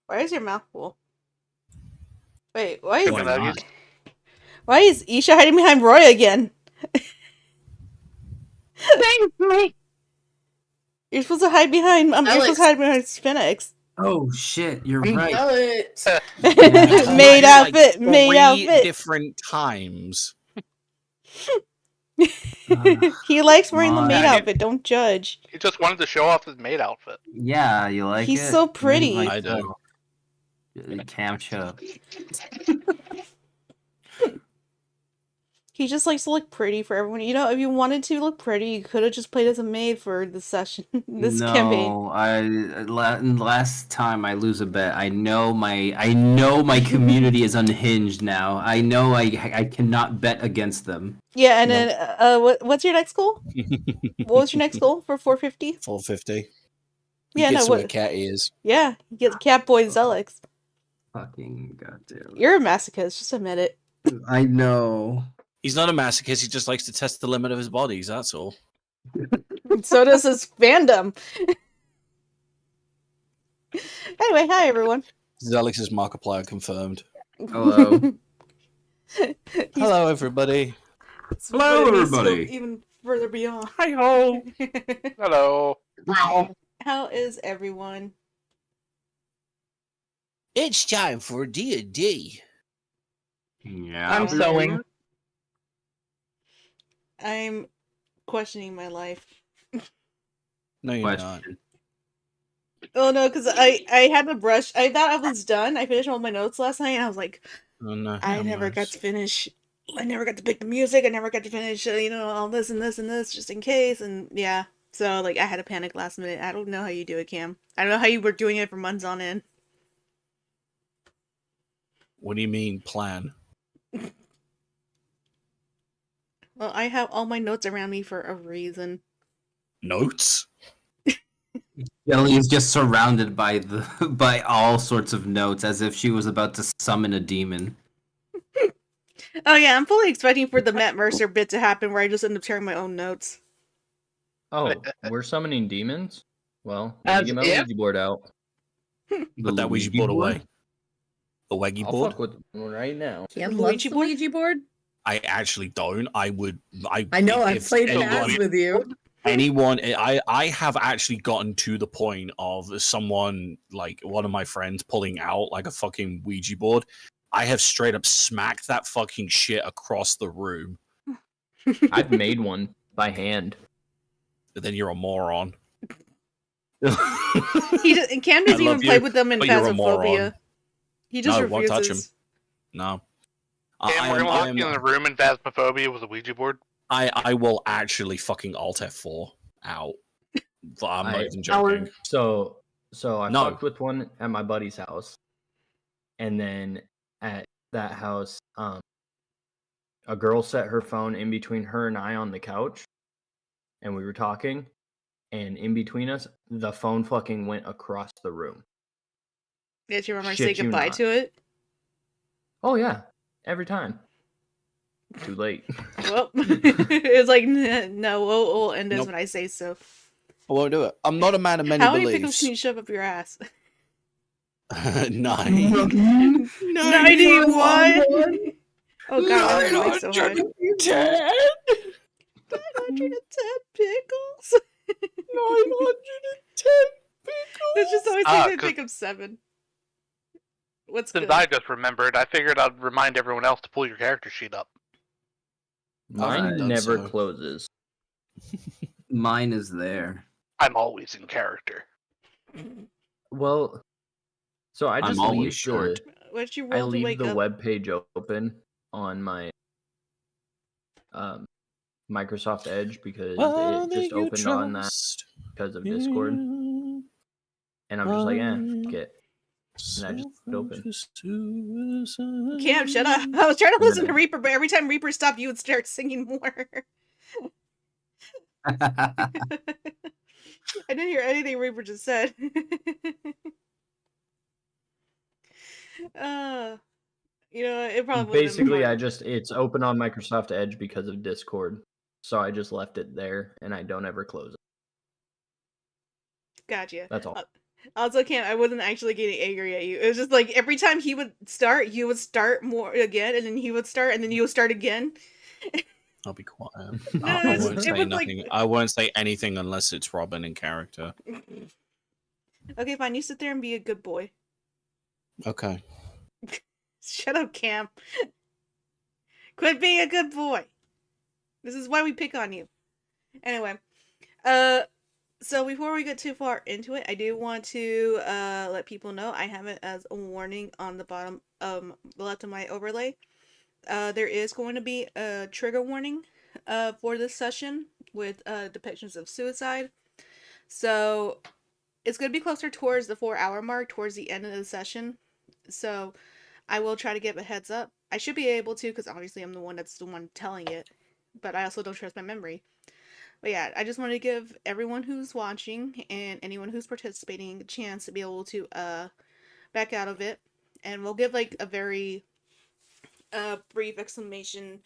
Why is your mouth full? Wait, Why not? why is Isha hiding behind Roy again? Thank me. You're supposed to hide behind. You're supposed to hide behind Spinix. Oh shit, you're right. Maid outfit. Maid outfit. Different times. He likes wearing the maid outfit. Don't judge. He just wanted to show off his maid outfit. Yeah, you like He's it? so pretty. Like, I do. Cam show. He just likes to look pretty for everyone. You know, if you wanted to look pretty, you could have just played as a maid for this session, this campaign. Last time I lose a bet, I know my community is unhinged now. I know I cannot bet against them. Yeah, and then what's your next goal? What was your next goal for 450? 450. Yeah, no, what? Cat ears. Yeah, you get Catboy Zelix. Fucking goddamn. You're a masochist. Just admit it. I know. He's not a masochist. He just likes to test the limit of his bodies. That's all. So does his fandom. Anyway, hi everyone. Zelix's Markiplier confirmed. Hello. Hello, everybody. Hello, everybody. Even further beyond. Hi ho. Hello. How is everyone? It's time for D&D. Yeah. I'm sewing. I'm questioning my life. No, you're not. Oh no, because I had to brush. I thought I was done. I finished all my notes last night, and I was like, Oh, no. I never got to finish. I never got to pick the music. I never got to finish, all this and this and this, just in case. And yeah, so like I had a panic last minute. I don't know how you do it, Cam. I don't know how you were doing it for months on end. What do you mean, plan? Well, I have all my notes around me for a reason. Notes? Ellie is just surrounded by all sorts of notes, as if she was about to summon a demon. Oh yeah, I'm fully expecting for the Matt Mercer bit to happen where I just end up tearing my own notes. Oh, we're summoning demons? Well, As let me get my if? Ouija board out. Put that Ouija board away. The Ouija I'll board? fuck with one right now. Cam Luigi loves the board? Ouija board? I actually don't. I know, I've if played anyone- Paz with you. Anyone, I have actually gotten to the point of someone, like one of my friends, pulling out like a fucking Ouija board. I have straight up smacked that fucking shit across the room. I've made one by hand. But then you're a moron. Cam doesn't even play with them in but you're a Phasmophobia. moron. He just No, refuses. won't touch him. No. And we're gonna lock you in the room in Phasmophobia with a Ouija board. I will actually fucking Alt F4 out. But I'm not even joking. So I No. fucked with one at my buddy's house. And then at that house, a girl set her phone in between her and I on the couch. And we were talking. And in between us, the phone fucking went across the room. Did you remember Shit say you goodbye not. to it? Oh, yeah. Every time. Too late. Well, it's like, no, we'll end this Nope. when I say so. I won't do it. I'm not a man of many How many pickles beliefs. can you shove up your ass? 9. 91? Oh god, I'm like so hard. 910. 910 pickles? 910 pickles. It's just always Ah, like they 'cause- think of 7. What's Since good? I just remembered, I figured I'd remind everyone else to pull your character sheet up. Mine done never so. closes. Mine is there. I'm always in character. Well, so I I'm just always leave short. What'd you I roll to leave wake the up? web page open on my Microsoft Edge because it just opened on that because of Discord, and I'm just like, fuck it. And I just left it open. Cam, shut up. I was trying to listen to Yeah. Reaper, but every time Reaper stopped, you would start singing more. I didn't hear anything Reaper just said. It probably Basically, it's open on Microsoft Edge because of Discord, so I just left it there, and I don't ever close it. Gotcha. That's all. Also, Cam, I wasn't actually getting angry at you. It was just like every time he would start, you would start more again, and then he would start, and then you would start again. I'll be quiet. No, I it's, won't it say was nothing. like, I won't say anything unless it's Robin in character. okay, fine. You sit there and be a good boy. Okay. Shut up, Cam. Quit being a good boy. This is why we pick on you. Anyway, so before we get too far into it, I do want to let people know I have it as a warning on the bottom left of my overlay. There is going to be a trigger warning for this session with depictions of suicide. So it's going to be closer towards the 4-hour mark, towards the end of the session. So I will try to give a heads up. I should be able to, because obviously I'm the one telling it, but I also don't trust my memory. But yeah, I just want to give everyone who's watching and anyone who's participating a chance to be able to back out of it. And we'll give like a very brief explanation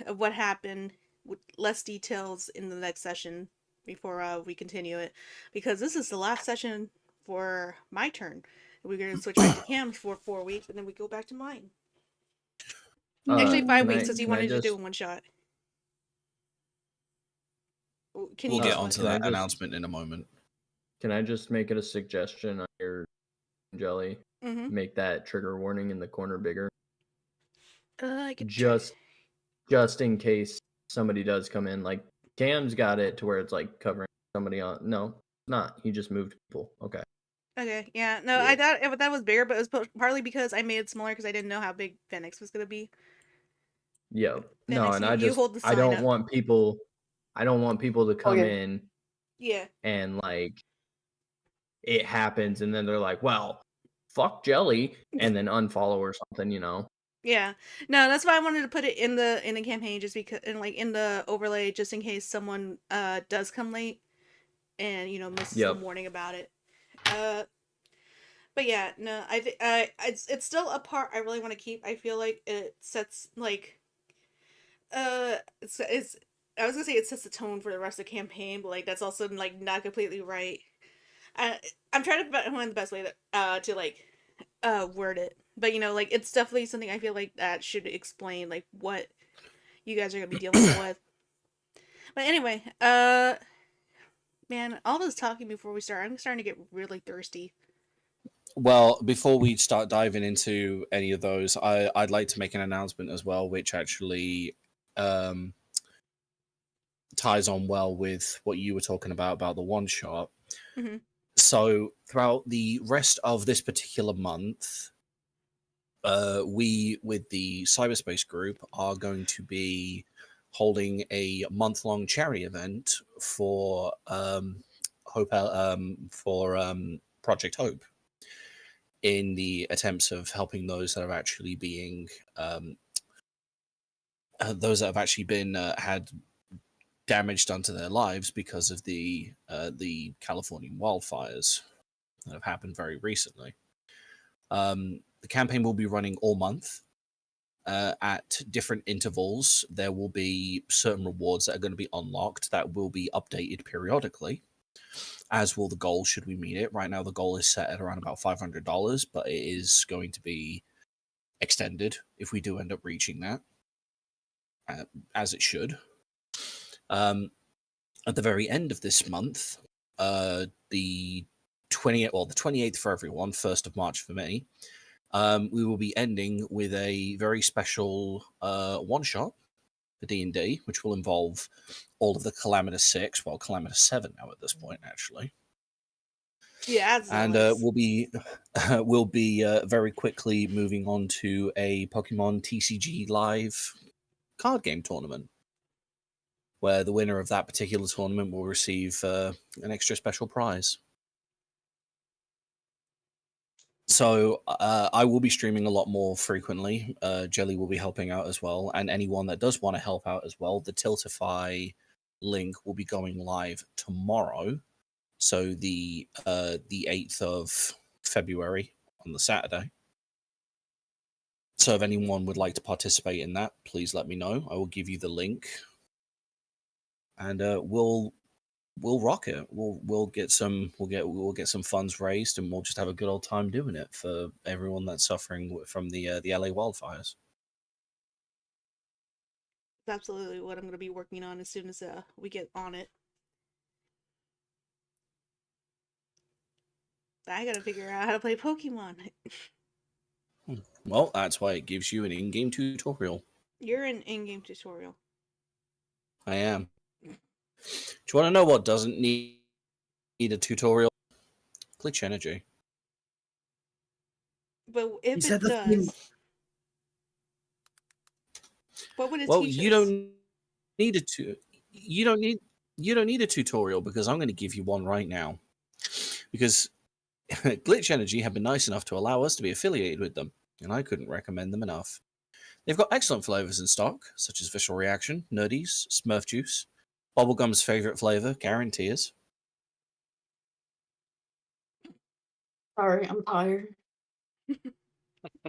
of what happened with less details in the next session before we continue it, because this is the last session for my turn. We're going to switch back to Cam's for 4 weeks, and then we go back to mine. Actually, 5 weeks, because he wanted to do in one shot. Can you We'll get just onto that announcement in a moment. Can I just make it a suggestion on your Jelly? Mm-hmm. Make that trigger warning in the corner bigger. I could just in case somebody does come in. Like Cam's got it to where it's like covering somebody on. No, not. He just moved people. Okay. Okay, yeah. No, I thought that was bigger, but it was partly because I made it smaller because I didn't know how big Phoenix was going to be. Yeah. No, Phoenix, and you hold the sign I don't up. want people to come in. Yeah. And like it happens and then they're like, well, fuck Jelly, and then unfollow or something, you know. Yeah. No, that's why I wanted to put it in the campaign, just because, and like in the overlay, just in case someone does come late and misses the warning about it. But yeah, no, it's still a part I really want to keep. I feel like it sets like it's I was gonna say it sets the tone for the rest of the campaign, but like that's also like not completely right. I'm trying to find the best way to like word it, but like it's definitely something I feel like that should explain like what you guys are gonna be dealing with. But anyway, man, all this talking before we start, I'm starting to get really thirsty. Well, before we start diving into any of those, I'd like to make an announcement as well, which actually ties on well with what you were talking about the one shot. Mm-hmm. So throughout the rest of this particular month, we with the cyberspace group are going to be holding a month-long charity event for Project Hope, in the attempts of helping those that are actually being those that have actually been had damage done to their lives because of the Californian wildfires that have happened very recently. The campaign will be running all month. At different intervals, there will be certain rewards that are going to be unlocked that will be updated periodically, as will the goal should we meet it. Right now, the goal is set at around about $500, but it is going to be extended if we do end up reaching that, as it should. At the very end of this month, the 28th for everyone, 1st of March for me, we will be ending with a very special one-shot for D&D, which will involve all of the Calamitous 6, well, Calamitous 7 now at this point, actually. Yeah, and we'll be very quickly moving on to a Pokemon TCG Live card game tournament, where the winner of that particular tournament will receive an extra special prize. So I will be streaming a lot more frequently. Jelly will be helping out as well, and anyone that does want to help out as well, the Tiltify link will be going live tomorrow. So the 8th of February on the Saturday. So if anyone would like to participate in that, please let me know. I will give you the link, and we'll we'll rock it. We'll get some funds raised, and we'll just have a good old time doing it for everyone that's suffering from the LA wildfires. That's absolutely what I'm going to be working on as soon as we get on it. I gotta figure out how to play Pokemon. Well, that's why it gives you an in-game tutorial. You're an in-game tutorial. I am. Do you want to know what doesn't need a tutorial? Glitch energy. But if said it the thing. does, what would it Well, teach you us? don't need a you don't need a tutorial, because I'm going to give you one right now. Because Glitch Energy have been nice enough to allow us to be affiliated with them, and I couldn't recommend them enough. They've got excellent flavors in stock, such as Visceral Reaction, Nerdies, Smurf Juice, Bubblegum's favorite flavor, Guarantees. Sorry, I'm tired.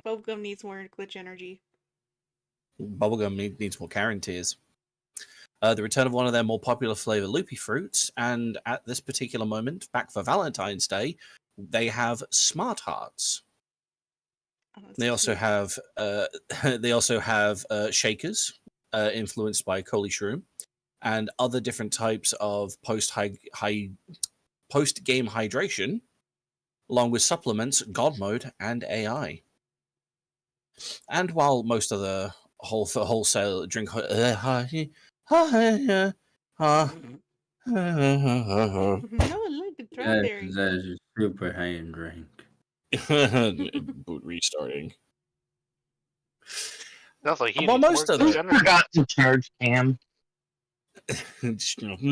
Bubblegum needs more glitch energy. Bubblegum needs more Guarantees. The return of one of their more popular flavor, Loopy Fruits, and at this particular moment, back for Valentine's Day, they have Smart Hearts. Oh, They also have shakers, influenced by Coley Shroom, and other different types of post-game hydration, along with supplements, God Mode, and AI. And while most of the wholesale drink No, look, it's strawberry. That's a super hand drink. boot restarting. That's like he Well, needs most more of the- glitch energy. Forgot to charge Cam. It's And fine.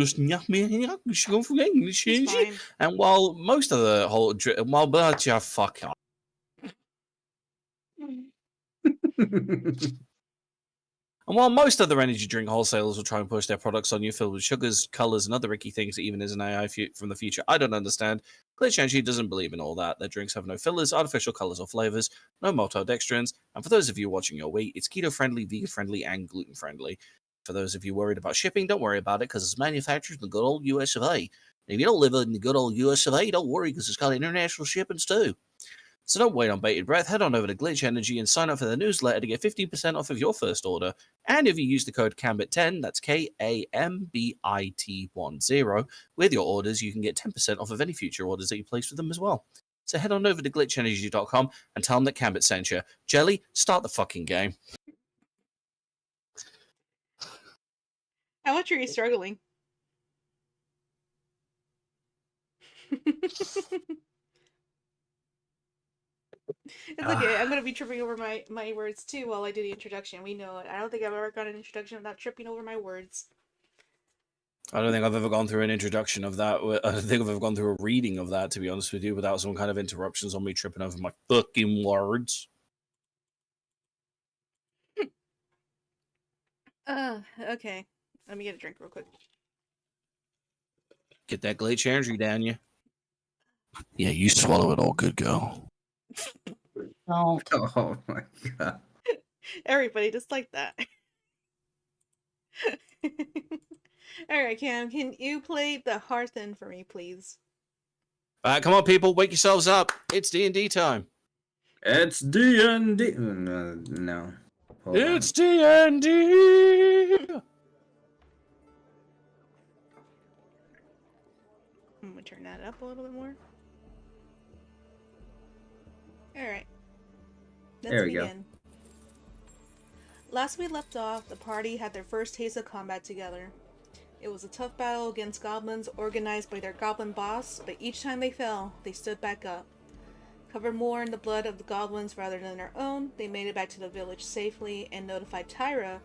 while most of the whole fuck off. And while most other energy drink wholesalers will try and push their products on you filled with sugars, colors, and other icky things that even as an AI from the future I don't understand, Glitch Energy doesn't believe in all that. Their drinks have no fillers, artificial colors or flavors, no maltodextrins, and for those of you watching your weight, it's keto-friendly, vegan-friendly, and gluten-friendly. For those of you worried about shipping, don't worry about it, because it's manufactured in the good old US of A. And if you don't live in the good old US of A, don't worry, because it's got international shipments too. So don't wait on bated breath. Head on over to Glitch Energy and sign up for the newsletter to get 15% off of your first order. And if you use the code KAMBIT10, that's KAMBIT10, with your orders, you can get 10% off of any future orders that you place with them as well. So head on over to glitchenergy.com and tell them that Kambit sent you. Jelly, start the fucking game. How much are you struggling? It's okay. I'm gonna be tripping over my words too while I do the introduction. We know it. I don't think I've ever got an introduction without tripping over my words. I don't think I've ever gone through an introduction of that. I don't think I've ever gone through a reading of that, to be honest with you, without some kind of interruptions on me tripping over my fucking words. Okay. Let me get a drink real quick. Get that glitch energy down you. Yeah, you swallow it all, good girl. No. Oh my god. Everybody just like that. Alright, Cam, can you play the Hearthen for me, please? Come on, people, wake yourselves up. It's D&D time. It's D&D. No. Hold It's D&D. I'm gonna turn that up a little bit more. Alright. There we go. Begin. Last we left off, the party had their first taste of combat together. It was a tough battle against goblins organized by their goblin boss, but each time they fell, they stood back up. Covered more in the blood of the goblins rather than their own, they made it back to the village safely and notified Tyra,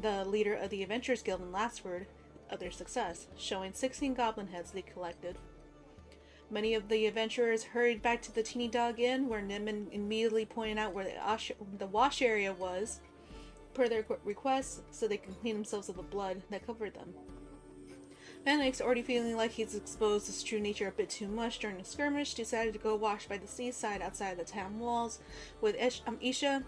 the leader of the Adventurers Guild in Lastword, of their success, showing 16 goblin heads they collected. Many of the adventurers hurried back to the Teeny Dog Inn, where Nimmin immediately pointed out where the wash area was, per their request, so they could clean themselves of the blood that covered them. Manix, already feeling like he's exposed his true nature a bit too much during the skirmish, decided to go wash by the seaside outside the town walls, with Isha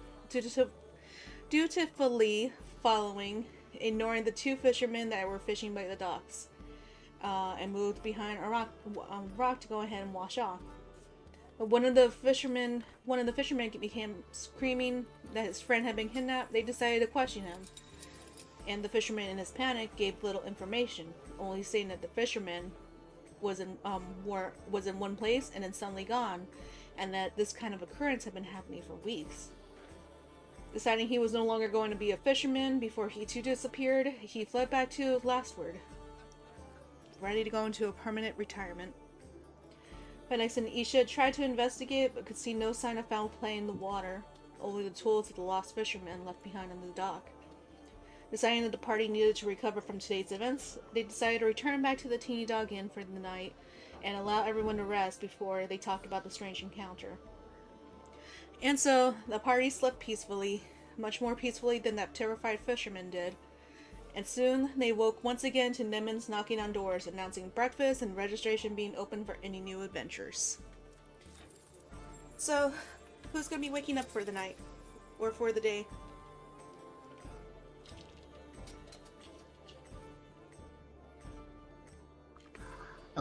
dutifully following, ignoring the two fishermen that were fishing by the docks. and moved behind a rock to go ahead and wash off. But one of the fishermen began screaming that his friend had been kidnapped. They decided to question him, and the fisherman, in his panic, gave little information, only saying that the fisherman was in one place and then suddenly gone, and that this kind of occurrence had been happening for weeks. Deciding he was no longer going to be a fisherman before he too disappeared, he fled back to Lastward, ready to go into a permanent retirement. Phoenix and Isha tried to investigate, but could see no sign of foul play in the water, only the tools of the lost fisherman left behind on the dock. Deciding that the party needed to recover from today's events, they decided to return back to the Teeny Dog Inn for the night and allow everyone to rest before they talked about the strange encounter. And so, the party slept peacefully, much more peacefully than that terrified fisherman did. And soon, they woke once again to Nemon's knocking on doors, announcing breakfast and registration being open for any new adventures. So, who's gonna be waking up for the night? Or for the day?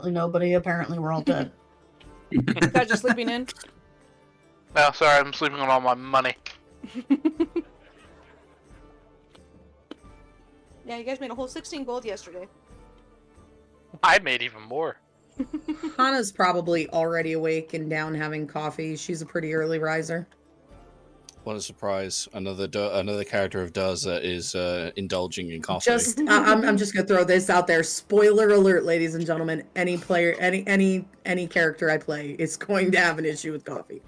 Nobody. Apparently, we're all dead. Guys just sleeping in? No, sorry, I'm sleeping on all my money. Yeah, you guys made a whole 16 gold yesterday. I made even more. Hana's probably already awake and down having coffee. She's a pretty early riser. What a surprise! Another character of Does that is indulging in coffee. I'm just gonna throw this out there. Spoiler alert, ladies and gentlemen. Any player, any character I play is going to have an issue with coffee.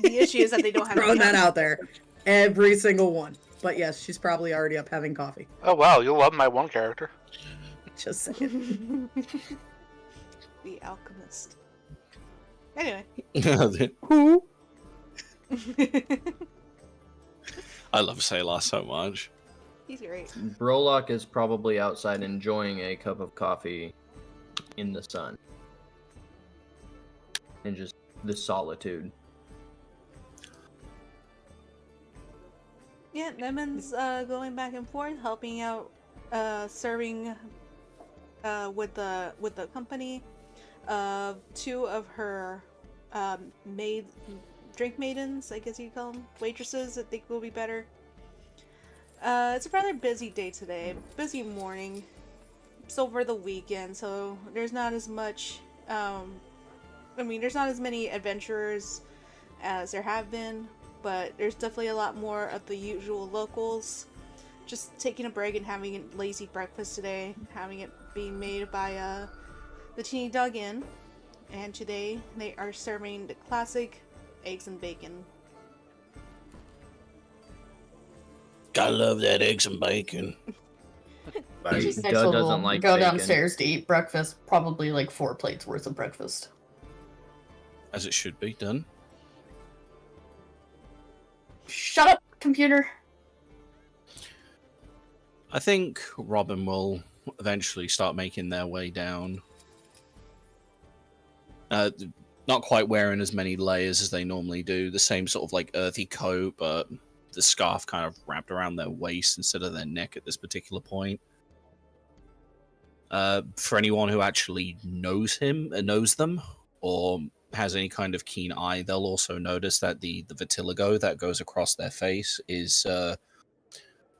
The issue is that they don't have Throwing that out there. Every single one. But yes, she's probably already up having coffee. Oh wow, you'll love my one character. Just saying. The alchemist. Anyway. Who? I love Salar so much. He's great. Brolock is probably outside enjoying a cup of coffee in the sun. And just the solitude. Yeah, Nemon's going back and forth, helping out, serving with the company. Two of her drink maidens, I guess you call them, waitresses, I think will be better. It's a rather busy day today, busy morning. It's over the weekend, so there's not as much, there's not as many adventurers as there have been, but there's definitely a lot more of the usual locals just taking a break and having a lazy breakfast today, having it being made by the Teeny Dog Inn, and today they are serving the classic eggs and bacon. I love that eggs and bacon. But Next Doug we'll doesn't like go bacon. downstairs to eat breakfast. Probably like 4 plates worth of breakfast. As it should be done. Shut up, computer. I think Robin will eventually start making their way down. Not quite wearing as many layers as they normally do. The same sort of like earthy coat, but the scarf kind of wrapped around their waist instead of their neck at this particular point. For anyone who actually knows them, or has any kind of keen eye, they'll also notice that the vitiligo that goes across their face is a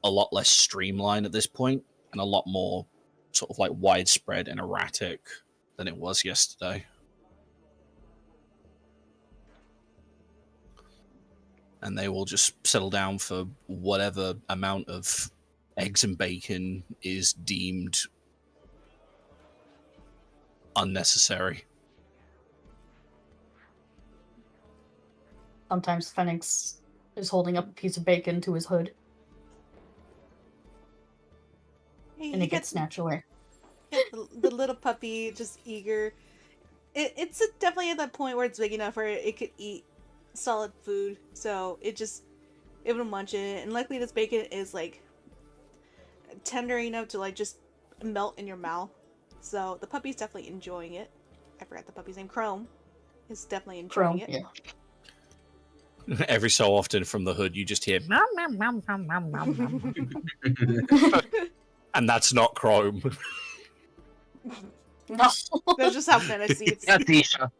lot less streamlined at this point, and a lot more sort of like widespread and erratic than it was yesterday. And they will just settle down for whatever amount of eggs and bacon is deemed unnecessary. Sometimes Phoenix is holding up a piece of bacon to his hood, Hey, and you it gets snatched away. get the little puppy just eager. It's definitely at that point where it's big enough where it could eat solid food, so it will munch it, and luckily this bacon is like tender enough to like just melt in your mouth, so the puppy's definitely enjoying it. I forgot the puppy's name. Chrome is definitely enjoying Chrome, it. yeah. Every so often from the hood, you just hear, "Meow, meow, meow, meow, meow, meow, meow." And that's not Chrome. No. That's just how Fennec sees. That's Isha.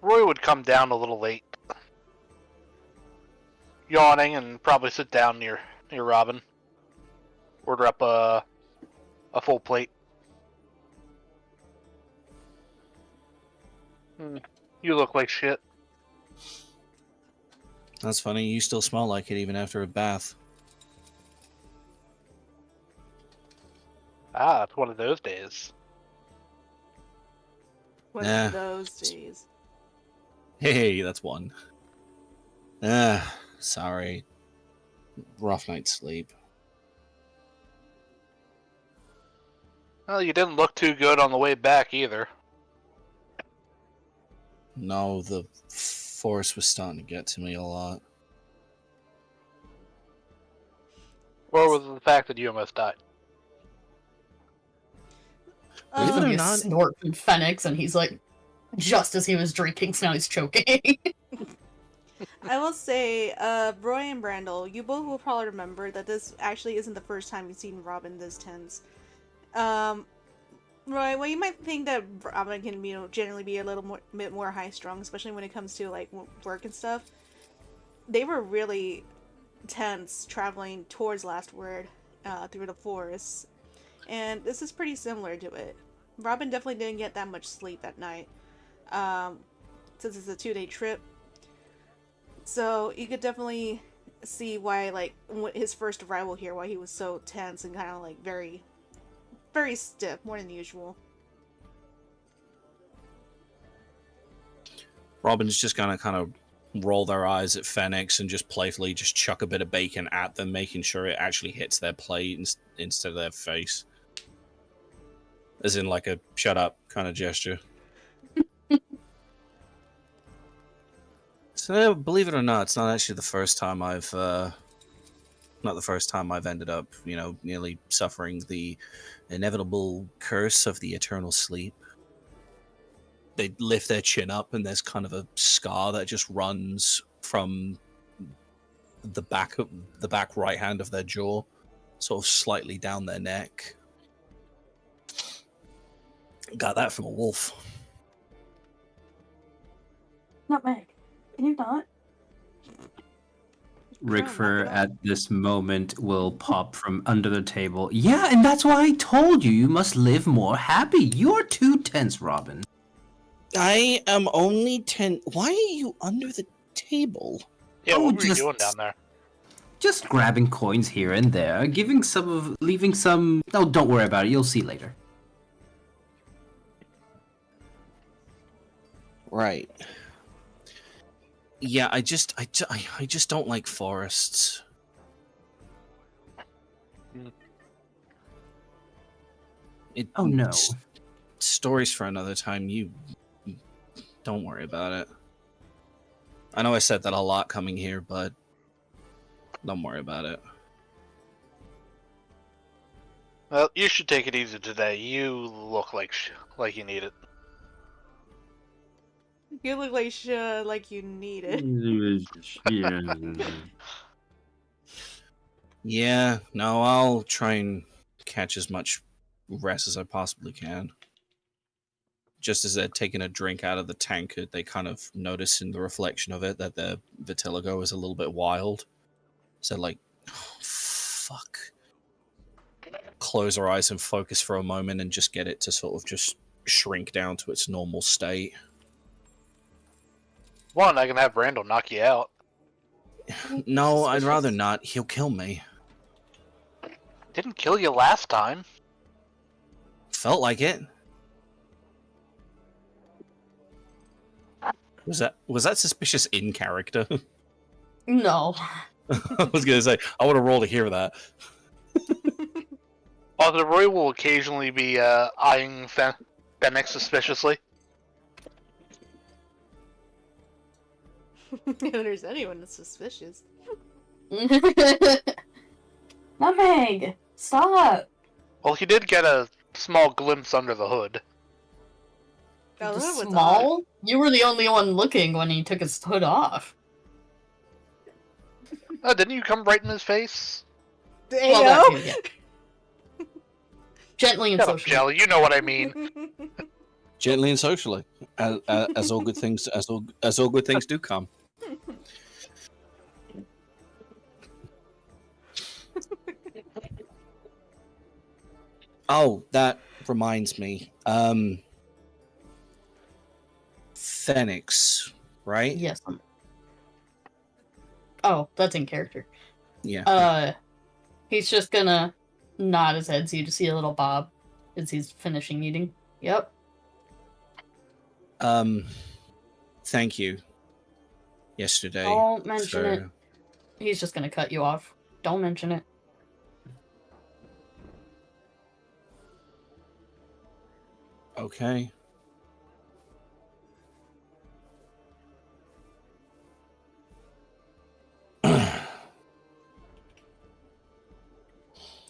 Roy would come down a little late, yawning, and probably sit down near Robin. Order up a full plate. You look like shit. That's funny. You still smell like it even after a bath. Ah, it's one of those days. What's Yeah. those days? Hey, that's one. Sorry. Rough night's sleep. Well, you didn't look too good on the way back either. No, the force was starting to get to me a lot. Or was it the fact that you almost died? Believe it or You not- snort from Phoenix, and he's like, just as he was drinking, so now he's choking. I will say, Roy and Brandel, you both will probably remember that this actually isn't the first time you've seen Robin this tense. Roy, well, you might think that Robin can, generally be a little bit more high-strung, especially when it comes to, like, work and stuff. They were really tense traveling towards Last Word, through the forest. And this is pretty similar to it. Robin definitely didn't get that much sleep that night, since it's a 2-day trip. So you could definitely see why, like, his first arrival here, why he was so tense and kind of, like, very, very stiff, more than usual. Robin's just gonna kind of roll their eyes at Phoenix and just playfully just chuck a bit of bacon at them, making sure it actually hits their plate instead of their face. As in, like, a shut up kind of gesture. So, believe it or not, it's not actually the first time I've ended up, nearly suffering the inevitable curse of the eternal sleep. They lift their chin up, and there's kind of a scar that just runs from the back right hand of their jaw, sort of slightly down their neck. Got that from a wolf. Nutmeg. Can you not? Rickford at this moment will pop from under the table. Yeah, and that's why I told you must live more happy. You're too tense, Robin. I am only 10. Why are you under the table? Yeah, Oh, what were you just- doing down there? Just grabbing coins here and there, leaving some. No, don't worry about it. You'll see later. Right. Yeah, I just don't like forests. Oh, no. Stories for another time. You don't worry about it. I know I said that a lot coming here, but don't worry about it. Well, you should take it easy today. You look like you need it. You look like you need it. Yeah, no, I'll try and catch as much rest as I possibly can. Just as they're taking a drink out of the tankard, they kind of notice in the reflection of it that their vitiligo is a little bit wild. So, like, oh, fuck. Close our eyes and focus for a moment and just get it to sort of just shrink down to its normal state. One, I can have Randall knock you out. No, I'd Suspicious. rather not. He'll kill me. Didn't kill you last time. Felt like it. Was that suspicious in character? No. I was gonna say I would have rolled to hear that. Although Roy will occasionally be eyeing Fennec suspiciously. If there's anyone that's suspicious. Nutmeg! Stop! Well, he did get a small glimpse under the hood. Oh, that was Small? You were the only one looking when he took his hood off. Oh, didn't you come right in his face? Well, that too, yeah. Gently and Shut up, socially. Jelly. You know what I mean. Gently and socially, as all good things as all good things do come. Oh, that reminds me. Phoenix, right? Yes. Oh, that's in character. Yeah. He's just gonna nod his head so you just see a little bob as he's finishing eating. Yep. Thank you. Yesterday. Don't mention it. for- He's just gonna cut you off. Don't mention it. Okay.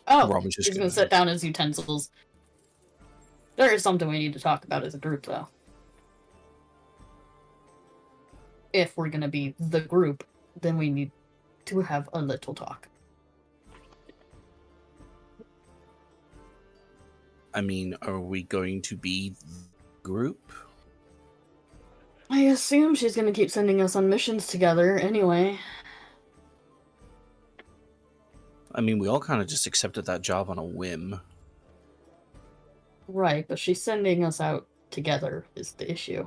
Oh, Robin's just he's gonna set down his utensils. There is something we need to talk about as a group, though. If we're gonna be the group, then we need to have a little talk. I mean, are we going to be the group? I assume she's gonna keep sending us on missions together anyway. I mean, we all kind of just accepted that job on a whim. Right, but she's sending us out together is the issue.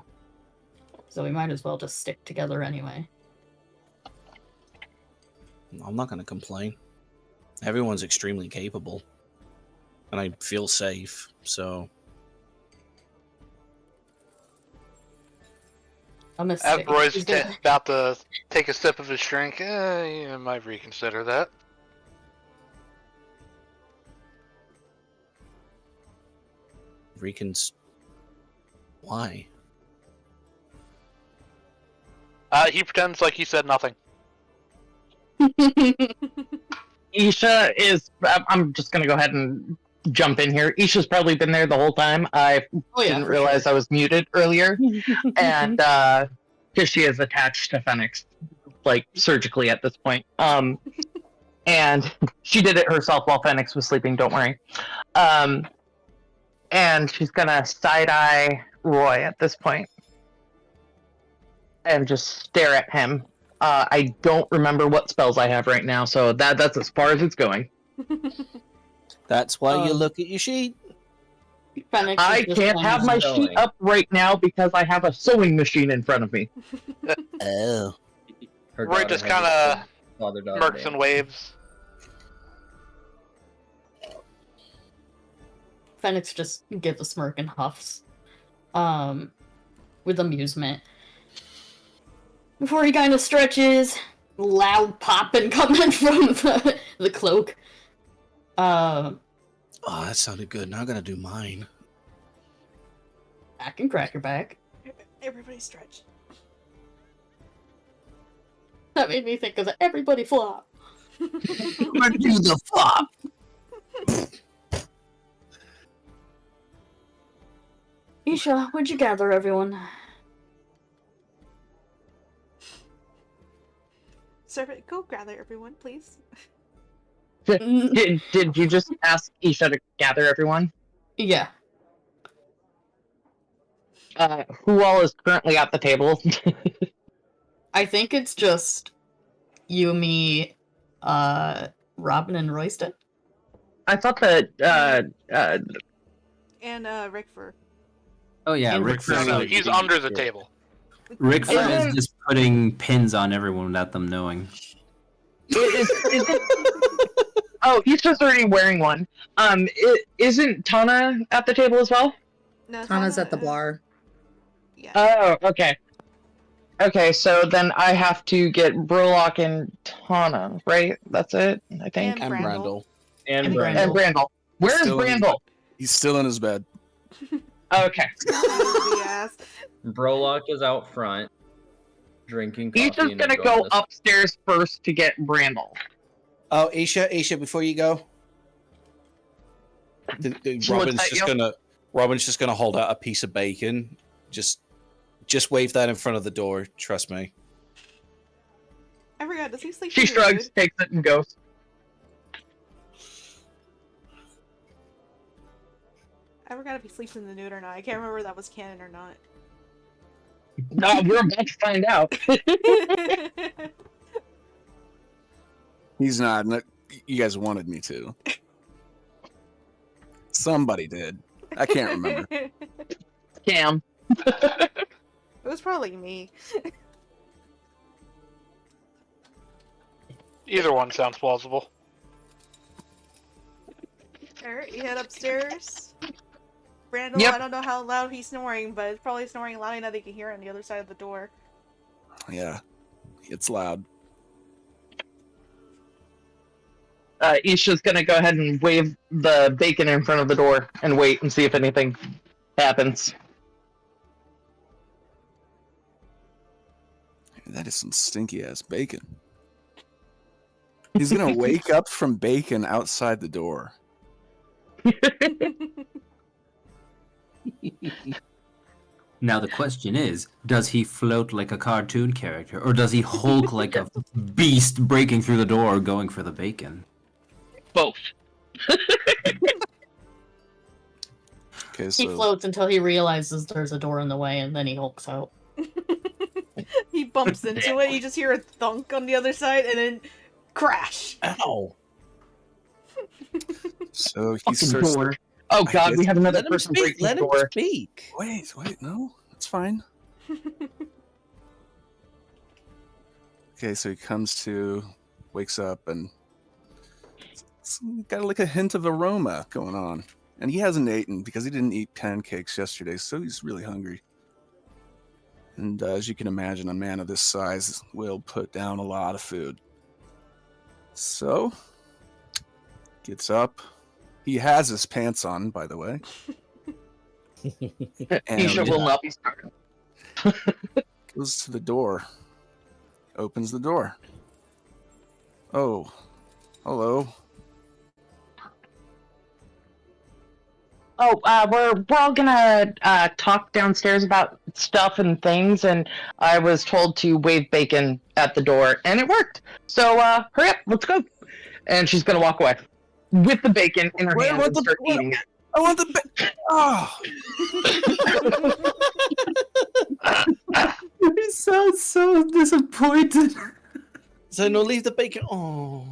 So we might as well just stick together anyway. I'm not going to complain. Everyone's extremely capable. And I feel safe, so... I'm gonna As say Roy's she's gonna- about to take a sip of his drink, you might reconsider that. Why? He pretends like he said nothing. Isha is. I'm just gonna go ahead and jump in here. Isha's probably been there the whole time. I Oh yeah, didn't for realize sure. I was muted earlier, and because she is attached to Phoenix, like surgically at this point. And she did it herself while Phoenix was sleeping. Don't worry. And she's gonna side eye Roy at this point, and just stare at him. I don't remember what spells I have right now, so that's as far as it's going. That's why you Um, look at your sheet. Fennec is I just can't going have to- my spelling. sheet up right now because I have a sewing machine in front of me. Oh. Her Roy daughter just has kinda a father-daughter Mercs dance. and waves. Fennec just gives a smirk and huffs. With amusement. Before he kind of stretches, loud popping coming from the cloak. Oh, that sounded good. Now I gotta do mine. Back and crack your back. Everybody stretch. That made me think of the everybody flop. I'm gonna do the flop. Isha, would you gather everyone? Servant, go gather everyone, please. Did you just ask Isha to gather everyone? Yeah. Who all is currently at the table? I think it's just you, me, Robin, and Royston. I thought that And Rick for Oh yeah, And Rick Rick No, Frost. no, Frost. he's under the table. Rick Frost Isn't- is just putting pins on everyone without them knowing. oh, Isha's already wearing one. Isn't Tana at the table as well? no, Tana's at the uh, bar. Yeah. Oh, okay. Okay, so then I have to get Brolock and Tana, right? That's it, I think. And And Brandel. Brandel. And And Brandel. Brandel. Where's Still in his Brandel? He's still in his bed. Okay. The ass. Brolock is out front, drinking coffee. Isha's and gonna enjoying go this. upstairs first to get Brandel. Oh, Aisha, before you go, She looks at you. Robin's just gonna hold out a piece of bacon. Just wave that in front of the door. Trust me. I forgot god, does he sleep She in the shrugs, nude? takes it, and goes. I forgot if he sleeps in the nude or not. I can't remember if that was canon or not. No, we're about to find out. He's not. You guys wanted me to. Somebody did. I can't remember. Cam. It was probably me. Either one sounds plausible. Alright, you head upstairs. Brandel, Yep. I don't know how loud he's snoring, but it's probably snoring loud enough that you can hear it on the other side of the door. Yeah, it's loud. Isha's gonna go ahead and wave the bacon in front of the door and wait and see if anything happens. That is some stinky ass bacon. He's gonna wake up from bacon outside the door. Now the question is, does he float like a cartoon character, or does he hulk like a beast breaking through the door going for the bacon? Both. Okay, He so floats until he realizes there's a door in the way, and then he hulks out. He bumps into it, you just hear a thunk on the other side, and then crash! Ow! so he Fucking starts. door. Oh I god, guess- we have another Let him person speak. breaking Let the him door. speak. Wait, no, it's fine. Okay, so he comes to, wakes up, and it's got like a hint of aroma going on. And he hasn't eaten because he didn't eat pancakes yesterday, so he's really hungry. And as you can imagine, a man of this size will put down a lot of food. So, gets up. He has his pants on, by the way. And Isha will not be started. goes to the door. Opens the door. Oh, hello. Oh, we're all gonna talk downstairs about stuff and things, and I was told to wave bacon at the door, and it worked. So hurry up, let's go. And she's gonna walk away with the bacon in her Wait, hand what and the- start what? eating it. I want the oh. He sounds so disappointed. So no, leave the bacon. Oh.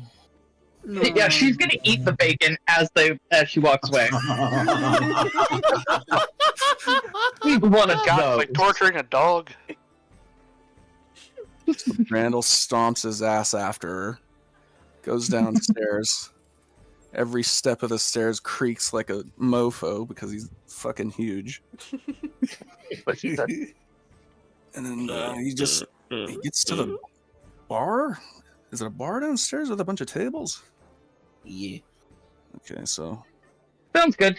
Yeah, she's gonna eat the bacon as she walks away. We want to God, go. it's like torturing a dog. Randall stomps his ass after her. Goes downstairs. Every step of the stairs creaks like a mofo because he's fucking huge. But she said, And then he gets to the bar. Is it a bar downstairs with a bunch of tables? Yeah. Okay, so sounds good.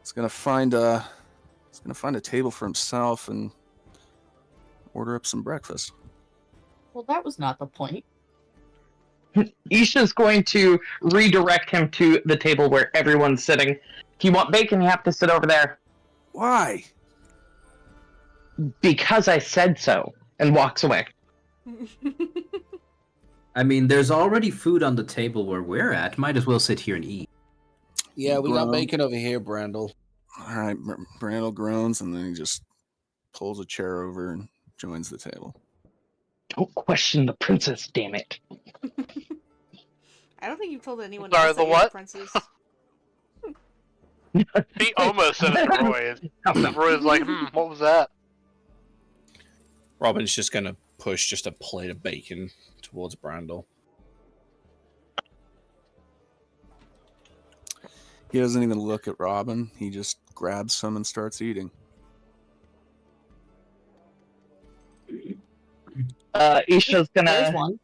he's gonna find a table for himself and order up some breakfast. Well, that was not the point. Isha's going to redirect him to the table where everyone's sitting. If you want bacon, you have to sit over there. Why? Because I said so. And walks away. I mean, there's already food on the table where we're at. Might as well sit here and eat. Yeah, we got Grown. bacon over here, Brandel. All right, Randall groans and then he just pulls a chair over and joins the table. Don't question the princess, damn it. I don't think you've told anyone Sorry, else the that you're the what? princess. He almost said it to Roy. And Roy's like, what was that? Robin's just gonna push just a plate of bacon towards Brandel. He doesn't even look at Robin. He just grabs some and starts eating. Isha's There's gonna one.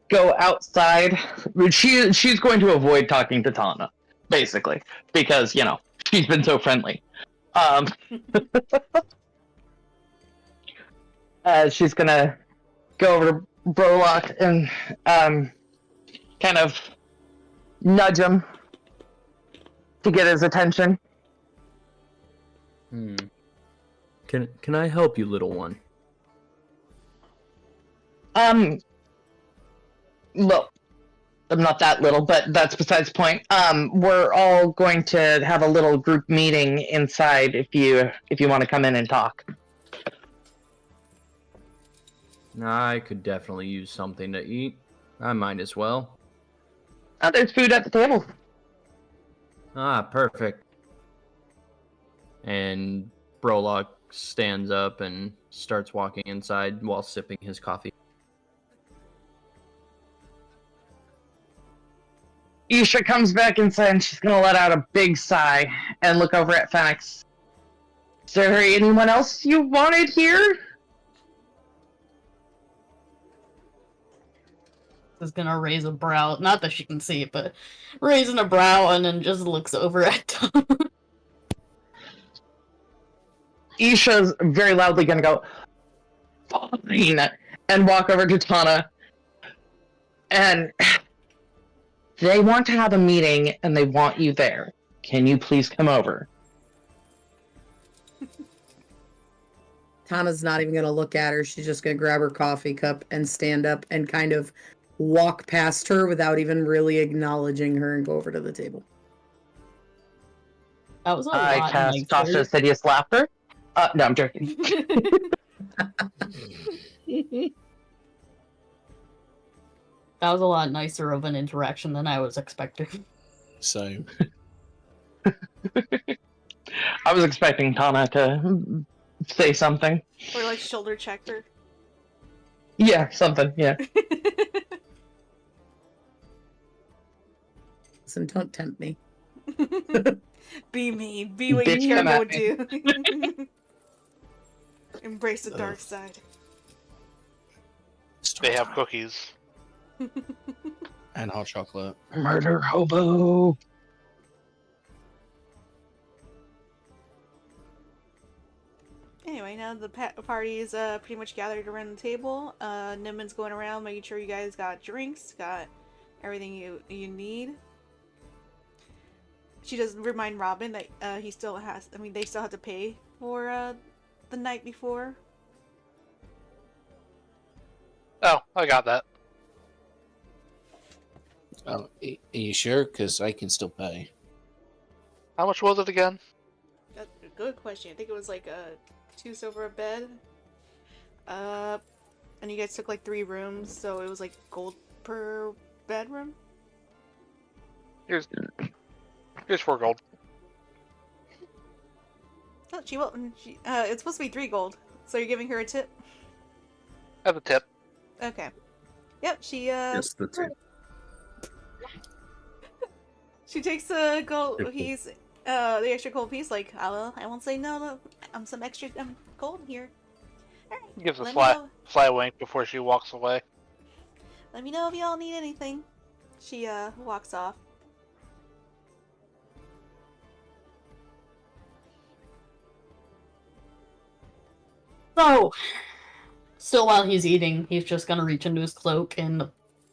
go outside. She's going to avoid talking to Tana, basically, because she's been so friendly. She's gonna go over to Brolock and kind of nudge him to get his attention. Can I help you, little one? Well, I'm not that little, but that's besides the point. We're all going to have a little group meeting inside if you want to come in and talk. I could definitely use something to eat. I might as well. There's food at the table. Ah, perfect. And Brolock stands up and starts walking inside while sipping his coffee. Isha comes back inside and she's gonna let out a big sigh and look over at Fenix. Is there anyone else you wanted here? Is gonna raise a brow. Not that she can see it, but raising a brow and then just looks over at Tom. Isha's very loudly gonna go, fine, and walk over to Tana. And they want to have a meeting and they want you there. Can you please come over? Tana's not even going to look at her. She's just going to grab her coffee cup and stand up and kind of walk past her without even really acknowledging her and go over to the table. That was a I lot cast nicer. Tasha's Hideous Laughter. No, I'm joking. That was a lot nicer of an interaction than I was expecting. So, I was expecting Tana to say something. Or like shoulder checked her. Yeah, something, yeah. Listen, don't tempt me. Be mean. Be what Bitch, your come character at would do. Embrace the dark side. They have cookies. and hot chocolate. Murder hobo. Anyway, now the party is pretty much gathered around the table. Nimmin's going around making sure you guys got drinks, got everything you need. She does remind Robin that he still has. I mean, they still have to pay for the night before. Oh, I got that. Oh, are you sure? Because I can still pay. How much was it again? That's a good question. I think it was like 2 silver a bed. And you guys took like 3 rooms, so it was like gold per bedroom. Here's 4 gold. Oh, she will. It's supposed to be 3 gold. So you're giving her a tip? Have a tip. Okay. Yep. She Yes, the two. She takes the gold piece, the extra gold piece. Like I won't say no. Some extra gold here. All right. Gives a Let me know. sly wink before she walks away. Let me know if y'all need anything. She walks off. So, still while he's eating, he's just gonna reach into his cloak and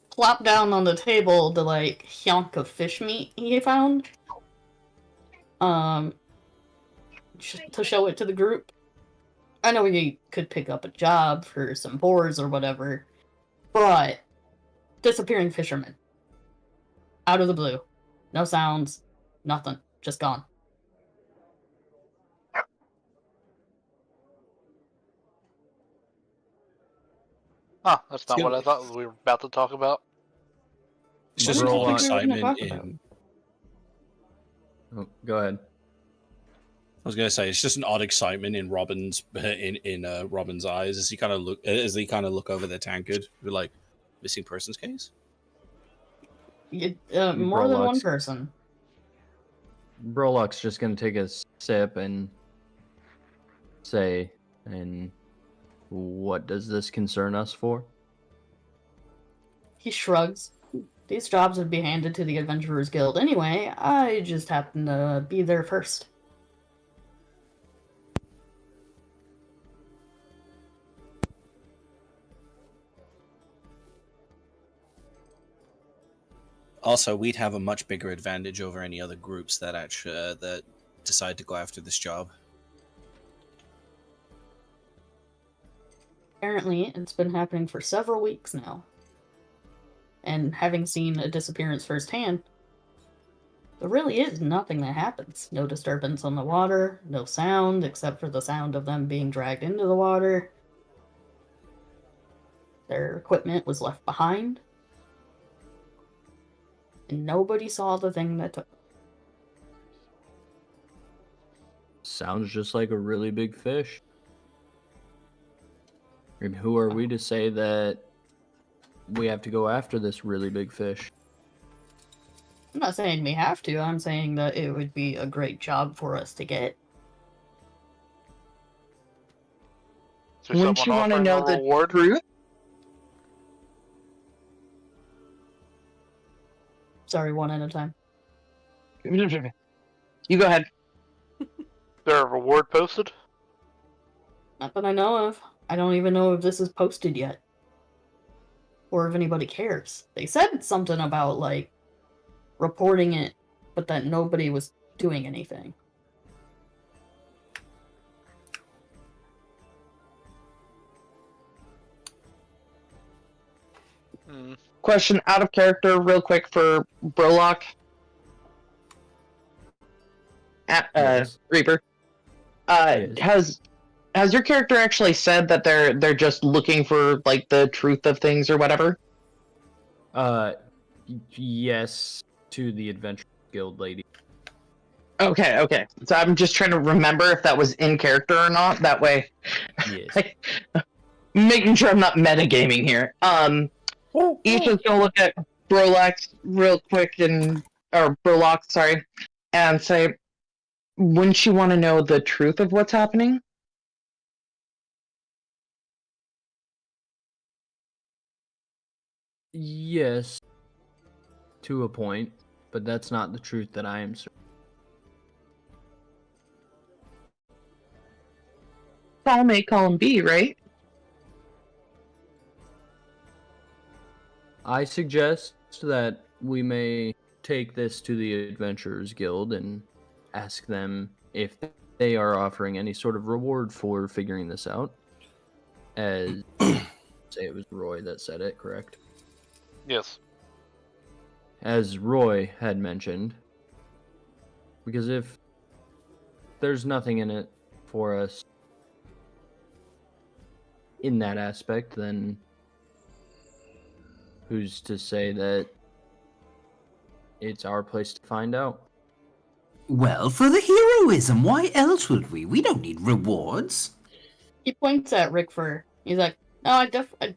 plop down on the table the like hunk of fish meat he found. To show it to the group. I know you could pick up a job for some boars or whatever, but disappearing fisherman. Out of the blue. No sounds, nothing. Just gone. Huh, that's not what I thought we were about to talk about. It's just What an do you odd think we were gonna excitement talk about? in. Oh, go ahead. I was gonna say it's just an odd excitement in Robin's Robin's eyes as he kind of look over the tankard with like missing persons case. More than one Brolock's- person. Brolock's just gonna take a sip and say, and what does this concern us for? He shrugs. These jobs would be handed to the Adventurers Guild anyway. I just happen to be there first. Also, we'd have a much bigger advantage over any other groups that that decide to go after this job. apparently it's been happening for several weeks now. And having seen a disappearance firsthand, there really is nothing that happens. No disturbance on the water, no sound except for the sound of them being dragged into the water. Their equipment was left behind. And nobody saw the thing that took them. Sounds just like a really big fish. And who are we to say that we have to go after this really big fish? I'm not saying we have to, I'm saying that it would be a great job for us to get. Is there Wouldn't you someone want to offering know a the reward? truth? Sorry, one at a time. You go ahead. Is there a reward posted? Not that I know of. I don't even know if this is posted yet. Or if anybody cares. They said something about, like, reporting it, but that nobody was doing anything. Question out of character, real quick for Brolock. Yes. Reaper. Yes. Has your character actually said that they're just looking for like the truth of things or whatever? Yes, to the Adventure Guild lady. Okay. So I'm just trying to remember if that was in character or not. That way, Yes. making sure I'm not metagaming here. Ethan's gonna look at Brolock real quick or Brolock, sorry, and say, wouldn't you want to know the truth of what's happening? Yes, to a point, but that's not the truth that I am certain. Column A, column B, right? I suggest that we may take this to the Adventurers Guild and ask them if they are offering any sort of reward for figuring this out. As say it was Roy that said it, correct? Yes. As Roy had mentioned, because if there's nothing in it for us in that aspect, then who's to say that it's our place to find out? Well, for the heroism, why else would we? We don't need rewards. He points at Rickford. He's like, no, I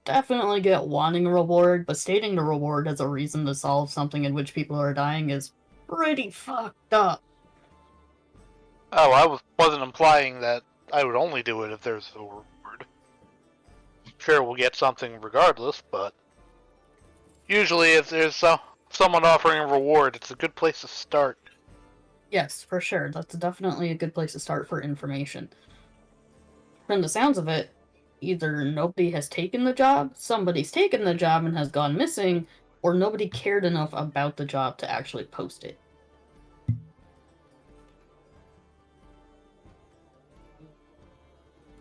definitely get wanting a reward, but stating the reward as a reason to solve something in which people are dying is pretty fucked up. Oh, wasn't implying that I would only do it if there's a reward. Sure, we'll get something regardless, but usually if there's someone offering a reward, it's a good place to start. Yes, for sure. That's definitely a good place to start for information. From the sounds of it, either nobody has taken the job, somebody's taken the job and has gone missing, or nobody cared enough about the job to actually post it.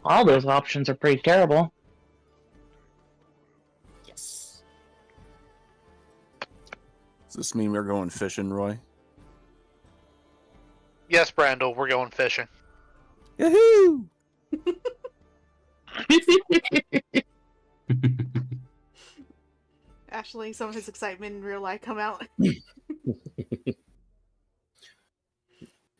All those options are pretty terrible. Yes. Does this mean we're going fishing, Roy? Yes, Brandel, we're going fishing. Yahoo! Actually, some of his excitement in real life come out.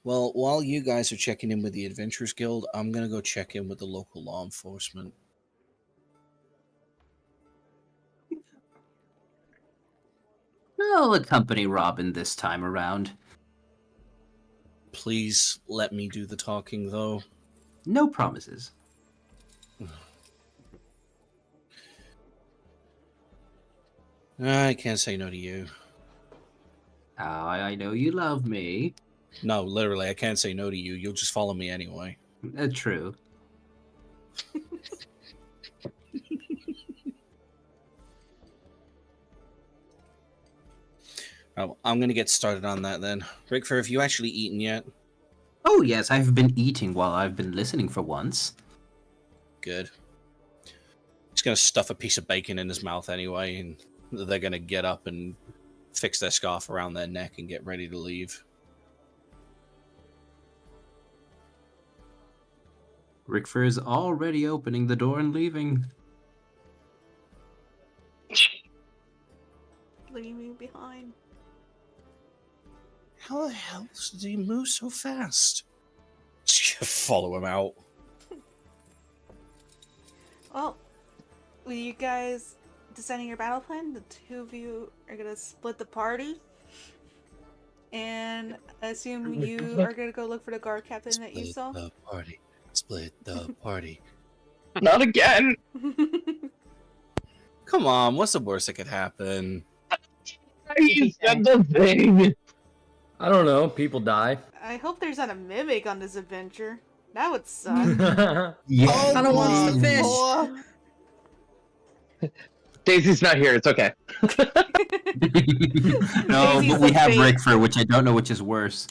Well, while you guys are checking in with the Adventurers Guild, I'm gonna go check in with the local law enforcement. I'll accompany Robin this time around. Please let me do the talking, though. No promises. I can't say no to you. I know you love me. No, literally, I can't say no to you. You'll just follow me anyway. True. Oh, I'm gonna get started on that then. Rickford, have you actually eaten yet? Oh yes, I've been eating while I've been listening for once. Good. He's gonna stuff a piece of bacon in his mouth anyway, and they're gonna get up and fix their scarf around their neck and get ready to leave. Rickford is already opening the door and leaving. Leaving me behind. How the hell did he move so fast? Follow him out. Well, with you guys deciding your battle plan, the two of you are gonna split the party. And I assume you are gonna go look for the guard captain that you saw. Split the party. Split the party. Not again. Come on, what's the worst that could happen? You said the thing. I don't know. People die. I hope there's not a mimic on this adventure. That would suck. Yeah. Kinda wants to fish. Oh. Daisy's not here. It's okay. No, Daisy's but we the have bait. Rickford, which I don't know which is worse.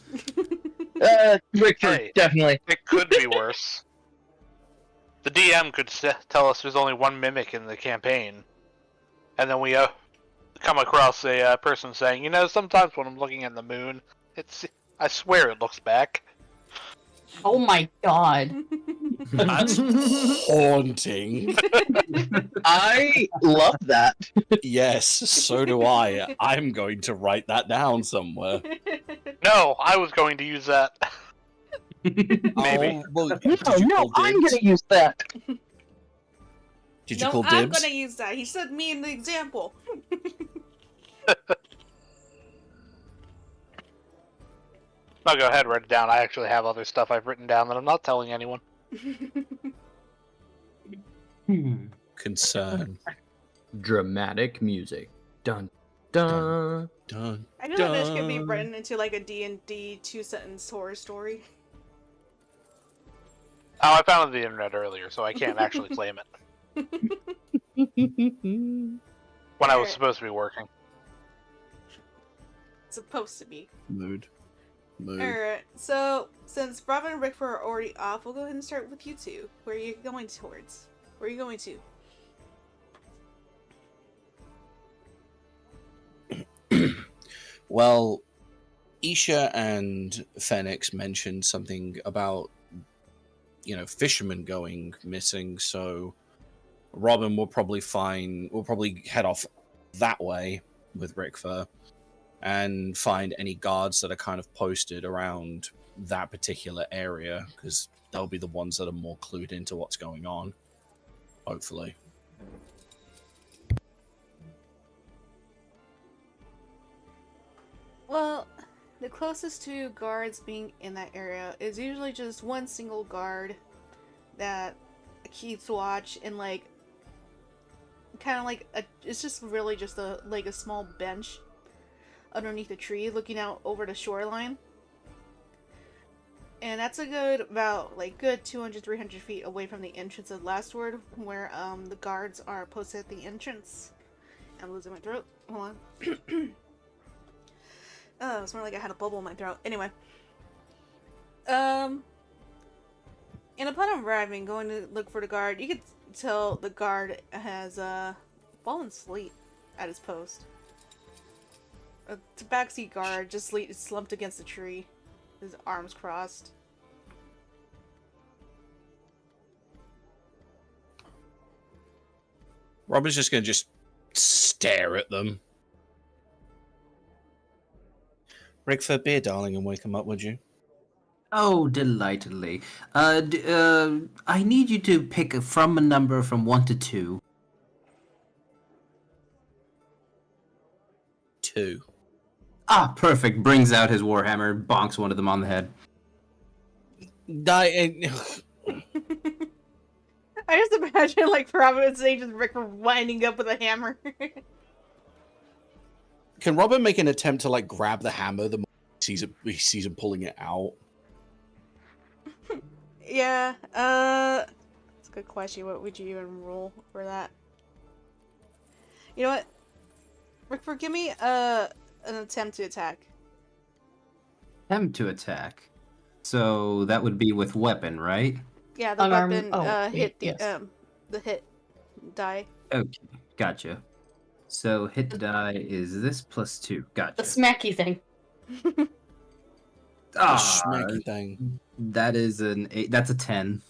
Rickford, Hey. definitely. It could be worse. The DM could tell us there's only one mimic in the campaign, and then we come across a person saying, you know, sometimes when I'm looking at the moon, I swear it looks back. Oh my god. That's haunting. I love that. Yes, so do I. I'm going to write that down somewhere. No, I was going to use that. Maybe. Oh, well, did you No, call I'm dibs? gonna use that. Did you No, call I'm dibs? gonna use that. He said me in the example. I'll go ahead and write it down. I actually have other stuff I've written down that I'm not telling anyone. Concern. Dramatic music. Dun dun. Done. I feel like this could be written into like a D&D 2-sentence horror story. Oh, I found it on the internet earlier, so I can't actually claim it. When I was supposed to be working. Supposed to be. Mood. Alright, so since Robin and Rickford are already off, we'll go ahead and start with you two. Where are you going towards? Where are you going to? Well, Isha and Phoenix mentioned something about, fishermen going missing, so Robin will probably head off that way with Rickfur and find any guards that are kind of posted around that particular area, because they'll be the ones that are more clued into what's going on, hopefully. Well, the closest to guards being in that area is usually just one single guard that keeps watch and it's just really just a small bench underneath a tree looking out over the shoreline. And that's a good 200-300 feet away from the entrance of Lastword, where the guards are posted at the entrance. I'm losing my throat. Hold on. Oh, it's more like I had a bubble in my throat. Anyway. And upon arriving, going to look for the guard, you could tell the guard has fallen asleep at his post. A tabaxi guard just slumped against a tree, his arms crossed. Robin's just going to stare at them. Rickford, be a darling and wake him up, would you? Oh, delightedly. I need you to pick from a number from 1 to 2. 2. Ah, perfect. Brings out his warhammer, bonks one of them on the head. I just imagine Providence Agent Rick winding up with a hammer. Can Robin make an attempt to grab the hammer the moment he sees him pulling it out? Yeah, that's a good question. What would you even roll for that? You know what? Rick, give me an attempt to attack. Attempt to attack. So that would be with weapon, right? Yeah, the Unarmed- weapon oh, hit yes. the hit. die. Okay, gotcha. So hit die is this plus 2. The Gotcha. smacky thing. The Ah, smacky thing. that is an 8. That's a 10.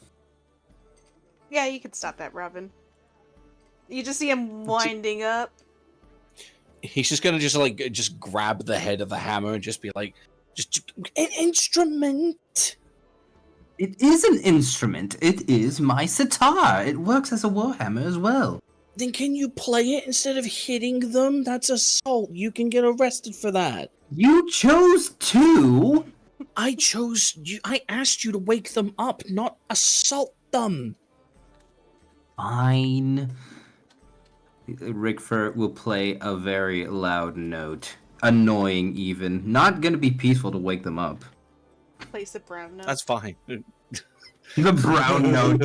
Yeah, you can stop that, Robin. You just see him winding up. He's just gonna just grab the head of the hammer and just be like, just an instrument. It is an instrument. It is my sitar. It works as a warhammer as well. Then can you play it instead of hitting them? That's assault. You can get arrested for that. You chose to. I chose you. I asked you to wake them up, not assault them. Fine. Rickford will play a very loud note. Annoying, even. Not gonna be peaceful to wake them up. Place a brown note. That's fine. The brown note.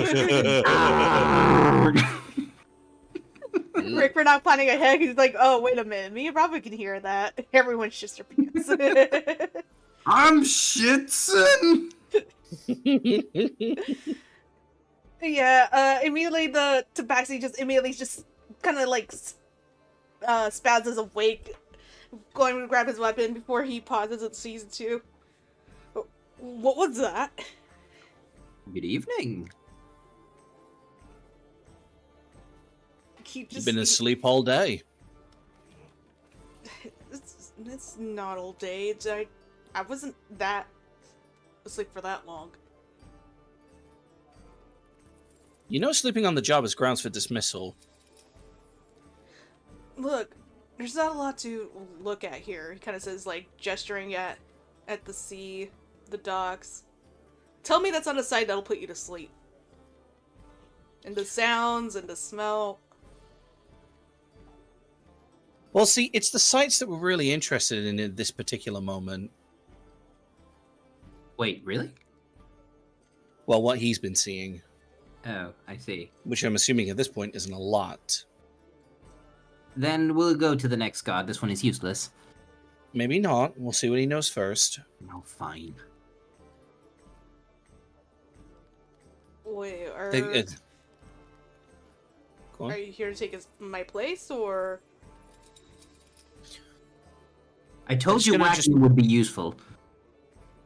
Rick, we're not planning ahead. He's like, oh, wait a minute. Me and Robin can hear that. Everyone's just their pants. I'm Shitson! Yeah, immediately the Tabaxi just immediately just kind of like spazzes awake, going to grab his weapon before he pauses and sees it too. What was that? Good evening. Keep You've been asleep all day. It's not all day. I wasn't that asleep for that long. You know, sleeping on the job is grounds for dismissal. Look, there's not a lot to look at here. He kind of says, like, gesturing at the sea, the docks. Tell me that's on a site that'll put you to sleep. And the sounds and the smell. Well, see, it's the sites that we're really interested in at this particular moment. Wait, really? Well, what he's been seeing. Oh, I see. Which I'm assuming at this point isn't a lot. Then we'll go to the next god. This one is useless. Maybe not. We'll see what he knows first. No, fine. Wait, are Go on. you here to take my place, or? I told just you gonna whacking would be useful.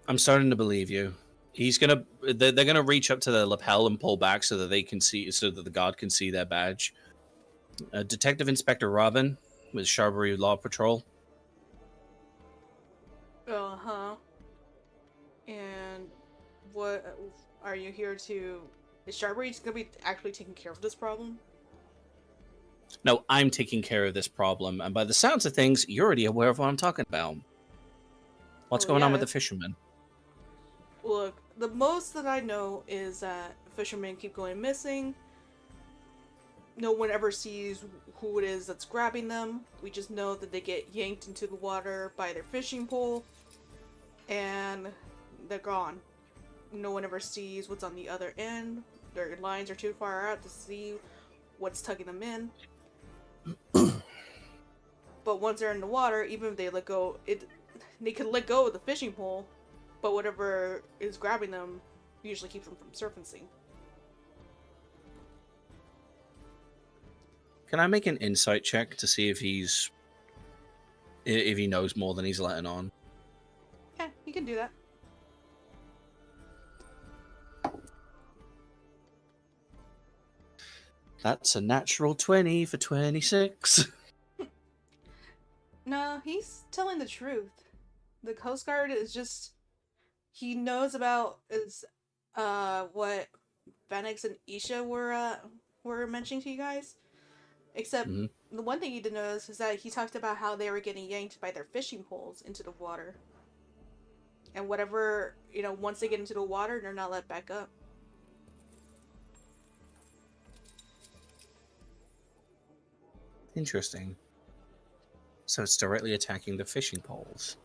I'm starting to believe you. They're gonna reach up to their lapel and pull back so that they can see, so that the guard can see their badge. Detective Inspector Robin with Sharbury Law Patrol. Uh-huh. And what are you here to? Is Sharbury gonna be actually taking care of this problem? No, I'm taking care of this problem, and by the sounds of things, you're already aware of what I'm talking about. What's Oh, going on yeah. with the fishermen? Look, the most that I know is that fishermen keep going missing. No one ever sees who it is that's grabbing them. We just know that they get yanked into the water by their fishing pole, and they're gone. No one ever sees what's on the other end. Their lines are too far out to see what's tugging them in. But once they're in the water, even if they let go, they can let go of the fishing pole, but whatever is grabbing them usually keeps them from surfacing. Can I make an insight check to see if he knows more than he's letting on? Yeah, you can do that. That's a natural 20 for 26. No, he's telling the truth. The Coast Guard is just... He knows about what Phoenix and Isha were mentioning to you guys. Except, the one thing you didn't notice is that he talked about how they were getting yanked by their fishing poles into the water. And whatever, once they get into the water, they're not let back up. Interesting. So it's directly attacking the fishing poles.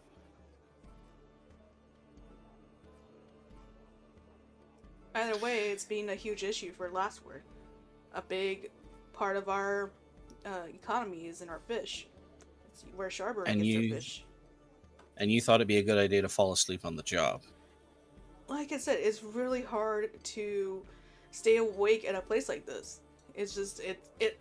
Either way, it's been a huge issue for Lastword. A big part of our economy is in our fish. It's where Sharbury gets their fish. And you thought it'd be a good idea to fall asleep on the job. Like I said, it's really hard to stay awake at a place like this. It's just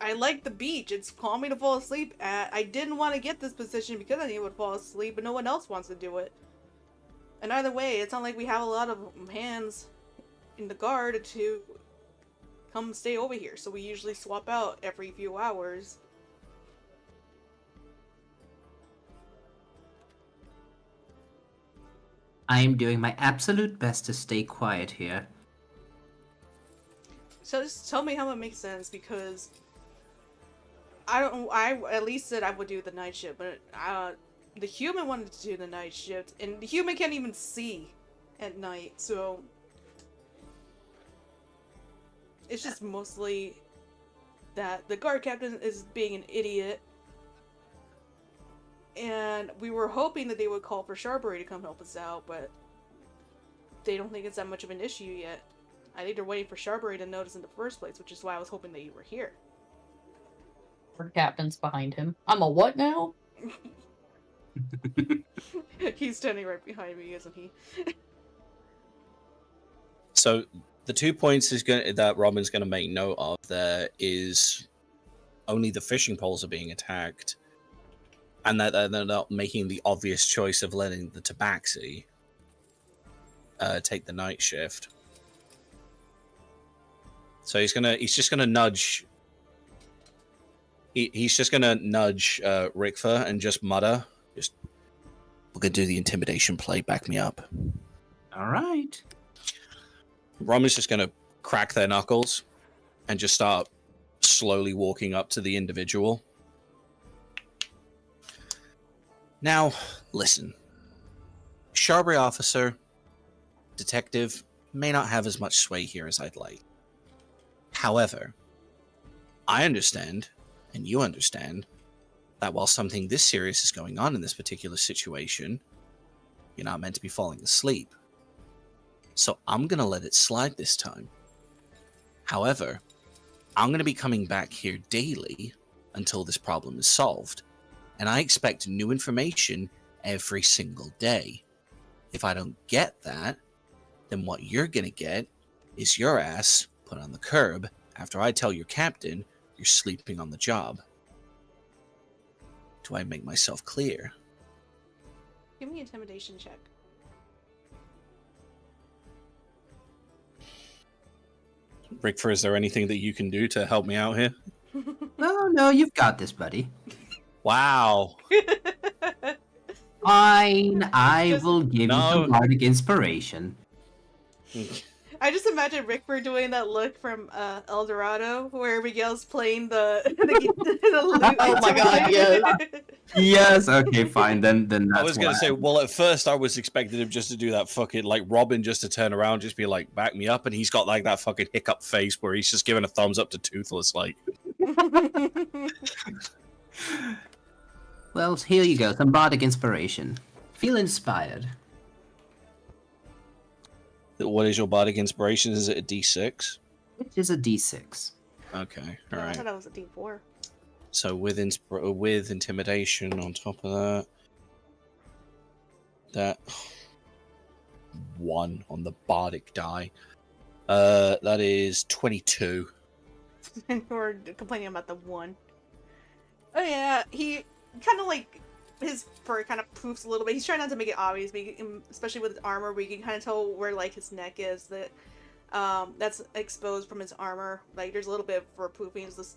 I like the beach. It's calming to fall asleep at. I didn't want to get this position because I knew I would fall asleep, but no one else wants to do it. And either way, it's not like we have a lot of hands in the guard to come stay over here, so we usually swap out every few hours. I am doing my absolute best to stay quiet here. So just tell me how it makes sense, because I at least said I would do the night shift, but the human wanted to do the night shift, and the human can't even see at night, so it's just mostly that the guard captain is being an idiot, and we were hoping that they would call for Sharbury to come help us out, but they don't think it's that much of an issue yet. I think they're waiting for Sharbury to notice in the first place, which is why I was hoping that you were here. Our captain's behind him. I'm a what now? He's standing right behind me, isn't he? So the 2 points that Robin's going to make note of there is only the fishing poles are being attacked, and that they're not making the obvious choice of letting the tabaxi take the night shift. So he's just gonna nudge. He's just gonna nudge Rickfer and just mutter, "We're gonna do the intimidation play. Back me up." All right. Roman's just gonna crack their knuckles and just start slowly walking up to the individual. Now, listen. Sharbury officer, detective, may not have as much sway here as I'd like. However, I understand, and you understand, that while something this serious is going on in this particular situation, you're not meant to be falling asleep. So I'm going to let it slide this time. However, I'm going to be coming back here daily until this problem is solved, and I expect new information every single day. If I don't get that, then what you're going to get is your ass put on the curb after I tell your captain you're sleeping on the job. Do I make myself clear? Give me an intimidation check. Rickfer, is there anything that you can do to help me out here? No, you've got this, buddy. Wow. Fine, I Just- will give you some bardic inspiration. I just imagine Rickford doing that look from El Dorado, where Miguel's playing the lute. Oh my god, yes. Yes, okay, fine, then that's I was going to what say, well, at first I was expecting him just to do that fucking, like, Robin just to turn around, just be like, back me up, and he's got, like, that fucking hiccup face where he's just giving a thumbs up to Toothless, like. Well, here you go, some bardic inspiration. Feel inspired. What is your bardic inspiration? Is it a D6? It is a d6. Okay, I alright. thought that was a D4. So with intimidation on top of that 1 on the bardic die, that is 22. We're complaining about the 1. Oh yeah, he kind of like, his fur kind of poofs a little bit. He's trying not to make it obvious, but especially with his armor, we can kind of tell where like his neck is, that that's exposed from his armor. Like there's a little bit of fur poofing. It's just,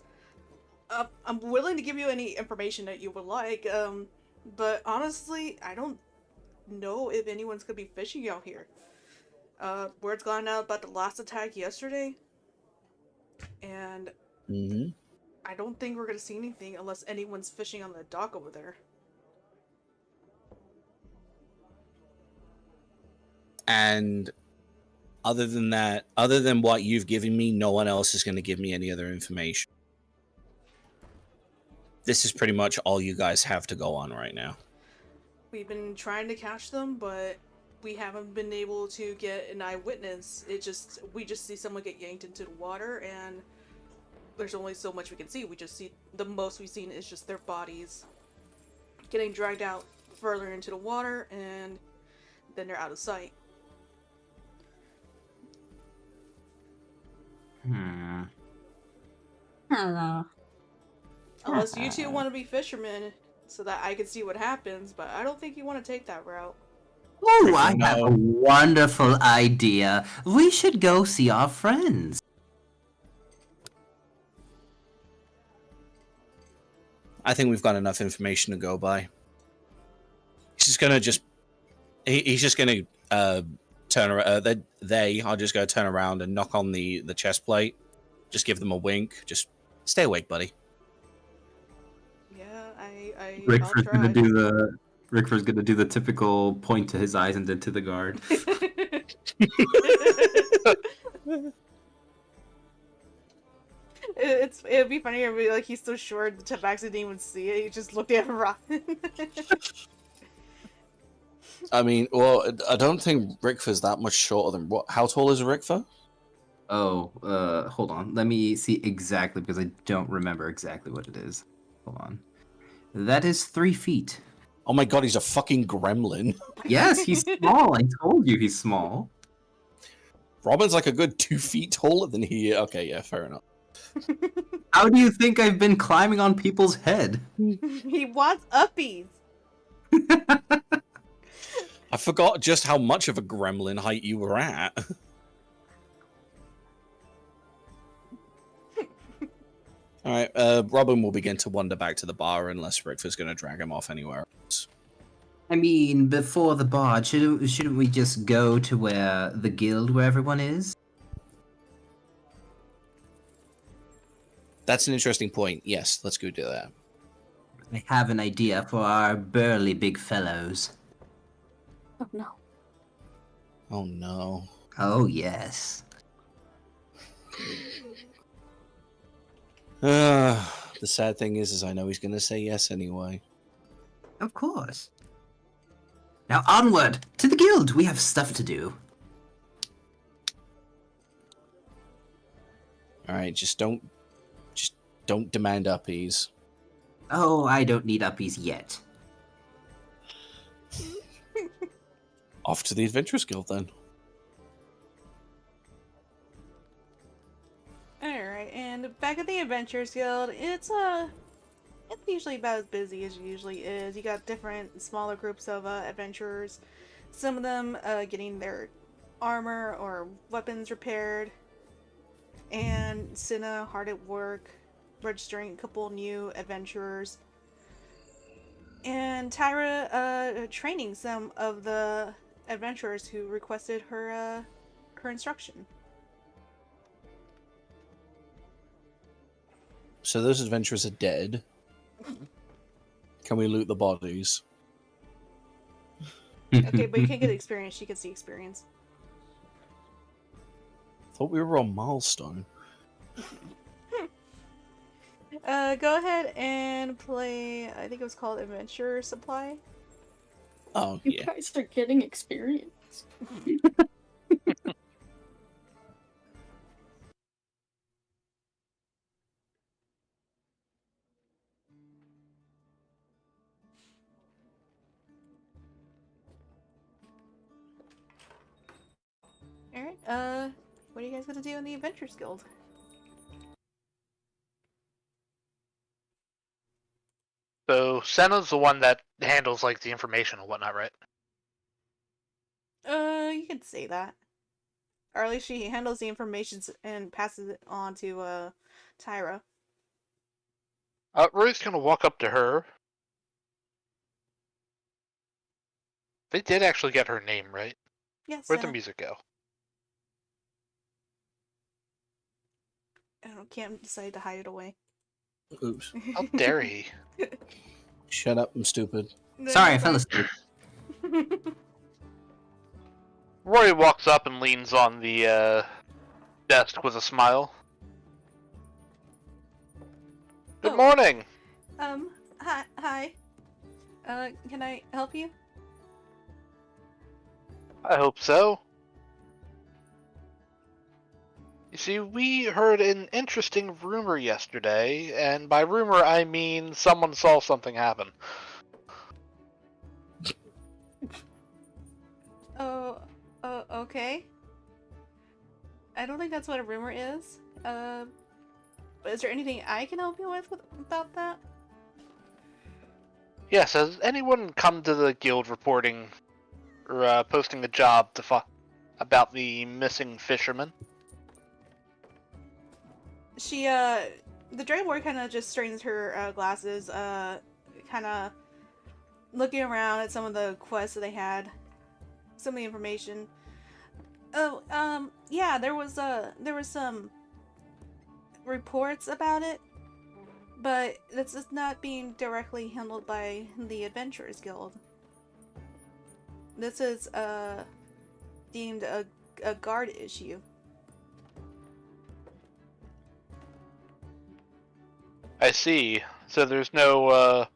I'm willing to give you any information that you would like, but honestly, I don't know if anyone's gonna be fishing out here. Word's gone out about the last attack yesterday, and Mm-hmm. I don't think we're gonna see anything unless anyone's fishing on the dock over there. And other than that, other than what you've given me, no one else is going to give me any other information. This is pretty much all you guys have to go on right now. We've been trying to catch them, but we haven't been able to get an eyewitness. We just see someone get yanked into the water, and there's only so much we can see. We just see, the most we've seen is just their bodies getting dragged out further into the water, and then they're out of sight. Unless you two want to be fishermen so that I can see what happens, but I don't think you want to take that route. Oh, I No. have a wonderful idea. We should go see our friends. I think we've got enough information to go by. He's just gonna turn around. They are just gonna turn around and knock on the chest plate. Just give them a wink. Just stay awake, buddy. Yeah, I'll Rickford's try. gonna do the typical point to his eyes and then to the guard. It'd be funny if like he's so short the Tabaxi didn't even see it. He just looked at Robin. I mean, well, I don't think Rickford's that much shorter than what? How tall is Rickford? Oh, hold on. Let me see exactly because I don't remember exactly what it is. Hold on. That is 3 feet. Oh my god, he's a fucking gremlin. Yes, he's small. I told you he's small. Robin's like a good 2 feet taller than he is. Okay, yeah, fair enough. How do you think I've been climbing on people's head? He wants uppies. I forgot just how much of a gremlin height you were at. Alright, Robin will begin to wander back to the bar unless Rickford's going to drag him off anywhere else. I mean, before the bar, shouldn't we just go to where the guild where everyone is? That's an interesting point. Yes, let's go do that. I have an idea for our burly big fellows. Oh no. Oh no. Oh, yes. The sad thing is I know he's going to say yes anyway. Of course. Now onward to the guild. We have stuff to do. Alright, just don't demand uppies. Oh, I don't need uppies yet. Off to the Adventurers Guild then. Alright, and back at the Adventurers Guild, it's usually about as busy as it usually is. You got different smaller groups of adventurers. Some of them getting their armor or weapons repaired. And Cinna hard at work, registering a couple new adventurers. And Tyra training some of the adventurers who requested her instruction. So those adventurers are dead. Can we loot the bodies? Okay, but you can't get experience. She gets the experience. Thought we were on Milestone. Go ahead and play. I think it was called Adventure Supply. Oh, You yeah. guys are getting experience. Alright, what are you guys gonna do in the Adventurers Guild? So Senna's the one that handles like the information and whatnot, right? You could say that. Or at least she handles the information and passes it on to, Tyra. Roy's gonna walk up to her. They did actually get her name, right? Yes, Where'd the Senna. music go? I don't, Cam decided to hide it away. Oops. How dare he? Shut up, I'm stupid. Sorry, I fell asleep. Roy walks up and leans on the desk with a smile. Good Oh. morning. Hi. Can I help you? I hope so. You see, we heard an interesting rumor yesterday, and by rumor I mean someone saw something happen. Okay. I don't think that's what a rumor is. But is there anything I can help you with about that? Yes, has anyone come to the guild reporting or posting a job about the missing fisherman? She, the Dragon Lord kind of just straightens her glasses, kind of looking around at some of the quests that they had, some of the information. Oh, yeah, there was some reports about it, but that's just not being directly handled by the Adventurers Guild. This is, deemed a guard issue. I see. So there's no,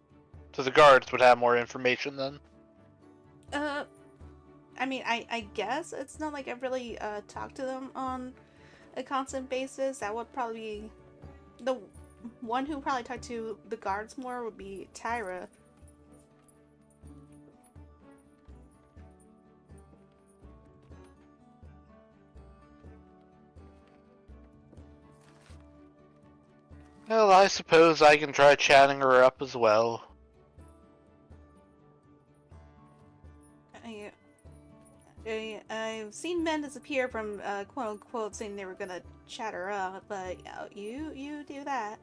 so the guards would have more information then? I mean, I guess it's not like I've really, talked to them on a constant basis. That would probably be the one who probably talked to the guards more would be Tyra. Well, I suppose I can try chatting her up as well. I've seen men disappear from quote unquote saying they were gonna chat her up, but you do that.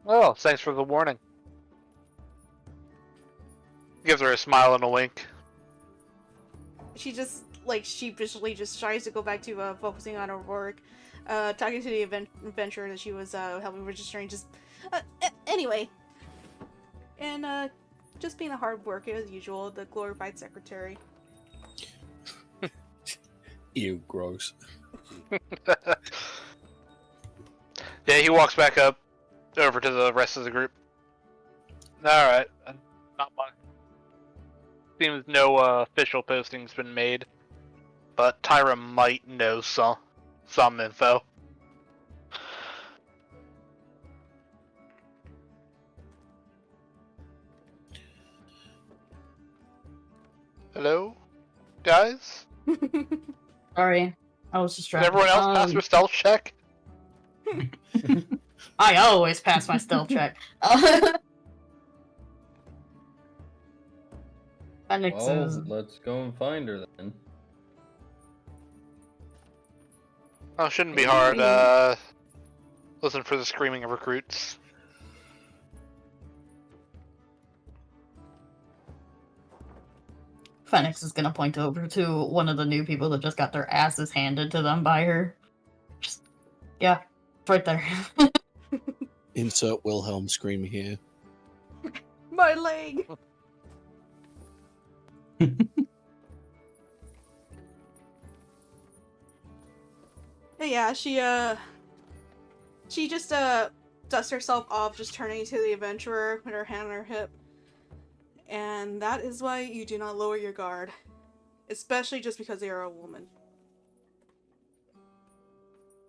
Oh, thanks for the warning. Gives her a smile and a wink. She just like sheepishly just tries to go back to focusing on her work, talking to the adventurer that she was helping registering. Just anyway, and just being a hard worker as usual, the glorified secretary. Ew, gross. Yeah, he walks back up over to the rest of the group. Alright, not much. Seems no official posting's been made, but Tyra might know some info. Hello, guys? Sorry, I was Did distracted. everyone else pass their stealth check? I always pass my stealth check. Phoenix Well, is let's go and find her then. Oh, shouldn't be hard. Listen for the screaming of recruits. Phoenix is gonna point over to one of the new people that just got their asses handed to them by her. Just, yeah, right there. Insert Wilhelm scream here. My leg. Yeah, she just dusts herself off, just turning to the adventurer with her hand on her hip. And that is why you do not lower your guard, especially just because they are a woman.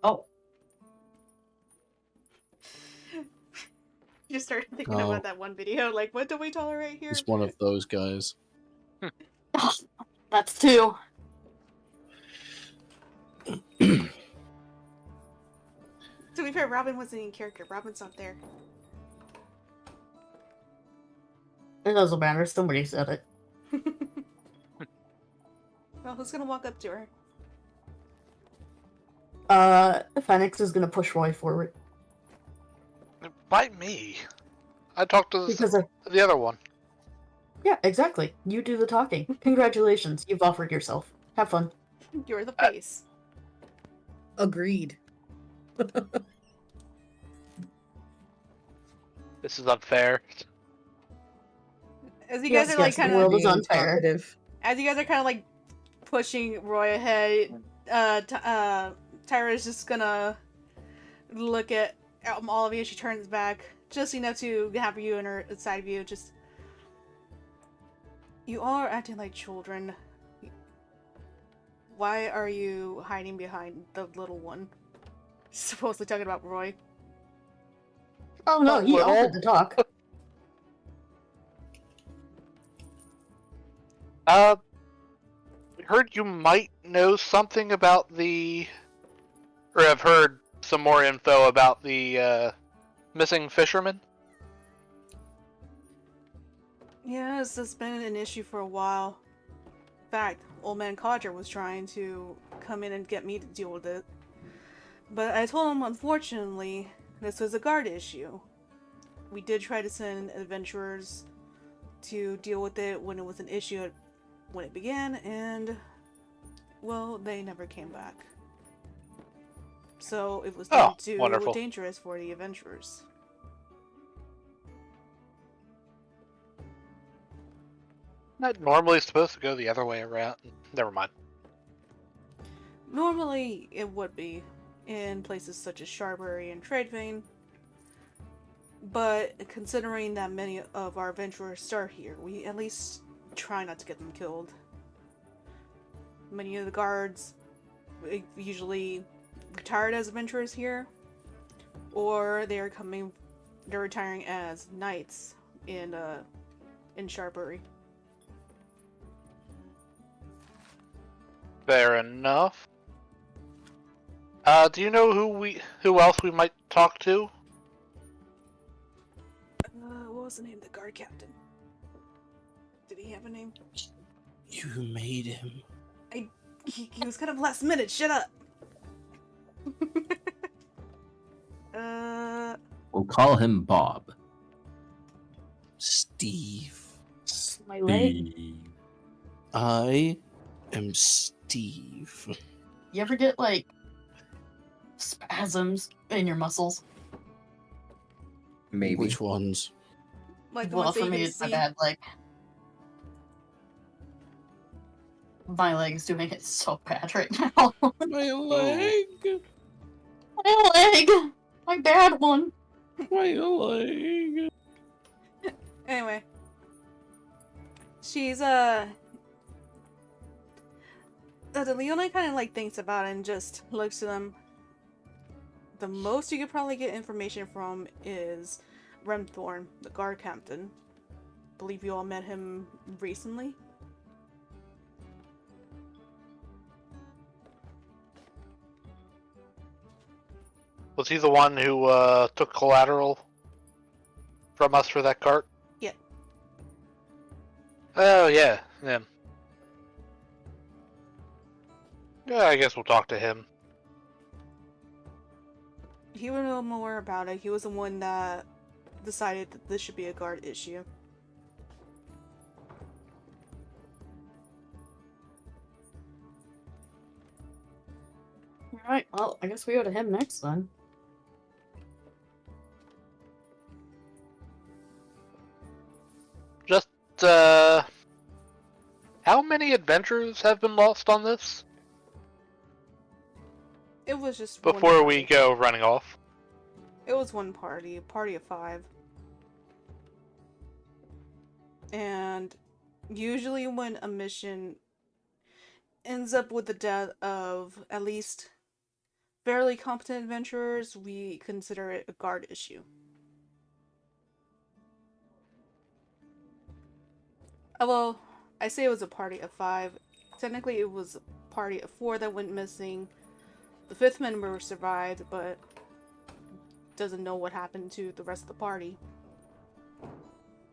Oh, You start thinking Oh. about that one video, like, what do we tolerate here? He's one of those guys. that's two. To be fair, Robin wasn't in character. Robin's not there. It doesn't matter. Somebody said it. Well, who's gonna walk up to her? Phoenix is gonna push Roy forward By me. I talked to because the other one. yeah, exactly. You do the talking. Congratulations, you've offered yourself. Have fun. You're the face. Agreed. This is unfair. As you Yes, guys are like yes, the kind world of, is unfair. Talkative. as you guys are kind of like pushing Roy ahead, Tyra's just gonna look at all of you. She turns back just enough to have you and her side view. Just, you all are acting like children. Why are you hiding behind the little one? Supposedly talking about Roy. Oh no, he Little- offered to talk. We heard you might know something about or have heard some more info about the missing fisherman? Yeah, this has been an issue for a while. In fact, Old Man Codger was trying to come in and get me to deal with it. But I told him, unfortunately, this was a guard issue. We did try to send adventurers to deal with it when it was an issue when it began, and, well, they never came back. So it was deemed too wonderful. dangerous for the adventurers. Not normally supposed to go the other way around. Never mind. Normally, it would be in places such as Sharbury and Tradevane, but considering that many of our adventurers start here, we at least try not to get them killed. Many of the guards usually retired as adventurers here, or they're retiring as knights in Sharbury. Fair enough. Do you know who else we might talk to? What was the name of the guard captain? Did he have a name? You made him. He was kind of last minute. Shut up. We'll call him Bob. Steve. My leg. I am Steve. You ever get like spasms in your muscles? Maybe. Which ones? Like the Well, ones that for you me, can it's my see. bad leg. My leg is doing it so bad right now. My leg. My leg! My bad one! My leg. Anyway, she's the Leona kind of like thinks about it and just looks at them. The most you could probably get information from is Remthorn, the guard captain. Believe you all met him recently. Was he the one who took collateral from us for that cart? Yeah. Oh, yeah. Yeah, I guess we'll talk to him. He would know more about it. He was the one that decided that this should be a guard issue. Alright, well, I guess we go to him next then. Just, how many adventurers have been lost on this? It was just Before one we party. go running off. It was one party, a party of 5. And usually when a mission ends up with the death of at least fairly competent adventurers, we consider it a guard issue. Well, I say it was a party of 5. Technically, it was a party of 4 that went missing. The 5th member survived, but doesn't know what happened to the rest of the party. Do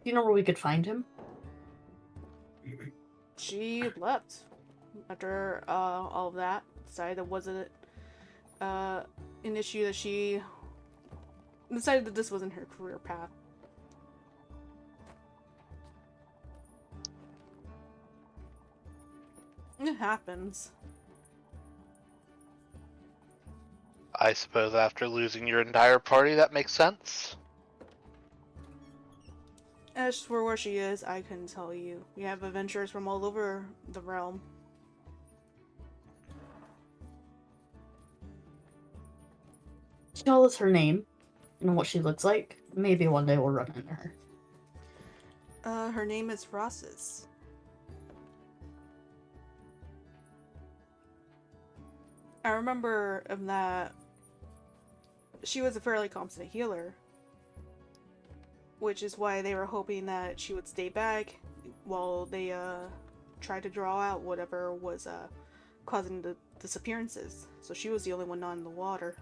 you know where we could find him? She left after all of that. Decided it wasn't an issue that she decided that this wasn't her career path. It happens. I suppose after losing your entire party, that makes sense. As for where she is, I couldn't tell you. We have adventurers from all over the realm. Tell us her name and what she looks like. Maybe one day we'll run into her. Her name is Rosses. I remember that she was a fairly competent healer, which is why they were hoping that she would stay back while they tried to draw out whatever was causing the disappearances. So she was the only one not in the water.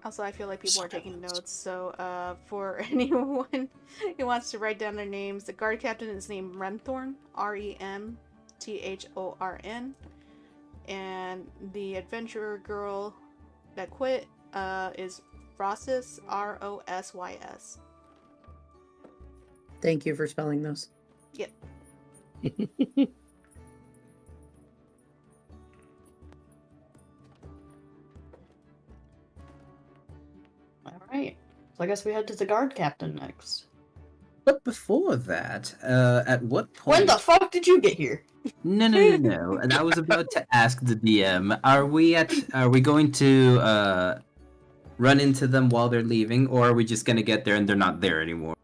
Also, I feel like people are taking notes, so for anyone who wants to write down their names, the guard captain is named Remthorn, Remthorn, and the adventurer girl that quit is Rossys, Rossys. Thank you for spelling those. Yep. Alright. So I guess we head to the guard captain next. But before that, at what point? When the fuck did you get here? No. And I was about to ask the DM: Are we going to run into them while they're leaving, or are we just gonna get there and they're not there anymore?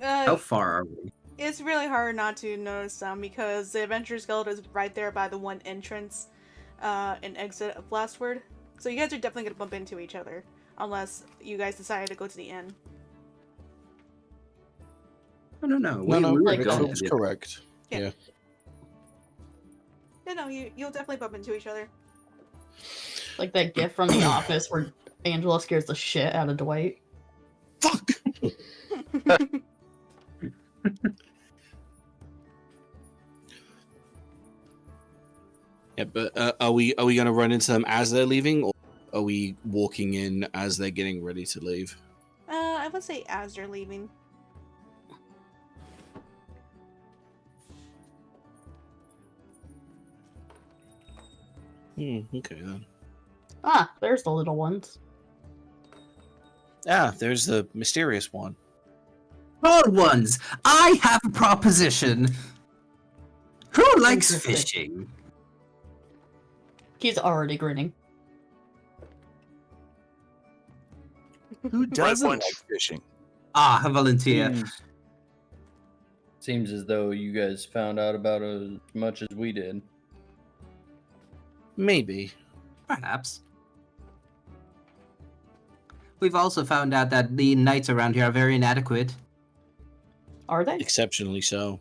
How far are we? It's really hard not to notice them because the Adventurers Guild is right there by the one entrance and exit of Blastward. So you guys are definitely gonna bump into each other unless you guys decided to go to the inn. No. No, We were like going Phil's to the- correct. Yeah, no, you'll definitely bump into each other. Like that gif from The Office where Angela scares the shit out of Dwight. Fuck. Yeah, but are we gonna run into them as they're leaving, or are we walking in as they're getting ready to leave? I would say as they're leaving. Okay then. Ah, there's the little ones. Ah, there's the mysterious one. Broad ones, I have a proposition. Who likes Interesting. fishing? He's already grinning. Who doesn't bunch. like fishing? Ah, a volunteer. Seems as though you guys found out about as much as we did. Maybe. Perhaps. We've also found out that the knights around here are very inadequate. Are they? Exceptionally so.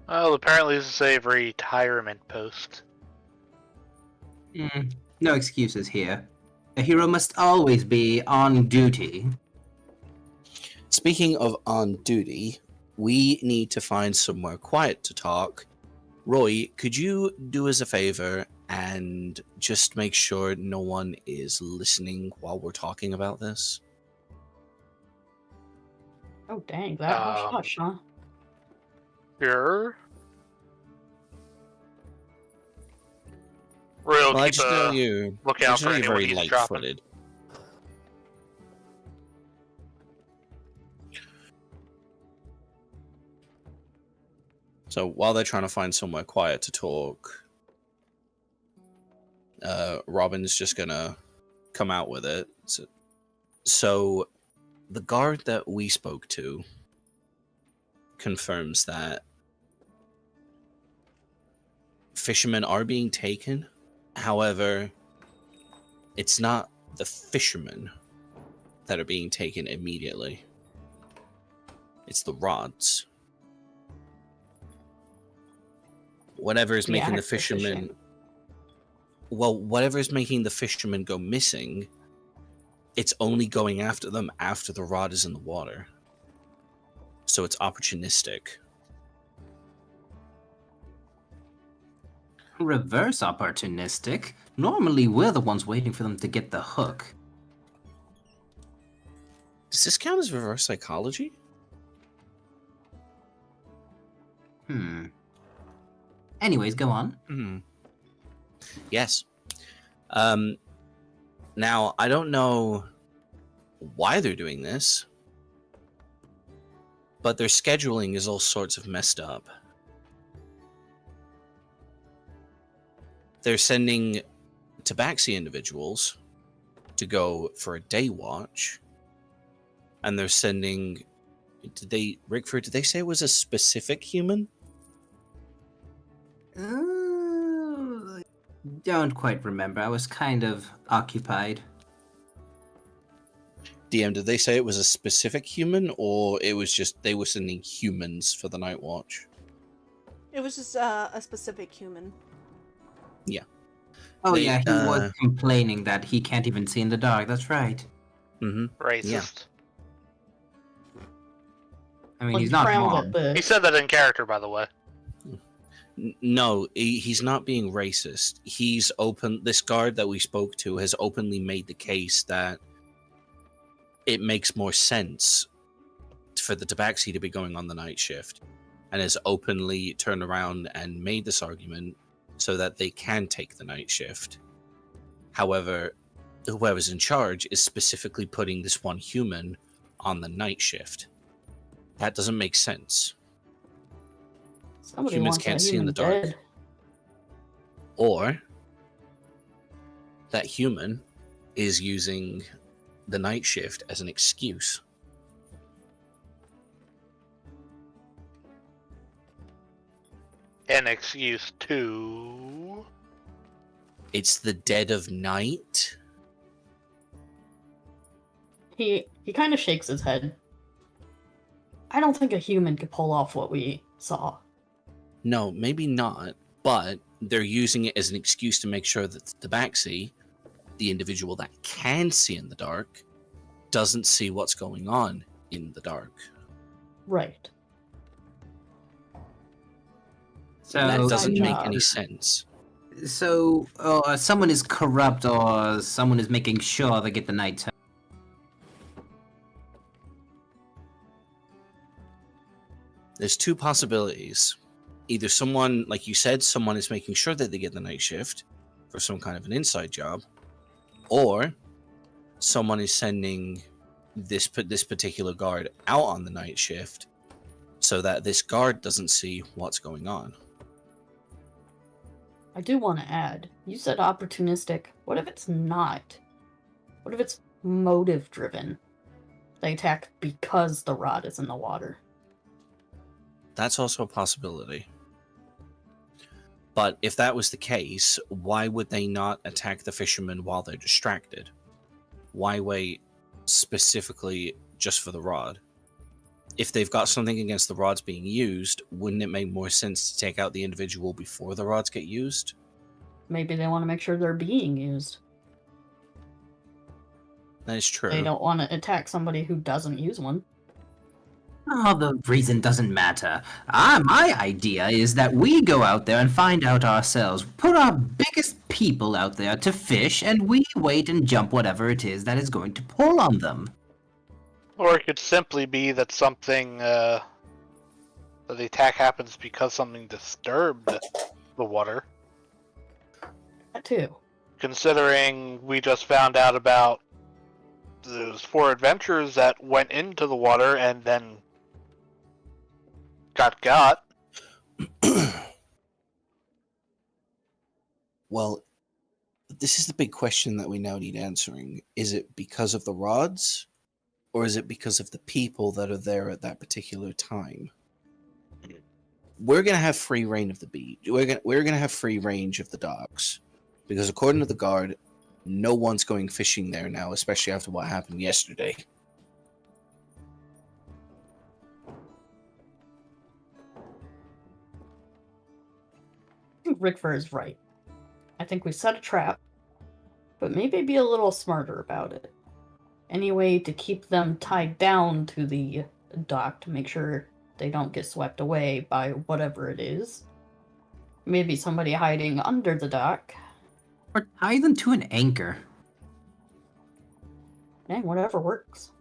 Well, apparently this is a retirement post. No excuses here. A hero must always be on duty. Speaking of on duty, we need to find somewhere quiet to talk. Roy, could you do us a favor and just make sure no one is listening while we're talking about this? Oh dang, that hush hush, huh? Sure. Real Well, I keep just know a you. lookout for you're anyone very he's dropping. light-footed. So while they're trying to find somewhere quiet to talk, Robin's just gonna come out with it. So the guard that we spoke to confirms that fishermen are being taken. However, it's not the fishermen that are being taken immediately. It's the rods. Whatever is The making the act of fishermen... fishing. Well, whatever is making the fishermen go missing, it's only going after them after the rod is in the water. So it's opportunistic. Reverse opportunistic. Normally, we're the ones waiting for them to get the hook. Does this count as reverse psychology? Anyways, go on. Yes. Now, I don't know why they're doing this, but their scheduling is all sorts of messed up. They're sending Tabaxi individuals to go for a day watch, and they're sending... Rickford, did they say it was a specific human? don't quite remember. I was kind of occupied. DM, did they say it was a specific human, or it was just they were sending humans for the night watch? It was just a specific human. Oh They, yeah, he was complaining that he can't even see in the dark. That's right. Mm-hmm. Racist. I mean, Like, he's not frowned wrong. at this. He said that in character, by the way. No, he's not being racist. He's open. This guard that we spoke to has openly made the case that it makes more sense for the Tabaxi to be going on the night shift, and has openly turned around and made this argument so that they can take the night shift. However, whoever's in charge is specifically putting this one human on the night shift. That doesn't make sense. Somebody humans wants can't that see in human the dark. dead. Or that human is using the night shift as an excuse. An excuse to... It's the dead of night. He kind of shakes his head. I don't think a human could pull off what we saw. No, maybe not, but they're using it as an excuse to make sure that the Tabaxi, the individual that can see in the dark, doesn't see what's going on in the dark. Right. So That That's doesn't my make job. any sense. So someone is corrupt, or someone is making sure they get the night time. There's two possibilities. Either someone, like you said, someone is making sure that they get the night shift for some kind of an inside job, or someone is sending this particular guard out on the night shift so that this guard doesn't see what's going on. I do want to add, you said opportunistic. What if it's not? What if it's motive driven? They attack because the rod is in the water. That's also a possibility. But if that was the case, why would they not attack the fishermen while they're distracted? Why wait specifically just for the rod? If they've got something against the rods being used, wouldn't it make more sense to take out the individual before the rods get used? Maybe they want to make sure they're being used. That is true. They don't want to attack somebody who doesn't use one. Oh, the reason doesn't matter. My idea is that we go out there and find out ourselves. Put our biggest people out there to fish, and we wait and jump whatever it is that is going to pull on them. Or it could simply be that something, that the attack happens because something disturbed the water. That too. Considering we just found out about those 4 adventurers that went into the water and then got. Well, this is the big question that we now need answering. Is it because of the rods, or is it because of the people that are there at that particular time? We're gonna have free reign of the beach. We're gonna have free range of the docks, because according to the guard, no one's going fishing there now, especially after what happened yesterday. I think Rickfur is right. I think we set a trap, but maybe be a little smarter about it. Any way to keep them tied down to the dock to make sure they don't get swept away by whatever it is. Maybe somebody hiding under the dock. Or tie them to an anchor. And whatever works.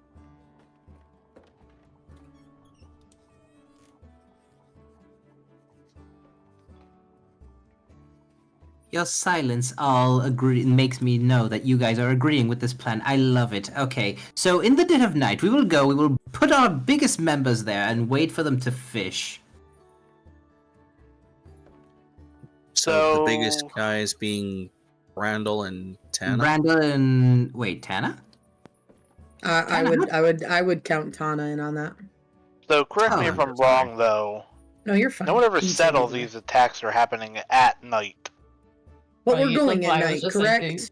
Your silence all agree makes me know that you guys are agreeing with this plan. I love it. Okay, so in the dead of night, we will put our biggest members there and wait for them to fish. So the So- biggest guys being Randall and Tana. Randall and wait, Tana? I would count Tana in on that. So correct me Oh, if I'm sorry. wrong, though. No, you're fine. No one ever You can said say all that. these attacks are happening at night. But Right, we're going like at I was night, just correct? thinking.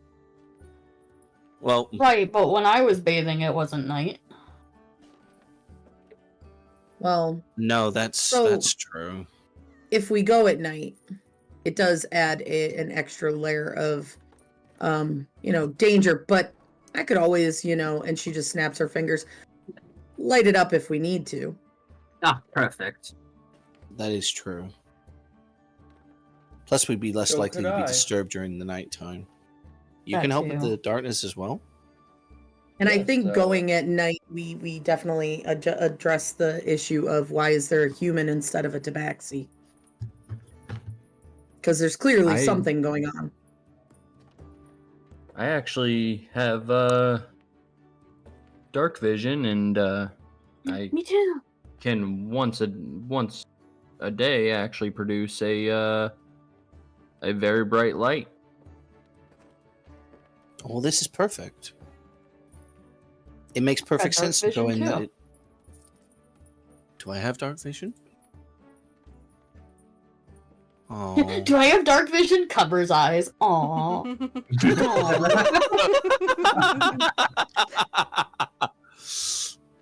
Well, Right, but when I was bathing, it wasn't night. Well, no, that's true. if we go at night, it does add an extra layer of, danger. But I could always, and she just snaps her fingers, light it up if we need to. Ah, perfect. That is true. Plus, we'd be less So likely could to be I. disturbed during the nighttime. You That can help with too. the darkness as well. And I Yes, think going at night, we definitely address the issue of why is there a human instead of a tabaxi? Because there's clearly I- something going on. I actually have dark vision, and I Me too. can once a day actually produce a very bright light. Well, this is perfect. It makes perfect dark sense to go in. vision, too. Do I have dark vision? Oh, Do I have dark vision? Covers eyes. Aww.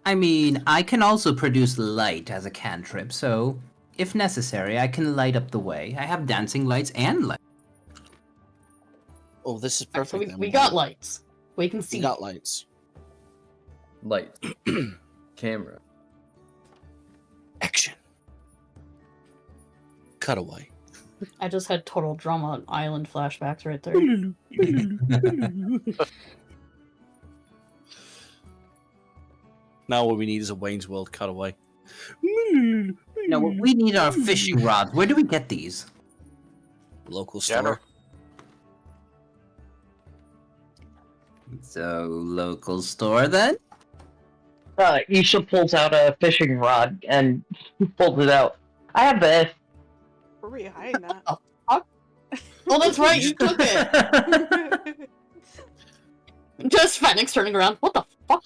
I mean, I can also produce light as a cantrip, so if necessary, I can light up the way. I have dancing lights and light. oh, this is So perfect. we, then. we got lights. We can see. We got lights. Light. Camera. Action. Cutaway. I just had total drama island flashbacks right there. Now what we need is a Wayne's World cutaway. No, we need our fishing rods. Where do we get these? Local Jenner. store. So, local store then? Isha pulls out a fishing rod and pulls it out. I have this. Where were you hiding that? Oh, that's right, you took it! Just Fenix turning around. What the fuck?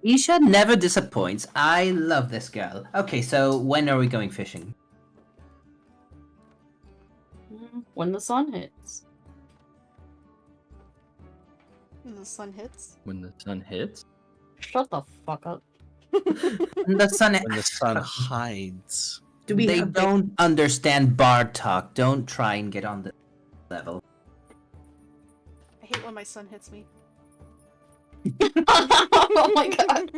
Isha never disappoints. I love this girl. Okay, so when are we going fishing? When the sun hits. When the sun hits. When the sun hits. Shut the fuck up. The sun. When the sun hides. Do we They have don't understand bar talk. Don't try and get on the level. I hate when my son hits me. Oh my god.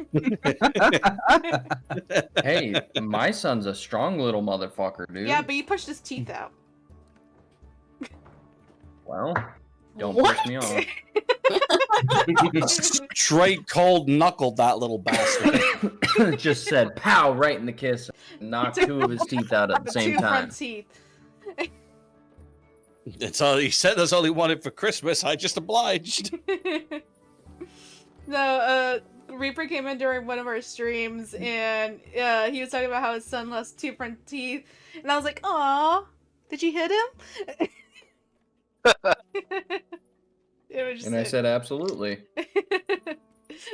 Hey, my son's a strong little motherfucker, dude. Yeah, but he pushed his teeth out. Well, don't What? push me off. Straight cold knuckled that little bastard. Just said pow right in the kiss. Knocked two of his teeth out at the same two time. front teeth. That's all he said. That's all he wanted for Christmas. I just obliged. No, Reaper came in during one of our streams, and he was talking about how his son lost two front teeth, and I was like, "Aw, did you hit him?" It was just And I said, absolutely.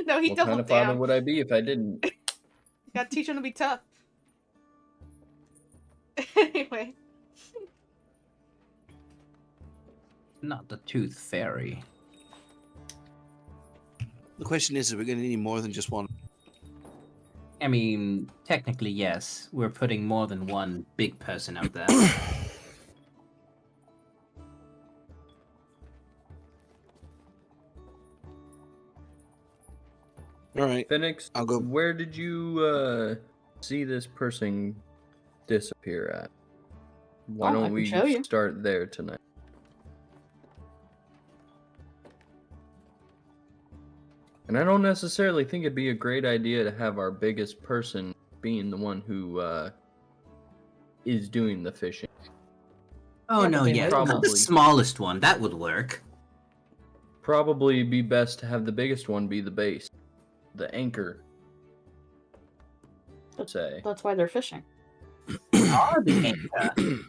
no, he What doubled kind of father down. would I be if I didn't? Gotta teach him to be tough. Anyway, Not the tooth fairy. The question is we're going to need more than just one. I mean, technically, yes. We're putting more than one big person out there. All right. Phoenix, I'll go. where did you see this person disappear at? Why Oh, I don't can we show you. start there tonight? And I don't necessarily think it'd be a great idea to have our biggest person being the one who is doing the fishing. Oh, Yeah, no, but they yeah. might Not the Probably. smallest one. That would work. Probably be best to have the biggest one be the base, the anchor. I'd say. That's why they're fishing. Are the anchor.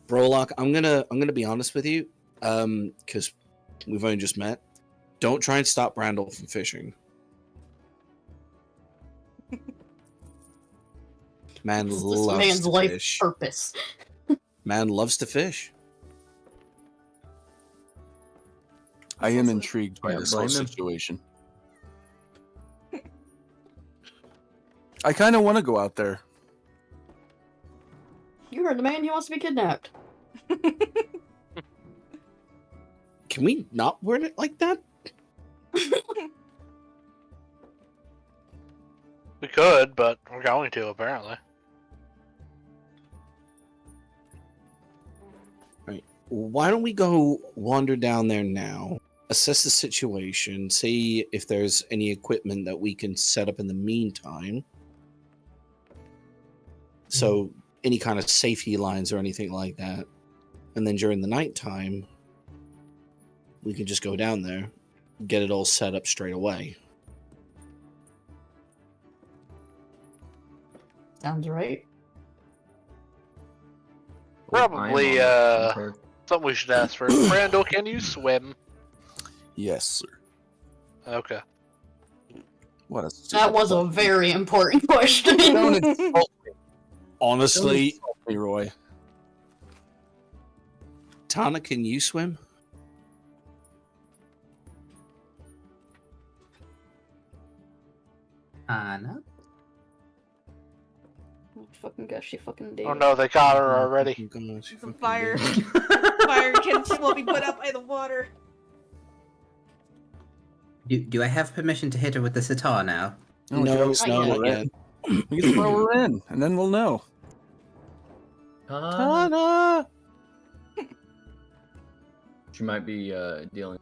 Brolock, I'm gonna be honest with you, because we've only just met. Don't try and stop Randall from fishing. Man This loves man's to life fish. purpose. Man loves to fish. I am intrigued by Can't this whole blame him. situation. I kind of want to go out there. You heard the man. He wants to be kidnapped. Can we not word it like that? We could, but we're going to, apparently. Why don't we go wander down there now, assess the situation, see if there's any equipment that we can set up in the meantime. So, any kind of safety lines or anything like that. And then during the nighttime, we can just go down there, get it all set up straight away. Sounds right. Probably, something we should ask first. Brando, can you swim? Yes, sir. Okay. What a That stupid was a question. very important question. Don't insult me. Honestly, Don't insult me, Roy. Tana, can you swim? Anna? Fucking gosh, she fucking did. Oh no, they caught her already. Some fire. Fire will be put out by the water. Do I have permission to hit her with the sitar now? No, No, just no, throw not her yet. in. We can throw her in, and then we'll know. Tana! She might be dealing.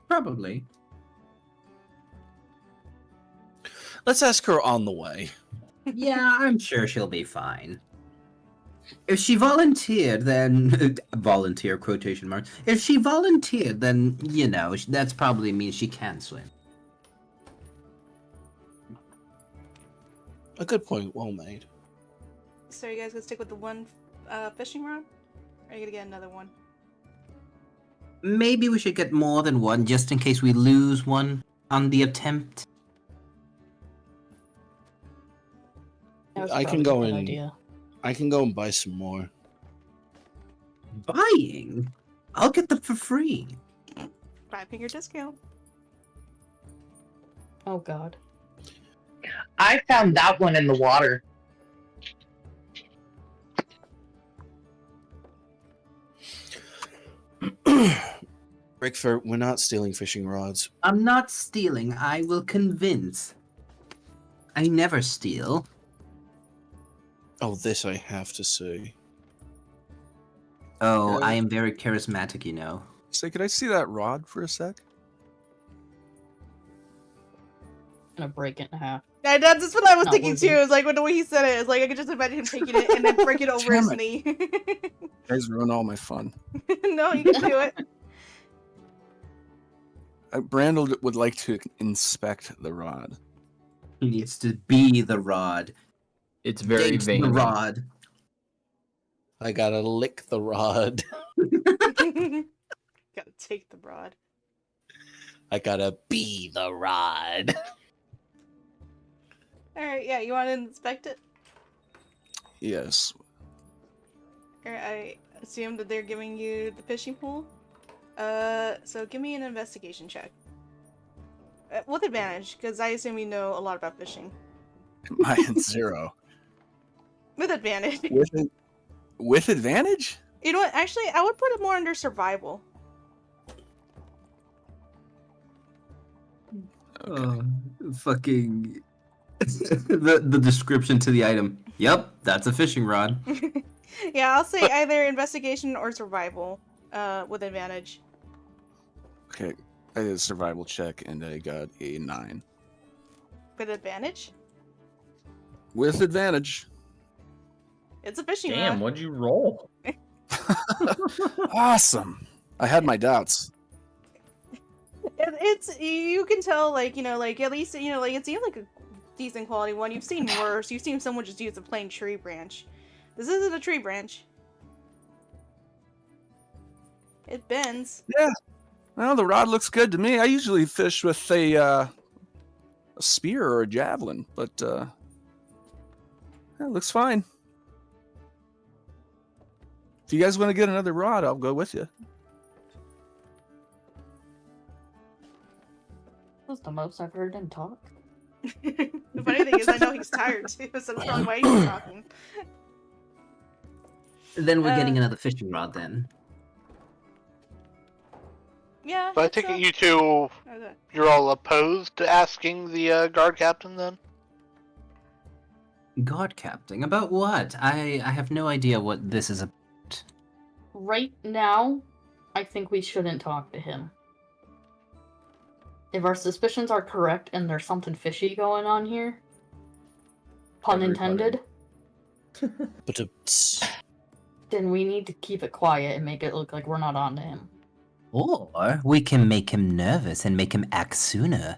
Probably. Let's ask her on the way. Yeah, I'm sure she'll be fine. If she volunteered, then volunteer quotation marks. If she volunteered, then you know that's probably means she can swim. A good point, well made. So you guys gonna stick with the one fishing rod? Or are you gonna get another one? Maybe we should get more than one, just in case we lose one on the attempt. That was I can probably go a good in. idea. I can go and buy some more. Buying? I'll get them for free. 5-finger discount. Oh god. I found that one in the water. Rickford, we're not stealing fishing rods. I'm not stealing. I will convince. I never steal. Oh, this I have to say. Oh, I am very charismatic, you know. Say, could I see that rod for a sec? Gonna break it in half. Yeah, that's what I was Not thinking working. too. It's like when the way he said it, it's like I could just imagine him taking it and then break it over his Damn it. knee. You guys ruin all my fun. No, you can do it. Brandel would like to inspect the rod. He needs to be the rod. It's very Date vain. the rod. I gotta lick the rod. Gotta take the rod. I gotta be the rod. Alright, yeah, you want to inspect it? Yes. Alright, I assume that they're giving you the fishing pole. So give me an investigation check. With advantage, because I assume you know a lot about fishing. Mine 0. With advantage. With advantage? You know what? Actually, I would put it more under survival. Oh, fucking the description to the item. Yep, that's a fishing rod. Yeah, I'll say either investigation or survival. With advantage. Okay, I did a survival check and I got a 9. With advantage? With advantage. It's a fishing Damn, rod. what'd you roll? Awesome. I had my doubts. It's you can tell, like, you know, like at least, you know, like it seems like a decent quality one. You've seen worse. You've seen someone just use a plain tree branch. This isn't a tree branch. It bends. Yeah. Well, the rod looks good to me. I usually fish with a spear or a javelin, but That looks fine. If you guys want to get another rod, I'll go with you. That's the most I've heard him talk. The funny thing is, I know he's tired too, so that's probably why he's talking. Then we're getting Uh, another fishing rod then. Yeah. So I it's, take it uh, you two, okay. you're all opposed to asking the guard captain then? Guard captain? About what? I have no idea what this is about. Right now, I think we shouldn't talk to him. If our suspicions are correct and there's something fishy going on here, pun intended, But then we need to keep it quiet and make it look like we're not on to him. Or we can make him nervous and make him act sooner.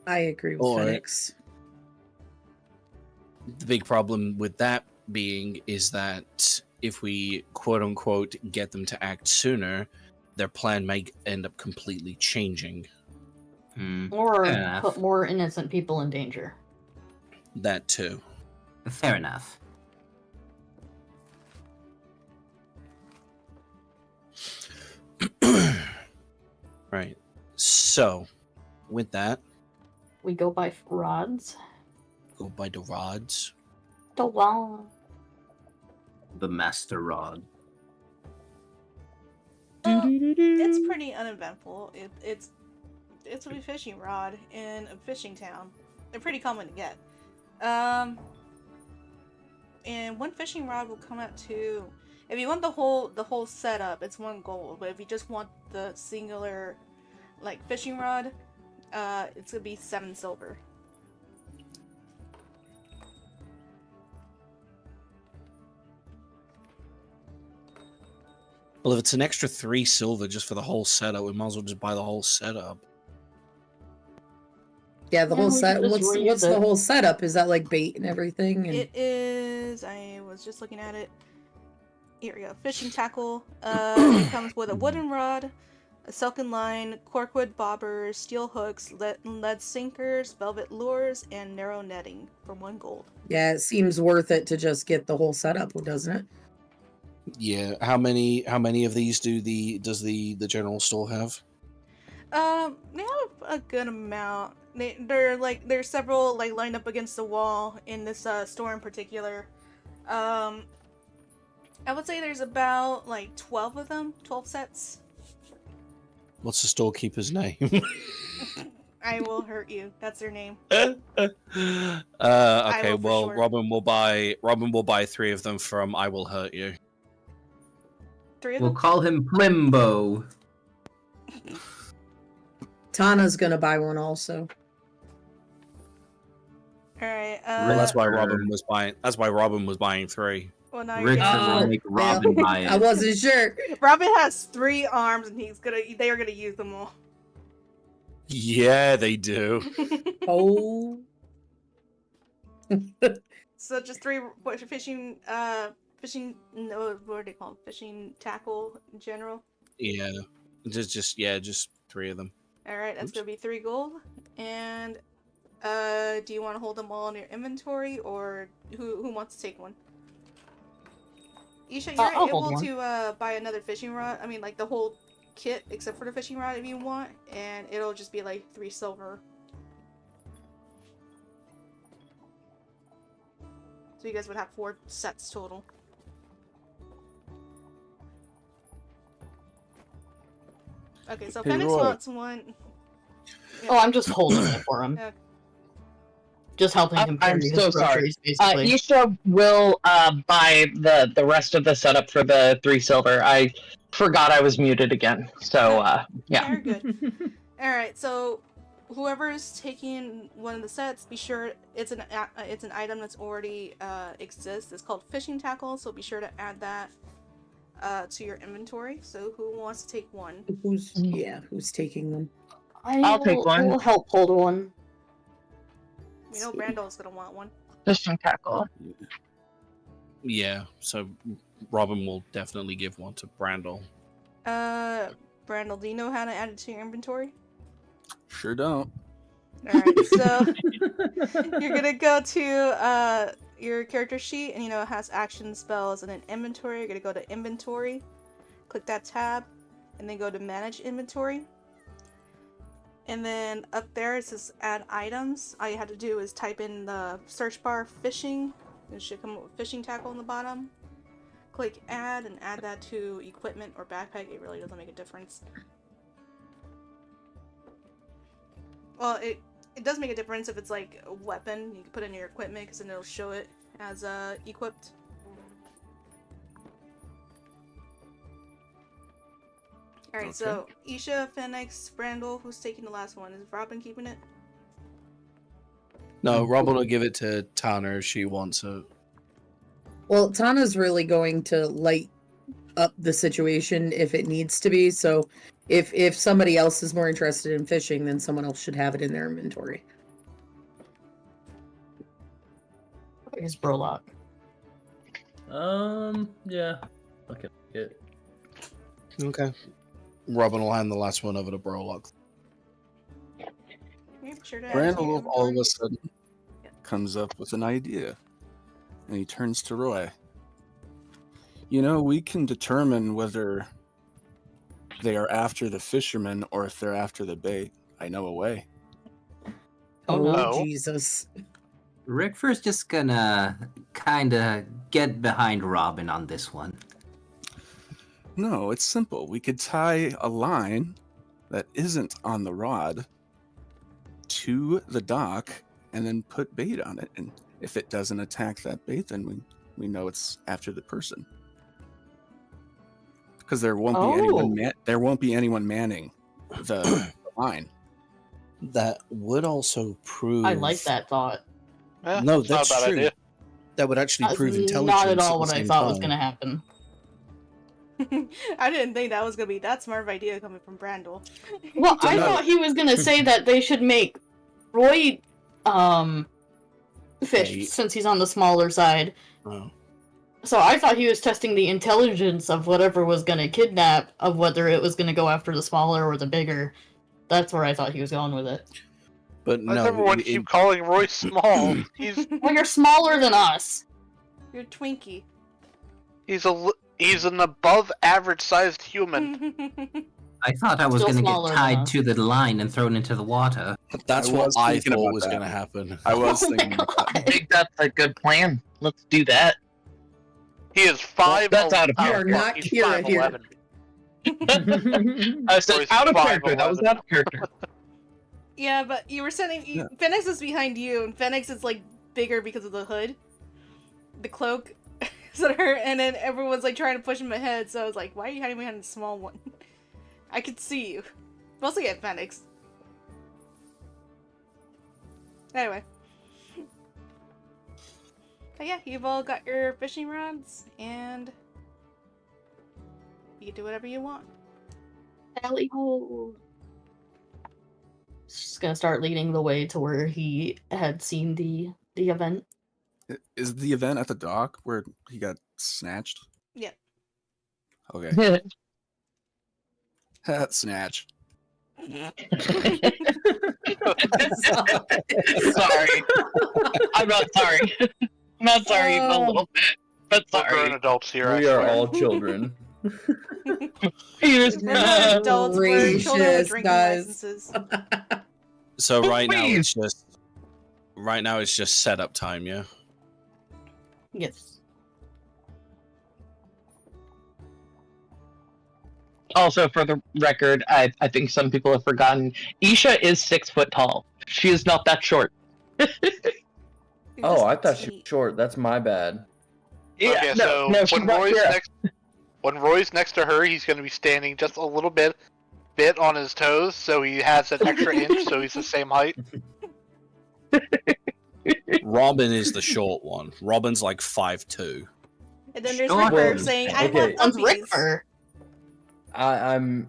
I agree with Or- Phoenix. the big problem with that being is that if we quote unquote get them to act sooner, their plan may end up completely changing. Or Fair enough. put more innocent people in danger. That too. Fair enough. Right. So, with that, We go by rods. go by the rods. The wall. The master rod. Well, it's pretty uneventful. It's a fishing rod in a fishing town. They're pretty common to get. And one fishing rod will come out to. If you want the whole setup, it's 1 gold. But if you just want the singular, like fishing rod, it's gonna be 7 silver. Well, if it's an extra 3 silver just for the whole setup, we might as well just buy the whole setup. Yeah, the Yeah, whole we set. could just What's reuse the it. whole setup? Is that like bait and everything? And It is. I was just looking at it. Here we go. Fishing tackle. It comes with a wooden rod, a silken line, corkwood bobbers, steel hooks, lead sinkers, velvet lures, and narrow netting for 1 gold. yeah, it seems worth it to just get the whole setup, doesn't it? Yeah. How many of these does the general store have? They have a good amount. There's several like lined up against the wall in this store in particular. I would say there's about like 12 of them, 12 sets. What's the storekeeper's name? I will hurt you. That's their name. Okay, will for well, sure. Robin will buy 3 of them from I Will Hurt You. 3 of We'll them. call him Plimbo. Tana's gonna buy one also. All right. Well, that's why Richter. Robin was buying. That's why Robin was buying 3. Well, now you're Richter getting will more. make Robin Yeah. buy I it. wasn't sure. Robin has 3 arms, and they are gonna use them all. Yeah, they do. Oh, So just 3 fishing. No, what are they called? Fishing tackle in general. Yeah, just 3 of them. All right, that's Oops. gonna be 3 gold. And do you want to hold them all in your inventory, or who wants to take one? Isha, you're I'll hold able one. to buy another fishing rod. I mean, like the whole kit except for the fishing rod if you want, and it'll just be like 3 silver. So you guys would have 4 sets total. Okay, so Hey, Phoenix Roy. wants one. Oh, I'm just holding it for him. Okay. Just helping him carry I'm his so sorry. groceries, basically. Isha will buy the rest of the setup for the 3 silver. I forgot I was muted again. So yeah. Very good. All right, so whoever's taking one of the sets, be sure it's an item that's already exists. It's called fishing tackle, so be sure to add that to your inventory. So who wants to take one? who's taking them? I'll take one. We'll help hold one. We know Brandol's gonna want one. Fishing tackle. Yeah, so Robin will definitely give one to Brandel. Brandol, do you know how to add it to your inventory? Sure don't. Alright, so you're gonna go to your character sheet, and it has action spells and an inventory. You're gonna go to inventory, click that tab, and then go to manage inventory. And then up there it says add items. All you have to do is type in the search bar fishing. It should come up with fishing tackle on the bottom. Click add and add that to equipment or backpack. It really doesn't make a difference. Well, it does make a difference if it's like a weapon. You can put it in your equipment because then it'll show it as equipped. Alright, Okay. so Isha, Phoenix, Brandel, who's taking the last one? Is Robin keeping it? No, Robin will give it to Tana if she wants it. Well, Tana's really going to light up the situation if it needs to be. So if somebody else is more interested in fishing, then someone else should have it in their inventory. Where's Brolock? Yeah. Okay. Yeah. Okay. Robin will hand the last one over to Brolock. Yeah, sure to add it to your Randall all of a inventory. sudden comes up with an idea, and he turns to Roy. We can determine whether they are after the fisherman or if they're after the bait. I know a way. Oh, no. no. Jesus. Rickford's just gonna kinda get behind Robin on this one. No, it's simple. We could tie a line that isn't on the rod to the dock and then put bait on it. And if it doesn't attack that bait, then we know it's after the person. Because there won't be anyone manning the line. That would also prove. I like that thought. Yeah, No, it's not a that's bad true. idea. That would actually That's prove intelligence. not at the all what I same thought was time. gonna happen. I didn't think that was gonna be that smart of idea coming from Brandel. Well, I No. thought he was gonna say that they should make Roy fish Bait. since he's on the smaller side. Oh. So I thought he was testing the intelligence of whatever was gonna kidnap, of whether it was gonna go after the smaller or the bigger. That's where I thought he was going with it. But Why does no, everyone keep calling Roy small? He's Well, you're smaller than us. You're Twinkie. he's an above average sized human. I thought I was Still gonna smaller get than tied us. to the line and thrown into the water. that's I what was I thinking thought about was that. going to happen. I was Oh my thinking about that. I think that's a good plan. Let's do that. He is 5'11". That's out of You are not He's hearing here. 5'11". I said Roy's out of character. That was 5'11". out of character. Yeah, but you were saying Yeah. Phoenix is behind you, and Phoenix is like bigger because of the hood, the cloak, and then everyone's like trying to push him ahead. So I was like, why are you hiding behind the small one? I could see you, mostly at Phoenix. Anyway, but yeah, you've all got your fishing rods, and you can do whatever you want. Tally ho. Just gonna start leading the way to where he had seen the event. Is the event at the dock where he got snatched? Yep. Okay. Snatch. Sorry. I'm not sorry. I'm not sorry even a little bit, but We're grown sorry. adults here. I We are swear. all children. Here's We're not adults, we're children with Gracious, drinking guys. licenses. So right now Please. it's just setup time, yeah. yes. Also, for the record, I think some people have forgotten. Isha is 6 foot tall. She is not that short. You're Oh, just I thought she was petite. short. That's my bad. Okay, so she's when not Roy's here. next to her, he's going to be standing just a little bit on his toes, so he has an extra inch, so he's the same height. Robin is the short one. Robin's like 5'2". And then there's Sure. Ripper Well, saying, I okay. have Sounds puppies. Rickfur. I'm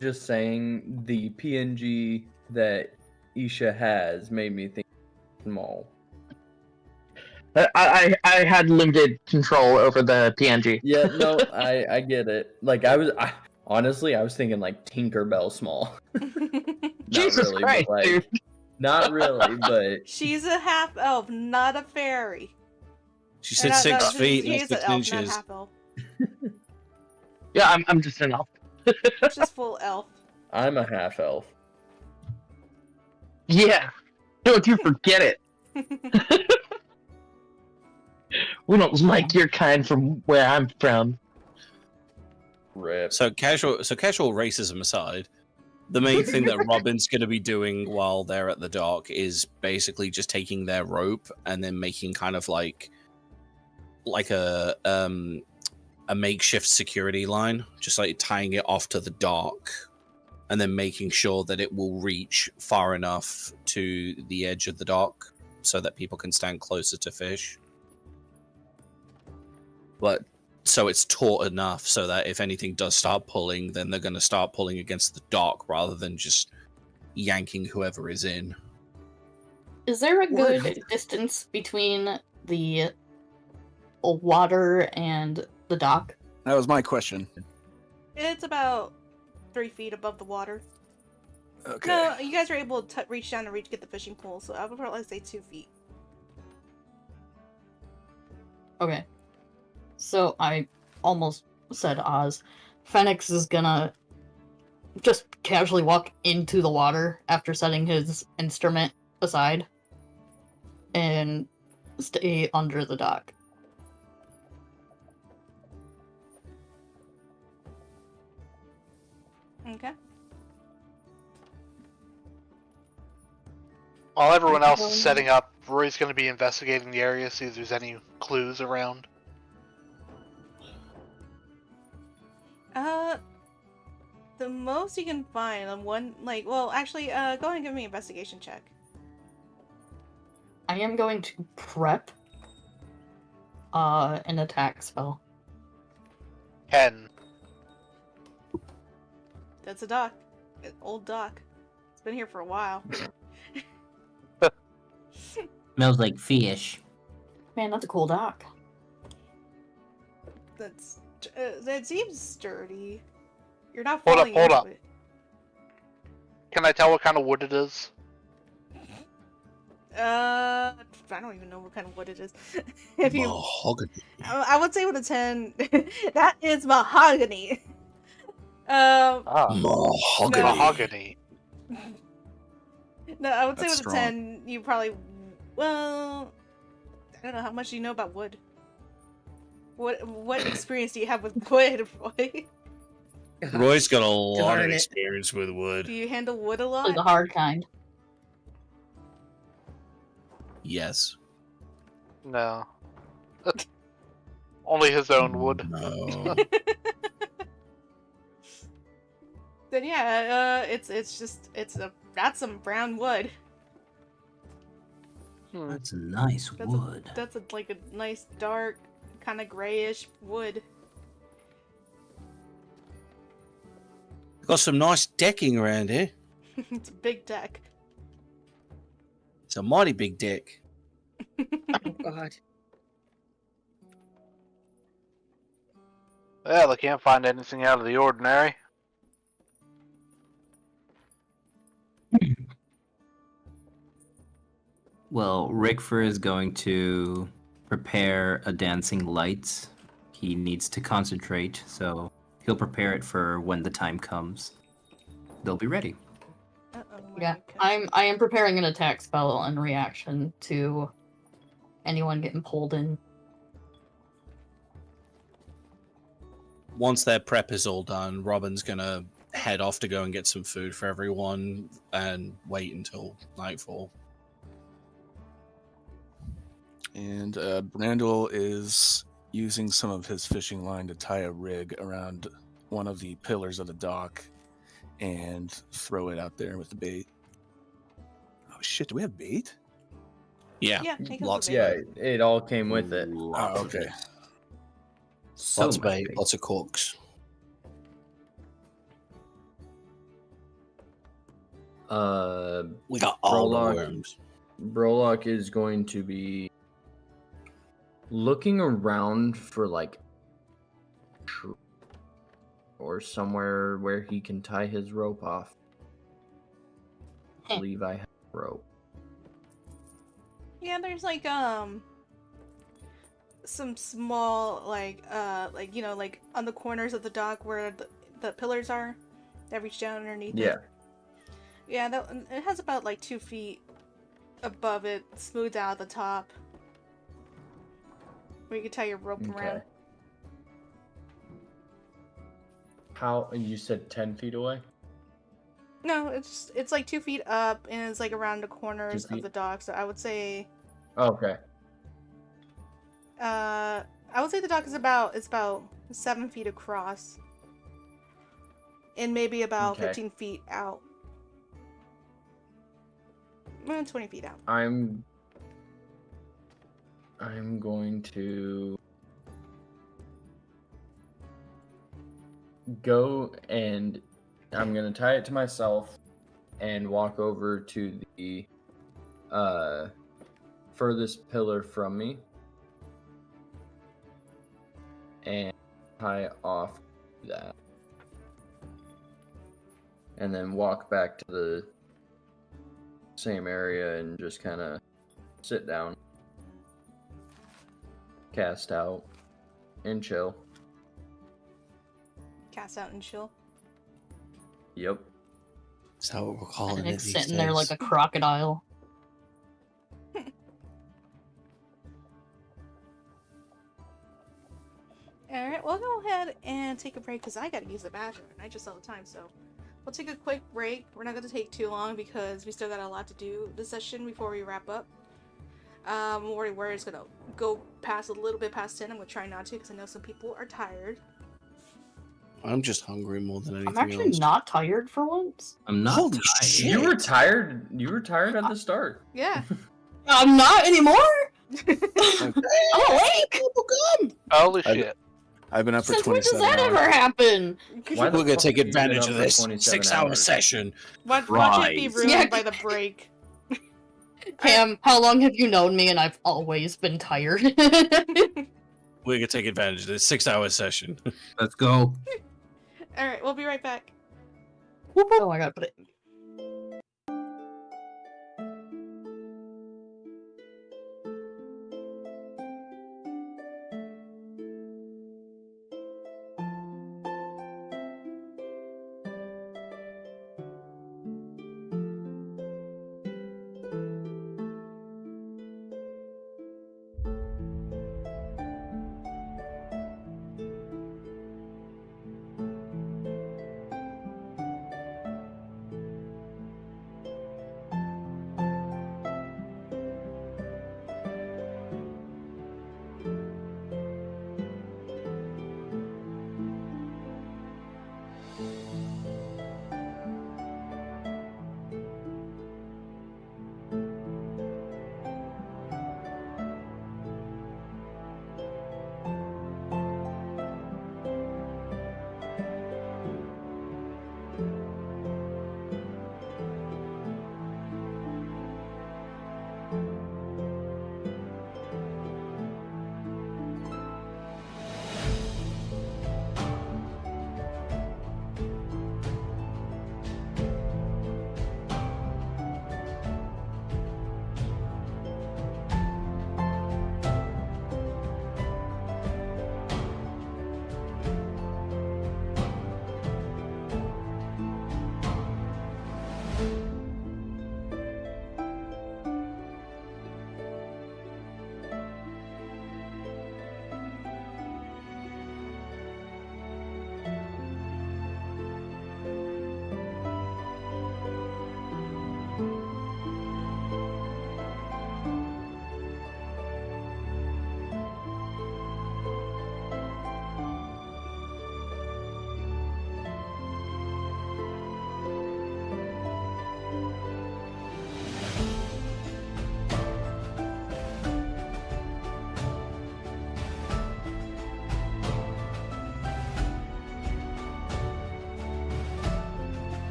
just saying the PNG that Isha has made me think small. I had limited control over the PNG. Yeah, no, I get it. Like honestly, I was thinking like Tinkerbell small. Not Jesus really, Christ, but like, dude. Not really, but She's a half elf, not a fairy. She Or said not- 6 no, feet, She's not an 6 elf, not inches. half elf. Yeah, I'm just an elf. Just full elf. I'm a half elf. Yeah. Don't you forget it. We don't like your kind from where I'm from. Rip. So casual racism aside, the main thing that Robin's going to be doing while they're at the dock is basically just taking their rope and then making kind of like a makeshift security line, just like tying it off to the dock and then making sure that it will reach far enough to the edge of the dock so that people can stand closer to fish. But so it's taut enough so that if anything does start pulling, then they're going to start pulling against the dock rather than just yanking whoever is in. Is there a good distance between the water and the dock? That was my question. It's about 3 feet above the water. Okay. No, you guys are able to reach down and get the fishing pole, so I would probably say 2 feet. Okay. So I almost said Oz. Phoenix is gonna just casually walk into the water after setting his instrument aside and stay under the dock. Okay. While everyone else is setting up, Roy's going to be investigating the area, see if there's any clues around. The most you can find on one, like, well, actually, go ahead and give me an investigation check. I am going to prep an attack spell. 10. That's a dock. An old dock. It's been here for a while. Smells like fish. Man, that's a cool dock. That seems sturdy. You're not Hold up, falling hold into up. it. Can I tell what kind of wood it is? I don't even know what kind of wood it is. If you, Mahogany. I would say with a 10, that is mahogany. Mahogany. Mahogany. No, I would say That's with strong. a 10, you probably, well, I don't know, how much do you know about wood? What experience do you have with wood, Roy? Roy's got a lot Darn of it. experience with wood. Do you handle wood a Like the lot? hard kind. Yes. No. Only his own wood. No. Then yeah, that's some brown wood. That's a nice wood. That's like a nice dark, kind of grayish wood. Got some nice decking around here. It's a big deck. It's a mighty big deck. Oh God. Well, they can't find anything out of the ordinary. Well, Rickford is going to prepare a dancing light. He needs to concentrate, so he'll prepare it for when the time comes. They'll be ready. Yeah, I am preparing an attack spell in reaction to anyone getting pulled in. Once their prep is all done, Robin's gonna head off to go and get some food for everyone and wait until nightfall. And Brandel is using some of his fishing line to tie a rig around one of the pillars of the dock and throw it out there with the bait. Oh shit, do we have bait? Yeah, Yeah, he comes lots with of Yeah, it all came with it. Oh, okay. So lots of much bait, bait. lots of corks. We got all the Prologue. worms. Brolock is going to be looking around for like or somewhere where he can tie his rope off. I believe I have rope. Yeah, there's like some small like you know, like on the corners of the dock where the pillars are that reach down underneath Yeah. it. Yeah, that it has about like 2 feet above it, smoothed out at the top, where you can tie your rope Okay. around. How you said 10 feet away? No, it's like 2 feet up, and it's like around the corners of feet? the dock. So I would say, Okay. I would say the dock is about 7 feet across, and maybe about Okay. 15 feet out. 20 feet out. I'm going to go and I'm going to tie it to myself and walk over to the furthest pillar from me and tie off that. And then walk back to the same area and just kind of sit down, cast out, and chill. Cast out and chill. Yep. Is that what we're calling it Nick's these sitting there like days? a crocodile. Alright, we'll go ahead and take a break because I gotta use the bathroom and I just saw the time, so we'll take a quick break. We're not gonna take too long because we still got a lot to do this session before we wrap up. We're just gonna go past a little bit past 10. I'm gonna try not to because I know some people are tired. I'm just hungry more than anything I'm actually else. not tired for once. I'm not Holy tired. shit. You were tired. You were tired at the start. Yeah. I'm not anymore. I'm awake. Holy I- shit. I've been up for Since when does 27 that hours. ever happen? Why the We're gonna fuck take have you been advantage up of for this 27 6-hour hours? session. Watch it be Rise. ruined Yeah. by the break. Cam, how long have you known me and I've always been tired? We're gonna take advantage of this 6-hour session. Let's go. Alright, we'll be right back. Oh my god, put it.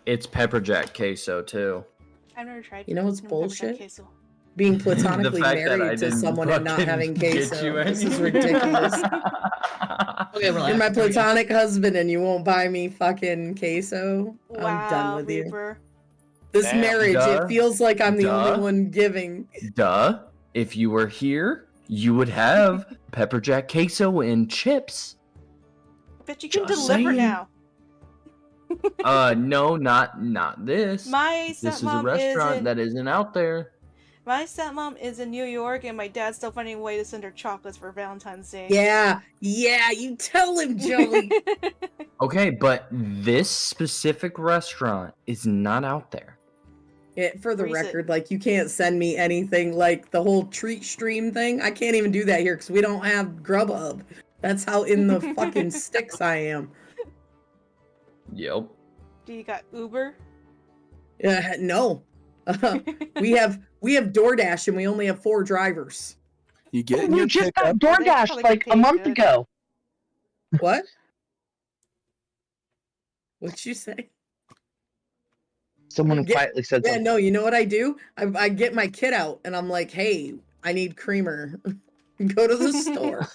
It's pepper jack queso too. I've never tried. You know what's pepper jack bullshit? queso. Being platonically fact that I married to didn't someone and not fucking having get queso. you This is any. ridiculous. Okay, relax. You're my There we go. platonic husband and you won't buy me fucking queso? I'm done Wow, with you. Reaper. This Damn. marriage, Duh. it feels like I'm the only Duh. one giving. Duh. If you were here, you would have pepper jack queso and chips. But you can Just deliver saying. now. No, not this. My This is a stepmom restaurant that isn't out there. My stepmom is in New York, and my dad's still finding a way to send her chocolates for Valentine's Day. Yeah, you tell him, Joey. Okay, but this specific restaurant is not out there. For the Freeze it. record, like, you can't send me anything like the whole treat stream thing. I can't even do that here because we don't have Grubhub. That's how in the fucking sticks I am. Yep. Do you got Uber? No. We have DoorDash and we only have 4 drivers. You get in We your just pickup. got DoorDash probably like get a paid month good. ago. What? What'd you say? Someone Yeah, quietly said Yeah, something. no, you know what I do? I get my kid out and I'm like, hey, I need creamer. Go to the store.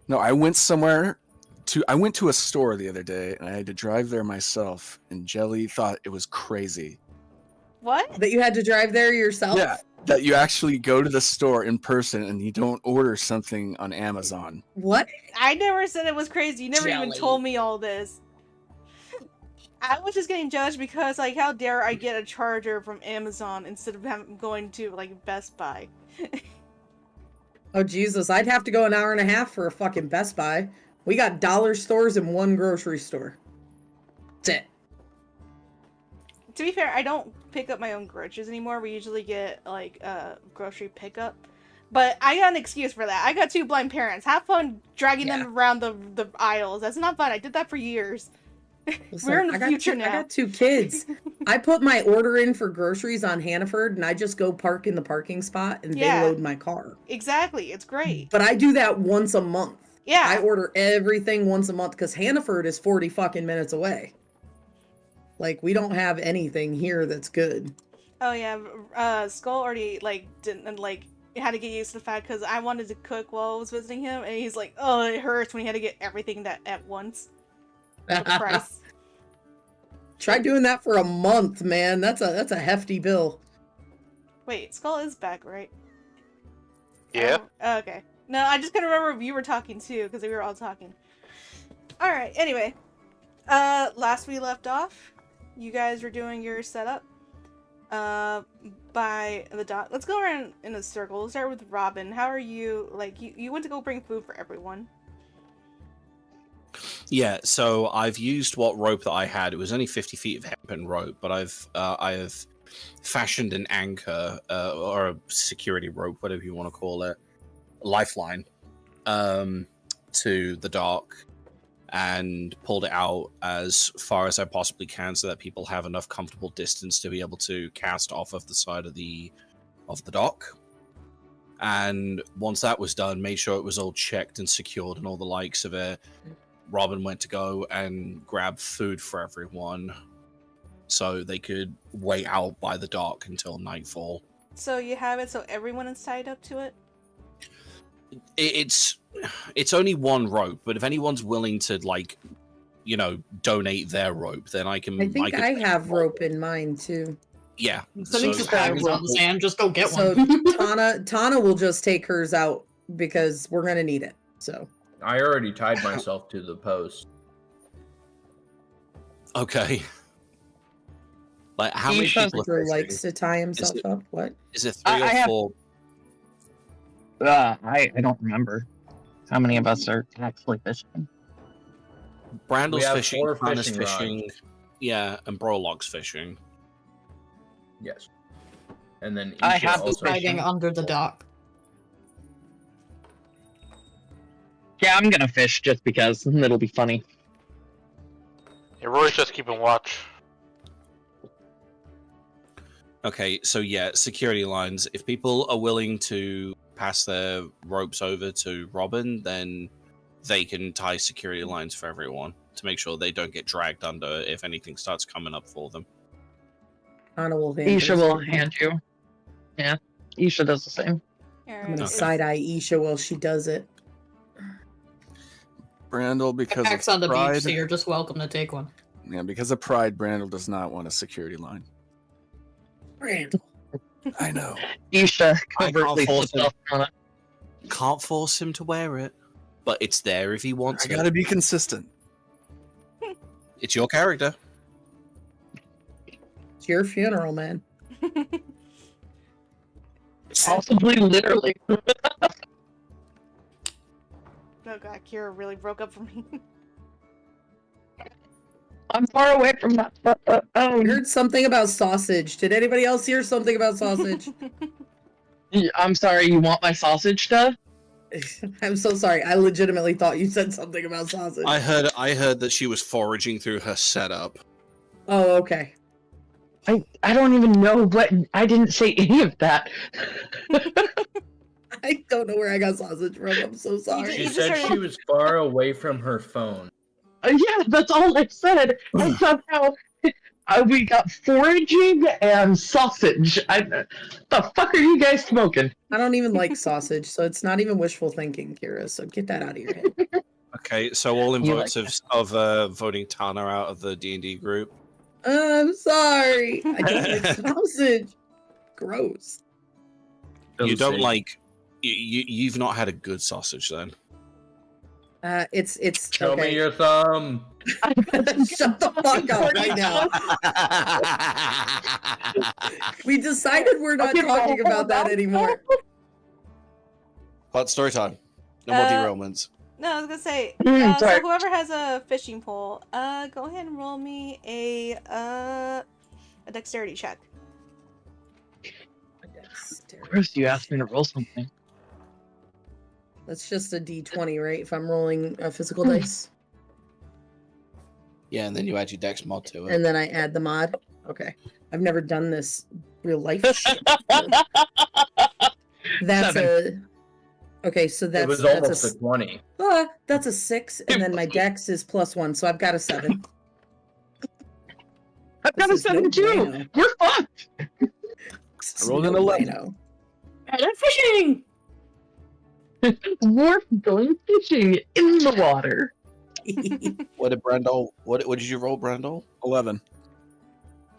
No, I went to a store the other day and I had to drive there myself, and Jelly thought it was crazy. What? That you had to drive there yourself? Yeah, that you actually go to the store in person and you don't order something on Amazon. What? I never said it was crazy. You never even Jelly. told me all this. I was just getting judged because, like, how dare I get a charger from Amazon instead of going to, like, Best Buy. Oh, Jesus. I'd have to go an hour and a half for a fucking Best Buy. We got dollar stores and 1 grocery store. That's it. To be fair, I don't pick up my own groceries anymore. We usually get, like, grocery pickup. But I got an excuse for that. I got 2 blind parents. Have fun dragging them around the aisles. That's not fun. I did that for years. Listen, We're in the I got future I now. got 2 kids. I put my order in for groceries on Hannaford and I just go park in the parking spot and Yeah. they load my car. Exactly. It's great. But I do that once a month. Yeah. I order everything once a month because Hannaford is 40 fucking minutes away. Like, we don't have anything here that's good. Oh yeah, Skull already didn't had to get used to the fact because I wanted to cook while I was visiting him, and he's like, "Oh, it hurts when he had to get everything that at once." For the price. Try doing that for a month, man. That's a hefty bill. Wait, Skull is back, right? Yeah. Oh, okay. No, I just couldn't remember if you were talking too because we were all talking. All right. Anyway, last we left off, you guys were doing your setup. By the dot. Let's go around in a circle. We'll start with Robin. How are you? Like, you went to go bring food for everyone. Yeah, so I've used what rope that I had. It was only 50 feet of hempen rope, but I've fashioned an anchor or a security rope, whatever you want to call it, lifeline, to the dock, and pulled it out as far as I possibly can so that people have enough comfortable distance to be able to cast off of the side of the dock. And once that was done, made sure it was all checked and secured and all the likes of it. Robin went to go and grab food for everyone so they could wait out by the dock until nightfall. So you have it so everyone is tied up to it? It's only 1 rope, but if anyone's willing to, like, donate their rope, then I can. I think I have rope in mine too. Yeah. Sending so to Amazon, Sam, just go get So one. Tana will just take hers out because we're gonna need it. So I already tied myself to the post. Okay. Like, how many Each people are Drew fishing? likes to tie himself it- up. What? Is it 3 I or have- 4? I don't remember how many of us are actually fishing. Brandle's We have fishing, 4 Hannah's fishing rods. fishing, yeah, and Brolog's fishing. Yes. And then I Isha have the also Dragging under the dock. Yeah, I'm gonna fish just because it'll be funny. Yeah, Roy's just keeping watch. Okay, so yeah, security lines. If people are willing to pass their ropes over to Robin, then they can tie security lines for everyone. to make sure they don't get dragged under if anything starts coming up for them. Anna will hand Isha hers. will hand you. Yeah, Isha does the same. I'm gonna Okay. side eye Isha while she does it. Brandel, because Axe of on the pride, beach, so you're just welcome to take one. yeah, because of pride, Brandel does not want a security line. Brandel. I know. Isha I can't covertly force flips off on it. Can't force him to wear it, but it's there if he wants I it. gotta be consistent. It's your character. It's your funeral, man. Possibly literally. Oh god, Kira really broke up for me. I'm far away from that. I Oh, heard something about sausage. Did anybody else hear something about sausage? I'm sorry. You want my sausage stuff? I'm so sorry. I legitimately thought you said something about sausage. I heard that she was foraging through her setup. Oh, okay. I don't even know what. I didn't say any of that. I don't know where I got sausage from. I'm so sorry. She You just said heard- she was far away from her phone. Yeah, that's all I said. And somehow we got foraging and sausage. The fuck are you guys smoking? I don't even like sausage, so it's not even wishful thinking, Kira. So get that out of your head. Okay, so all in You votes like of voting Tana out of the D&D group. I'm sorry. I don't like sausage. Gross. You don't say- like. You've not had a good sausage then. It's Show okay. me your thumb. Shut the fuck up right now. We decided we're not talking about that anymore. But story time. No more derailments. No, I was gonna say, so Sorry. whoever has a fishing pole, go ahead and roll me a dexterity check. Chris, you asked me to roll something. That's just a d20, right? If I'm rolling a physical dice. Yeah, and then you add your dex mod to it. And then I add the mod. Okay. I've never done this real life shit. That's Seven. Okay, so It was that's almost a 20. that's a 6, and then my dex is +1, so I've got a 7. I've got a This is no 7 too. bueno. We're fucked. This is rolled an no 11. bueno. And fishing! We're going fishing in the water. What did Brandol? What did you roll, Brandol? 11.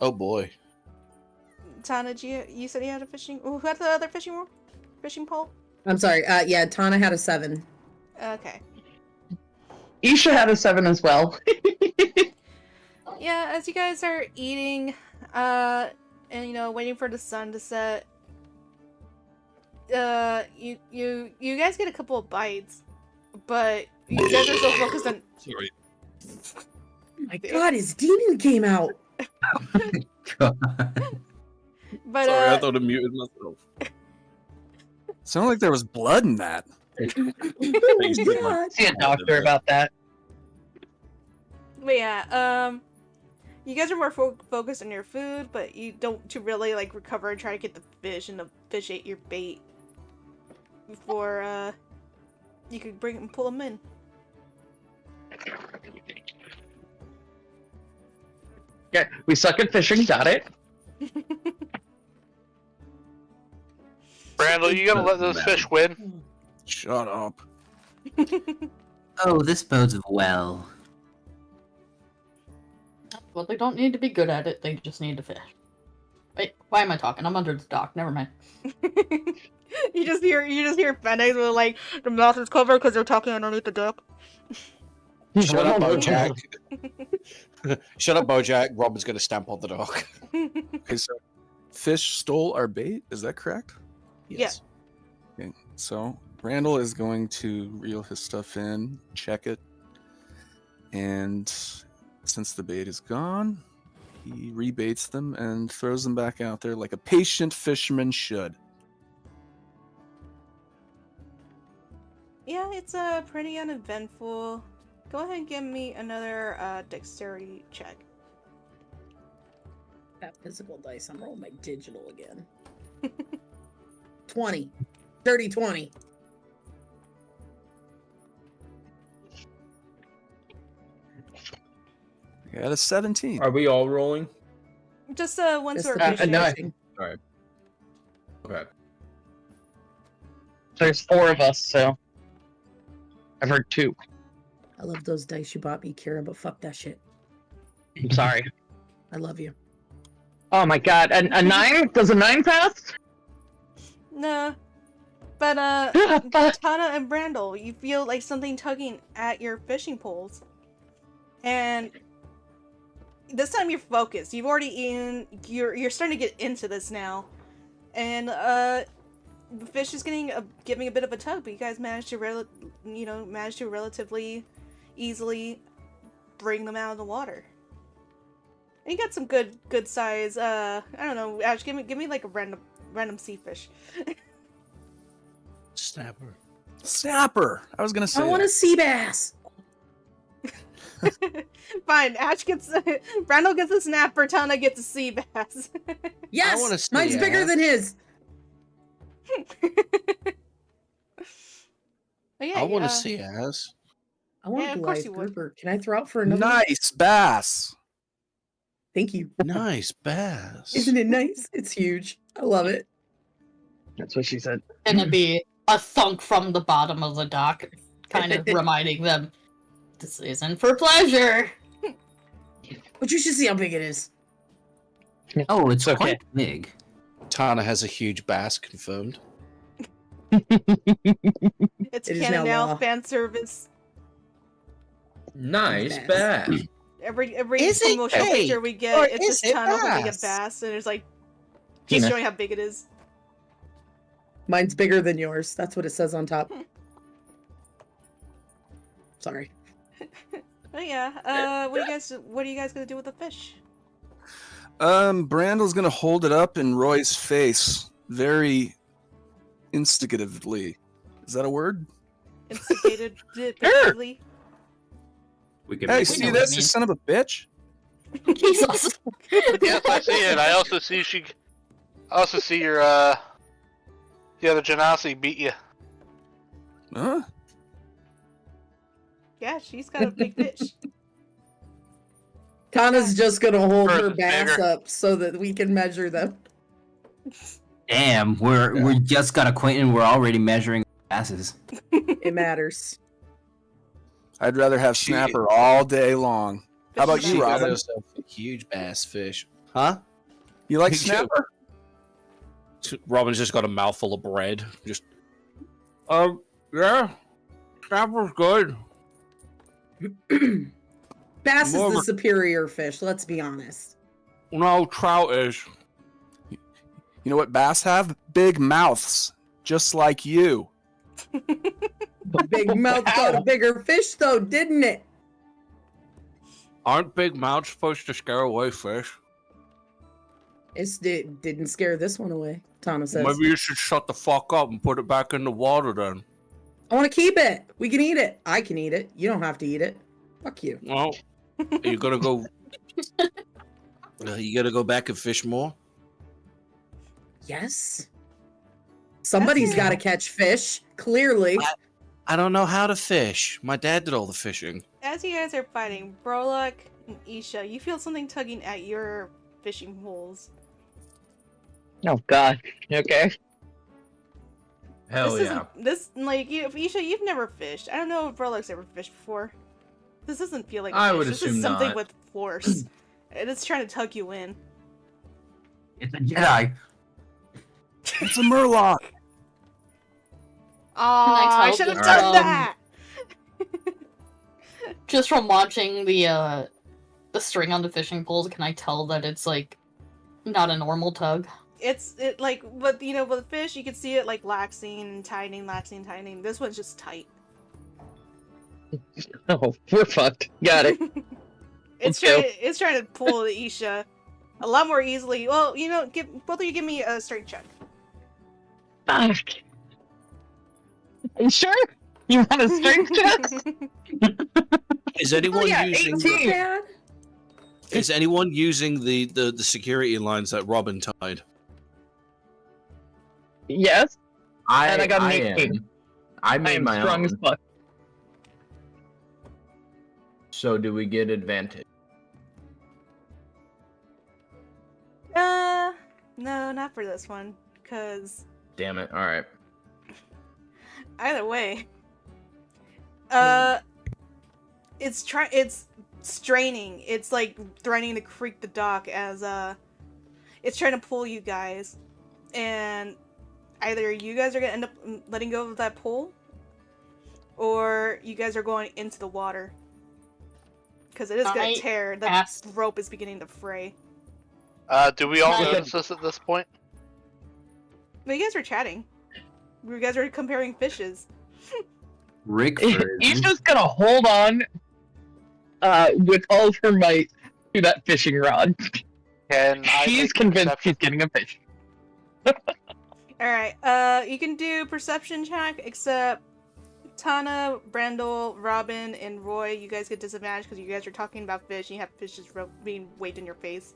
Oh boy. Tana, you said you had a fishing. Who had the other fishing pole? I'm sorry. Yeah, Tana had a 7. Okay. Isha had a 7 as well. Yeah, as you guys are eating, and waiting for the sun to set, you guys get a couple of bites, but you guys are so focused on. Sorry. My God, his demon came out. But Sorry, I thought I muted myself. Sounded like there was blood in that. God. See a doctor about that. But yeah, you guys are more focused on your food, but you don't to really like recover and try to get the fish, and the fish ate your bait before you could pull them in. Okay, we suck at fishing. Got it. Brandel, you gotta let those fish win. Shut up. Oh, this bodes well. Well, they don't need to be good at it, they just need to fish. Wait, why am I talking? I'm under the dock, never mind. You just hear Fenix with like the mouth is covered because they're talking underneath the deck. Shut up, Bojack. Shut up, Bojack. Robin's gonna stamp on the dock. Okay, so fish stole our bait. Is that correct? Yes. Okay, so Randall is going to reel his stuff in, check it, and since the bait is gone, he rebaits them and throws them back out there like a patient fisherman should. Yeah, it's pretty uneventful. Go ahead and give me another dexterity check. That physical dice. I'm rolling my digital again. 20. Dirty 20. I got a 17. Are we all rolling? Just once Just we're the fishing. no. fishing. Okay. There's 4 of us, so I've heard 2. I love those dice you bought me, Kira, but fuck that shit. I'm sorry. I love you. Oh my god, a 9? Does a 9 pass? Nah. But Tana and Brandel, you feel like something tugging at your fishing poles. And this time you're focused. You've already you're starting to get into this now. And the fish is giving a bit of a tug, but you guys managed to relatively easily bring them out of the water. And you got some good size, I don't know, Ash, give me like a random sea fish. Snapper. Snapper! I was gonna say. I want a sea bass. Fine, Ash gets Brandel gets a snapper, Tana gets a sea bass. Yes, wanna see mine's bigger ass. than his. But yeah, I want to see ass. I want Yeah, a of course Goliath you would. grouper. Can I throw out for another? one? Nice bass. Thank you. Nice bass. Isn't it nice? It's huge. I love it. That's what she said. Gonna be a thunk from the bottom of the dock, kind of reminding them, this isn't for pleasure. But you should see how big it is. Oh, it's Okay. quite big. Tana has a huge bass confirmed. it's It is canon now now, law. fan service. Nice Bass. bass. Every Is it promotional gay? picture we Or get, it's is just it Tana holding a bass? bass, and it's like just Tina. showing how big it is. Mine's bigger than yours. That's what it says on top. Sorry. But yeah, what are you guys gonna do with the fish? Brandel's gonna hold it up in Roy's face very instigatively. Is that a word? Instigated basically. We can Hey, make see it this, know you son of a bitch? Jesus. Yes, I see it. I also see your the other Genasi beat you. Huh? Yeah, she's got a big fish. Tana's just gonna hold her Hers is bass bigger. up so that we can measure them. Damn, we just got acquainted. We're already measuring asses. It matters. I'd rather have She- snapper all day long. How about Fish you, and Got Robin? herself a huge bass fish. Huh? You like Me too. snapper? Robin's just got a mouthful of bread. Just Yeah. Snapper's good. Bass More is the of a- superior fish, let's be honest. No, trout is. You know what bass have? Big mouths, just like you. Big mouth got a bigger fish though, didn't it? Aren't big mouths supposed to scare away fish? It didn't scare this one away, Tana says. Maybe you should shut the fuck up and put it back in the water then. I want to keep it. We can eat it. I can eat it. You don't have to eat it. Fuck you. Well, are you gonna go? you gotta go back and fish more. Yes. Somebody's That's- got to catch fish, clearly. I don't know how to fish. My dad did all the fishing. As you guys are fighting, Brolok and Isha, you feel something tugging at your fishing holes. Oh god. Okay. Hell this yeah. Isha, you've never fished. I don't know if Brolok's ever fished before. This doesn't feel like a I fish. would This assume is something not. with force. And it's trying to tug you in. It's a Jedi. It's a murloc. I tell should have this done from- that. Just from watching the string on the fishing poles, can I tell that it's like not a normal tug? With the fish, you can see it like laxing and tightening. This one's just tight. Oh, we're fucked. Got it. It's trying to pull the Isha a lot more easily. Well, both of you give me a strength check. Fuck. Are you sure? You want a strength check? Is anyone yeah, using? 18. Dad? Is anyone using the security lines that Robin tied? Yes. And I got an I 18. am. I I made am my strong own. as fuck. So do we get advantage? No, not for this one, cause Damn it. All right. either way, it's straining. It's like threatening to creak the dock as it's trying to pull you guys, and either you guys are gonna end up letting go of that pull, or you guys are going into the water. Because it is gonna I tear. The asked- rope is beginning to fray. Do we all Can I- notice this at this point? But you guys were chatting. You guys were comparing fishes. Rickford. Isha's gonna hold on with all of her might to that fishing rod. Can I She's make convinced perception? she's getting a fish. Alright, you can do perception check, except Tana, Brandel, Robin, and Roy, you guys get disadvantage because you guys are talking about fish and you have fishes being waved in your face.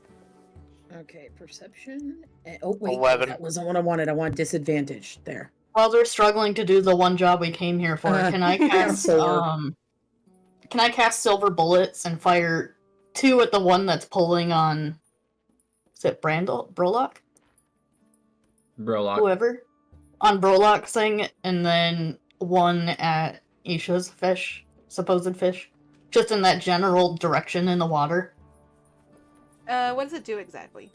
Okay, perception. Oh wait, 11. that wasn't what I wanted. I want disadvantage there. While they're struggling to do the one job we came here for, can I cast Four. can I cast silver bullets and fire 2 at the one that's pulling on, is it Brolock? Brolock. Whoever. On Brolock's thing, and then 1 at Isha's fish, supposed fish. Just in that general direction in the water. What does it do exactly?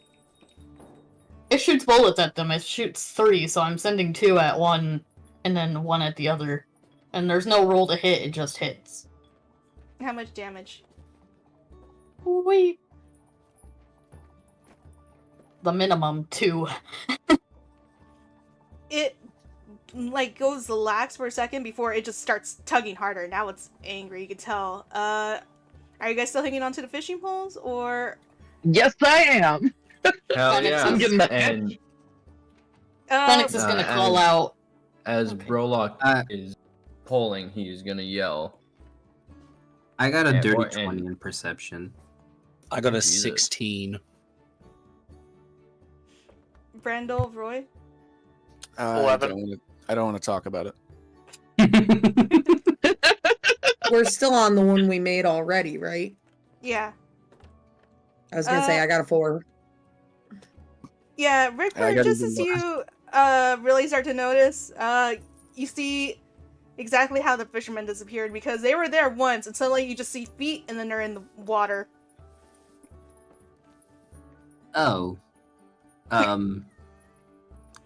It shoots bullets at them. It shoots 3, so I'm sending 2 at one, and then 1 at the other. And there's no roll to hit, it just hits. How much damage? Wait. The minimum 2. It like goes lax for a second before it just starts tugging harder. Now it's angry, you can tell. Are you guys still hanging on to the fishing poles, or Yes, I am. Hell Phoenix yeah. I'm getting that And Phoenix is gonna call as- out. as Okay. Brolock Uh, is pulling, he is gonna yell. I got a And dirty what- 20 and- in perception. I got a Jesus. 16. Brandel, Roy? I 11. don't want to talk about it. We're still on the one we made already, right? Yeah. I was gonna say I got a 4. Yeah, I Rickford, gotta just do as more. you really start to notice, you see exactly how the fishermen disappeared, because they were there once and suddenly you just see feet and then they're in the water. Oh.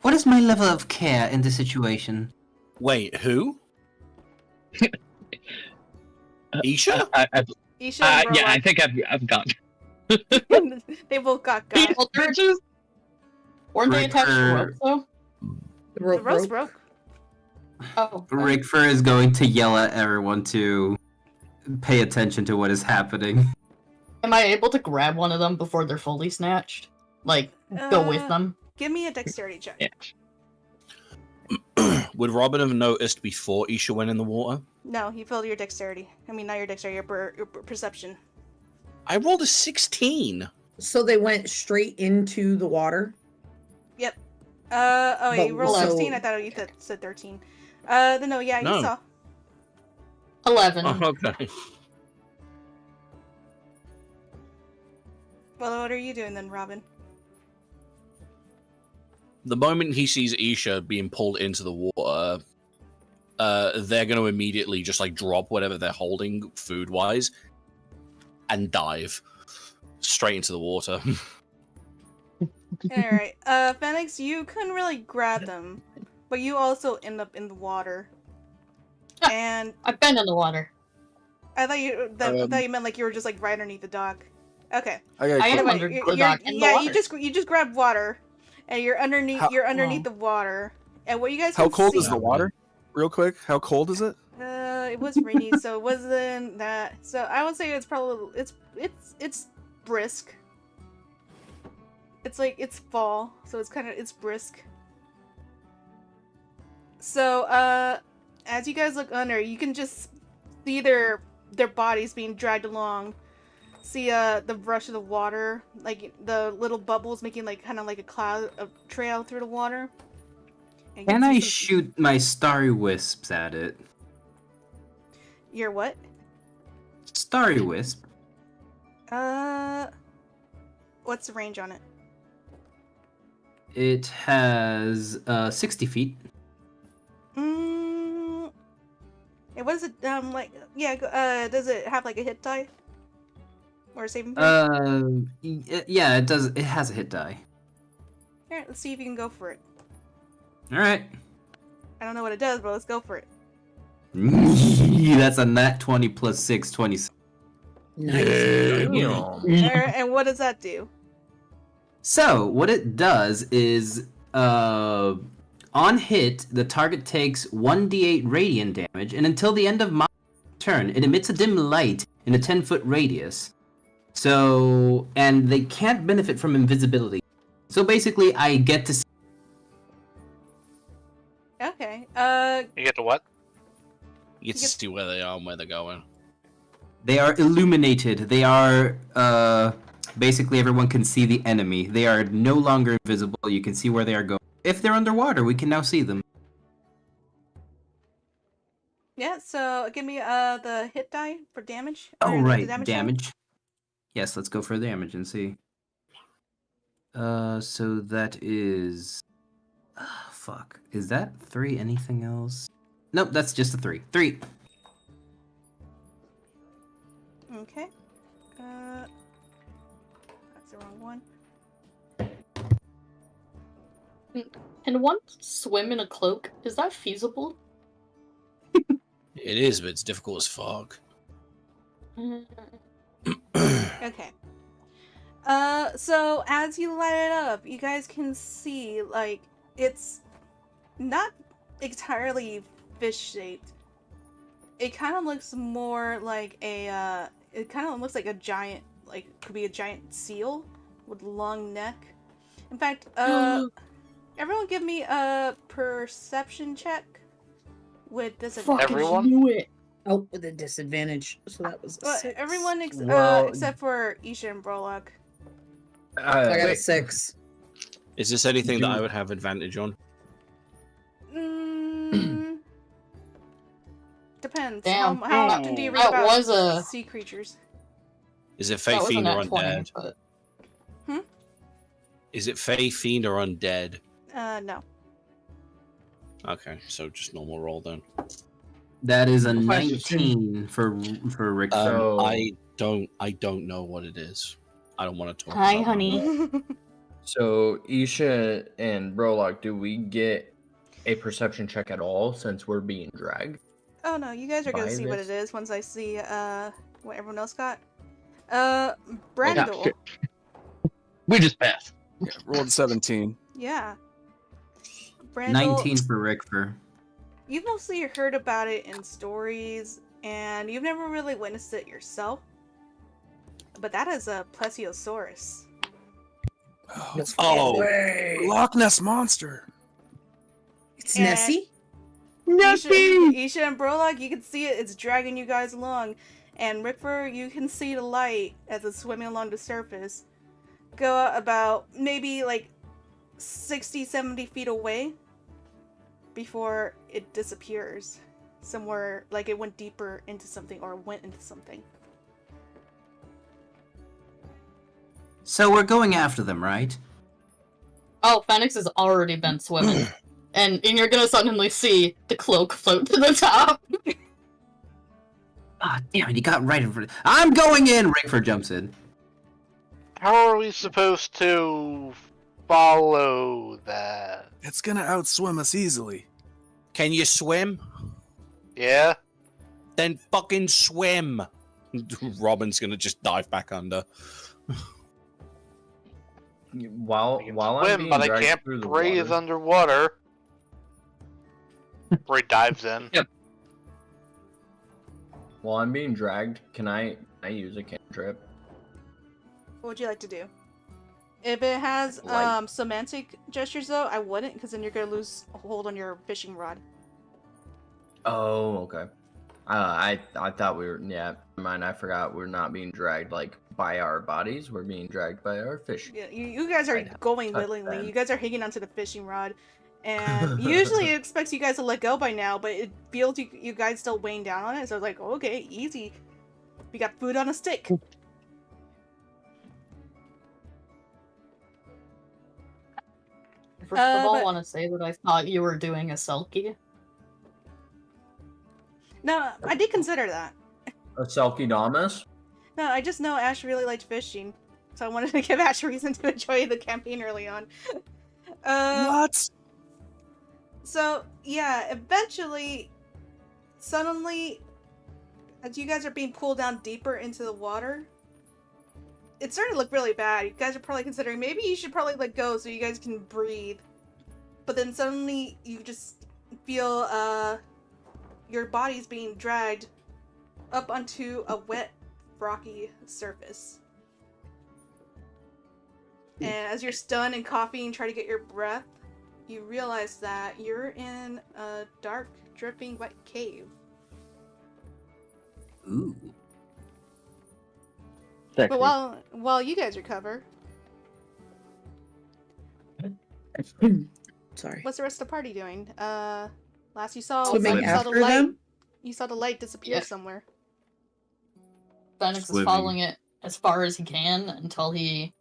What is my level of care in this situation? Wait, who? Isha? Isha and Yeah, I Verloc, think I've got. they both got got. People churches? Weren't they attached to ropes though? The The rope roast broke. broke. Oh. Rickford is going to yell at everyone to pay attention to what is happening. Am I able to grab one of them before they're fully snatched? Like, go with them? Give me a dexterity check. Yeah. Would Robin have noticed before Isha went in the water? No, you failed your dexterity. I mean, not your dexterity, your perception. I rolled a 16. So they went straight into the water. Yep. Oh, wait, you But rolled so- 16. I thought you said 13. Then no, yeah, No. you saw. 11. Oh, okay. Well, what are you doing then, Robin? The moment he sees Isha being pulled into the water, they're going to immediately just like drop whatever they're holding food wise and dive straight into the water. Alright, Phoenix, you couldn't really grab them, but you also end up in the water. And I've been in the water. I thought you meant like you were just like right underneath the dock. Okay. I got I am Anyway, under you're- the dock in the yeah, water. you just grabbed water, and you're underneath Wow. the water. And what you guys How can cold see, is the water? Real quick, how cold is it? It was rainy, so it wasn't that. So I would say it's probably it's brisk. It's like it's fall, so it's brisk. So as you guys look under, you can just see their bodies being dragged along. See the rush of the water, like the little bubbles making like kind of like a cloud, a trail through the water. And you Can see I some- shoot my starry wisps at it? Your what? Starry wisp. What's the range on it? It has 60 feet. And what is it? Like, yeah. Does it have like a hit die or a saving throw? Yeah, it does. It has a hit die. All right, let's see if you can go for it. All right. I don't know what it does, but let's go for it. That's a nat 20 plus 6, 26. Nice. Alright, and what does that do? So, what it does is, on hit, the target takes 1d8 radiant damage, and until the end of my turn, it emits a dim light in a 10-foot radius. So, and they can't benefit from invisibility. So basically, I get to see. Okay. You get to what? You get to see where they are and where they're going. They are illuminated. They are, basically everyone can see the enemy. They are no longer invisible. You can see where they are going. If they're underwater, we can now see them. yeah. So give me the hit die for damage. Oh, or the right, die. damage. Yes, let's go for damage and see. So that is... fuck. Is that 3 anything else? Nope, that's just a 3. 3! Okay. That's the wrong one. Can one swim in a cloak? Is that feasible? It is, but it's difficult as fuck. Okay. So as you light it up, you guys can see, like, it's not entirely fish-shaped. It kind of looks more like a, it kind of looks like a giant, like, could be a giant seal with a long neck. In fact, everyone give me a perception check with disadvantage. Fucking Everyone? knew it. Oh, with a disadvantage. So that was a Well, 6. everyone Well- except for Isha and Brolock. I got a Wait, 6. Is this anything that Do- I would have advantage on? Depends. Damn. How often do you read That about was a- sea creatures? Is it That Fey was a Fiend or nat 20, Undead? but... Is it Fey Fiend or Undead? No. Okay, so just normal roll then. That is a Question. 19 for Rick. So- I don't know what it is. I don't want to talk Hi, about honey. So Isha and Brolock, do we get a perception check at all since we're being dragged? Oh no, you guys are gonna By see what this? it is once I see what everyone else got. Yeah, Brandel. shit. We just passed. Yeah, rolled 17. Yeah. Brandel, 19 for Rickfer. you've mostly heard about it in stories, and you've never really witnessed it yourself. But that is a plesiosaurus. Oh, it's Oh. a Loch Ness monster. It's And- Nessie? Isha and Brolock, you can see it. It's dragging you guys along. And Rickford, you can see the light as it's swimming along the surface go about maybe like 60, 70 feet away before it disappears. Somewhere, like it went deeper into something or went into something. So we're going after them, right? Oh, Phoenix has already been swimming. and you're gonna suddenly see the cloak float to the top. Ah, damn it, he got right in front of... I'm going in! Rickford jumps in. How are we supposed to follow that? It's gonna outswim us easily. Can you swim? Yeah? Then fucking swim. Robin's gonna just dive back under. While I can I'm swim, being but I dragged can't through the breathe water, underwater. Where he dives in. while I'm being dragged, can I use a cantrip? What would you like to do? If it has Like- semantic gestures though, I wouldn't, because then you're gonna lose a hold on your fishing rod. Oh, okay. I thought we were, yeah, mind, I forgot we're not being dragged like by our bodies, we're being dragged by our fish. Yeah, you guys are I'd going touch willingly. that. You guys are hanging onto the fishing rod, and usually it expects you guys to let go by now, but it feels you guys still weighing down on it. So it's like, okay, easy. We got food on a stick. first of all, but- want to say that I thought you were doing a selkie. No, I did consider that. A Selkie-damas? No, I just know Ash really liked fishing, so I wanted to give Ash a reason to enjoy the campaign early on. What? So, yeah, eventually, suddenly, as you guys are being pulled down deeper into the water, it's starting to look really bad. You guys are probably considering maybe you should probably let go so you guys can breathe. But then suddenly you just feel your body's being dragged up onto a wet, rocky surface. And as you're stunned and coughing and try to get your breath, you realize that you're in a dark, dripping, wet cave. Ooh. Sexy. But while you guys recover, Sorry. what's the rest of the party doing? Last you saw, Swimming you saw the after light. them? You saw the light disappear Yeah. somewhere. Phoenix is Swimming. following it as far as he can until he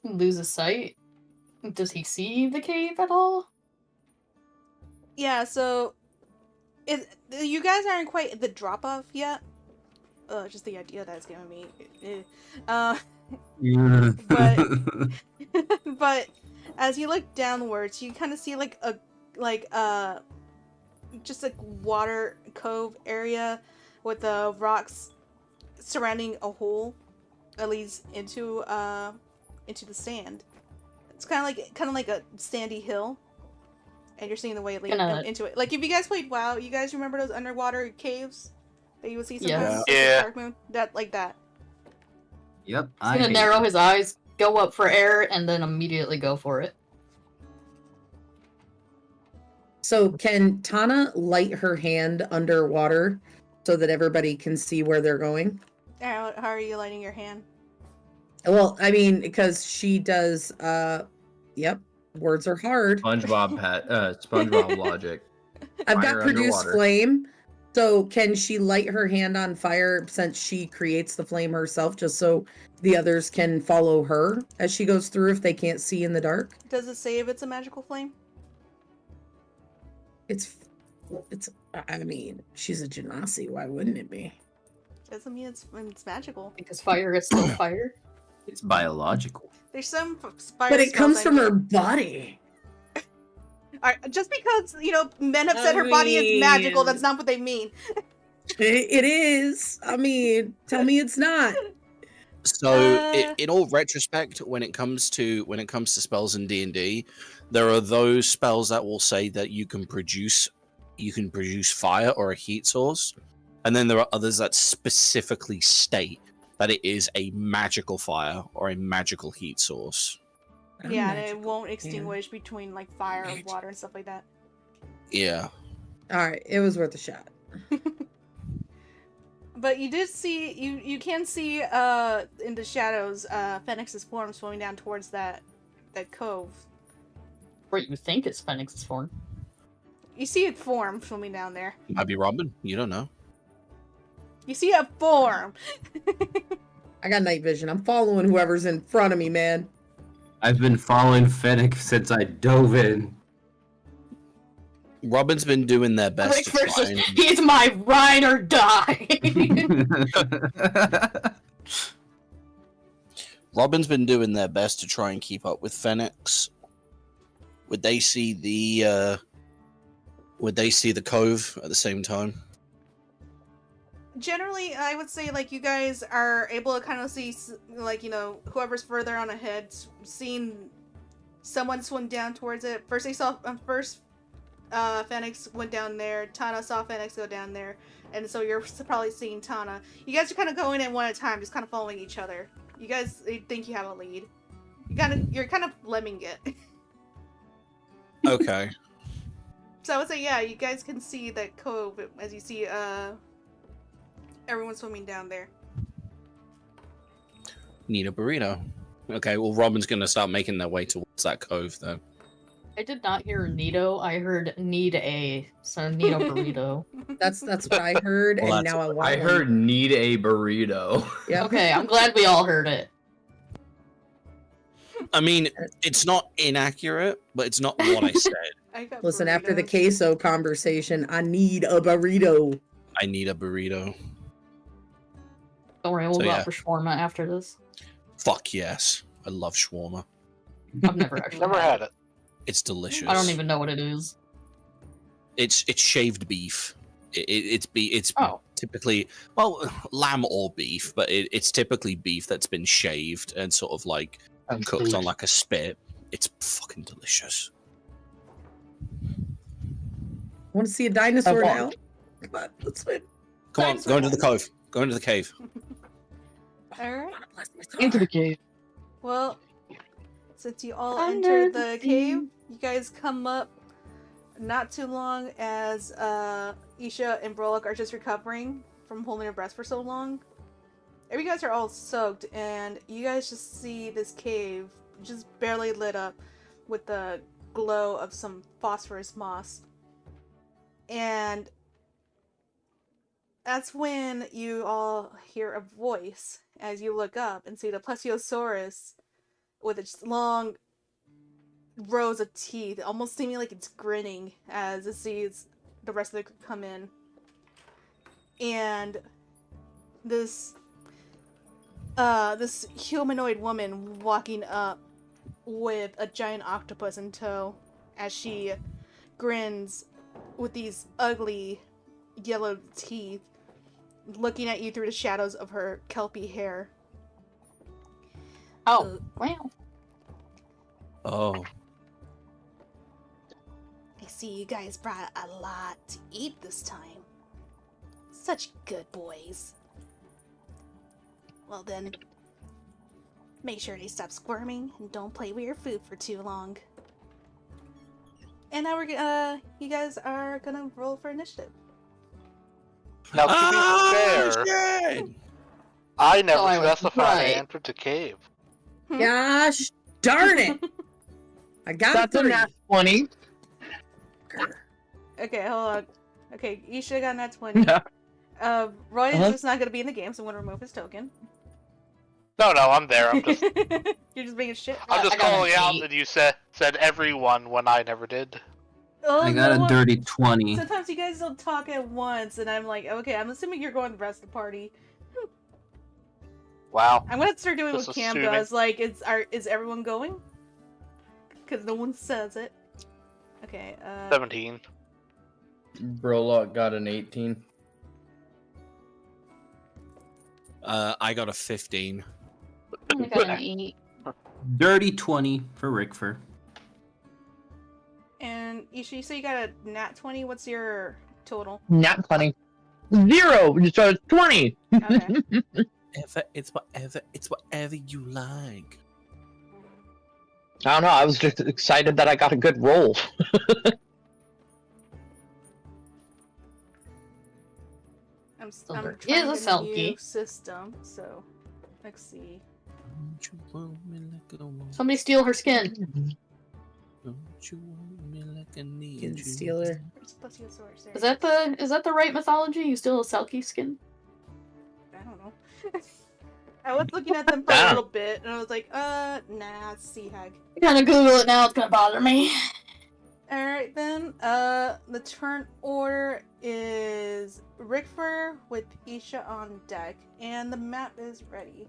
loses sight. Does he see the cave at all? Yeah, so you guys aren't quite at the drop off yet. Just the idea that it's giving me. But as you look downwards, you kind of see like just like water cove area with the rocks surrounding a hole that leads into the sand. It's kind of like a sandy hill, and you're seeing the way it leads Gonna- into it. Like if you guys played WoW, you guys remember those underwater caves that you would see sometimes? Yes. Like the Yeah. Dark Moon? That like that. Yep. He's gonna hate narrow it. his eyes, go up for air, and then immediately go for it. So can Tana light her hand underwater so that everybody can see where they're going? How are you lighting your hand? Well, I mean, because she does, yep, words are hard. SpongeBob logic. I've got Fire produce underwater. flame. So can she light her hand on fire since she creates the flame herself, just so the others can follow her as she goes through if they can't see in the dark? Does it say if it's a magical flame? It's, I mean, she's a genasi. Why wouldn't it be? Doesn't mean it's magical. Because fire is still fire. It's biological. There's some fire But it spells comes I from know. her body. Alright, just because, men have said I her body is magical, mean- that's not what they mean. It is. I mean, tell me it's not. So, Uh. in all retrospect, when it comes to spells in D&D, there are those spells that will say that you can produce fire or a heat source, and then there are others that specifically state that it is a magical fire or a magical heat source. I'm Yeah, and it magical, won't man. extinguish between like fire or water and stuff like that. Yeah. All right, it was worth a shot. But you did see you can see in the shadows Phoenix's form swimming down towards that cove. What you think is Phoenix's form. You see a form swimming down there. Might be Robin. You don't know. You see a form. I got night vision. I'm following whoever's in front of me, man. I've been following Fennec since I dove in. Robin's been doing their best to Quick try versus, and... he's my ride or die. Robin's been doing their best to try and keep up with Phoenix. Would they see the cove at the same time? Generally, I would say like you guys are able to kind of see like whoever's further on ahead, seeing someone swim down towards it. First they saw Phoenix went down there. Tana saw Phoenix go down there, and so you're probably seeing Tana. You guys are kind of going in one at a time, just kind of following each other. You guys think you have a lead. You're kind of lemming it. Okay. So I would say, yeah, you guys can see that cove as you see everyone swimming down there. Need a burrito. Okay, well, Robin's gonna start making their way towards that cove, though. I did not hear Nito. I heard need a, so need a burrito. That's what I heard, Well, and that's- now I want I one. heard need a burrito. Yep. Okay, I'm glad we all heard it. I mean, it's not inaccurate, but it's not what I said. I got Listen, after the burritos. queso conversation, I need a burrito. I need a burrito. Don't worry, we'll So, go yeah. out for shawarma after this. Fuck yes. I love shawarma. I've never actually Never had it. It's delicious. I don't even know what it is. It's shaved beef. It's Oh. typically lamb or beef, but it's typically beef that's been shaved and sort of like cooked on like a spit. It's fucking delicious. Want to see a dinosaur I've now? Come on, let's win. Come on, go into the cove. Go into the cave. All right. Into the cave. Well, since you all Under entered the the cave, you guys come up not too long as Isha and Brolok are just recovering from holding their breath for so long. You guys are all soaked, and you guys just see this cave just barely lit up with the glow of some phosphorus moss. And that's when you all hear a voice as you look up and see the plesiosaurus with its long rows of teeth, almost seeming like it's grinning as it sees the rest of the crew come in. And this humanoid woman walking up with a giant octopus in tow as she grins with these ugly yellow teeth, looking at you through the shadows of her kelpie hair. Oh, wow. Oh. I see you guys brought a lot to eat this time. Such good boys. Well then, make sure they stop squirming and don't play with your food for too long. And now you guys are gonna roll for initiative. Now, to be fair, Shit! I never Oh, I was specified right. I entered the cave. Gosh darn it! I got That's a three. nat 20. Okay, hold on. Okay, Isha got nat 20. Roy is just not gonna be in the game, so I'm gonna remove his token. No, I'm there. I'm just You're just being a shit. I'm just I got an calling out 8. that you said everyone when I never did. Oh, I got no a one- dirty 20. Sometimes you guys don't talk at once, and I'm like, okay, I'm assuming you're going the rest of the party. Wow. I'm gonna start doing Just what Cam assuming. does. Like, is everyone going? Because no one says it. Okay. 17. Brolock got an 18. I got a 15. I got an 8. Dirty 20 for Rickford. And Isha, you say you got a nat 20. What's your total? Nat 20. 0! So it's 20! Okay. It's whatever you like. I don't know, I was just excited that I got a good roll. I'm Silver trying is a the new selkie. system, so let's see. Don't you want me like a woman? Somebody steal her skin. Don't you want me like I need Skin you? stealer. Where's Plesiosaurus? There Is it that the right mythology? You steal a Selkie skin? I don't know. I was looking at them for a Ah. little bit, and I was like, nah, it's Sea Hag. I'm gonna Google it now, it's gonna bother me. Alright then, the turn order is Rickford with Isha on deck, and the map is ready.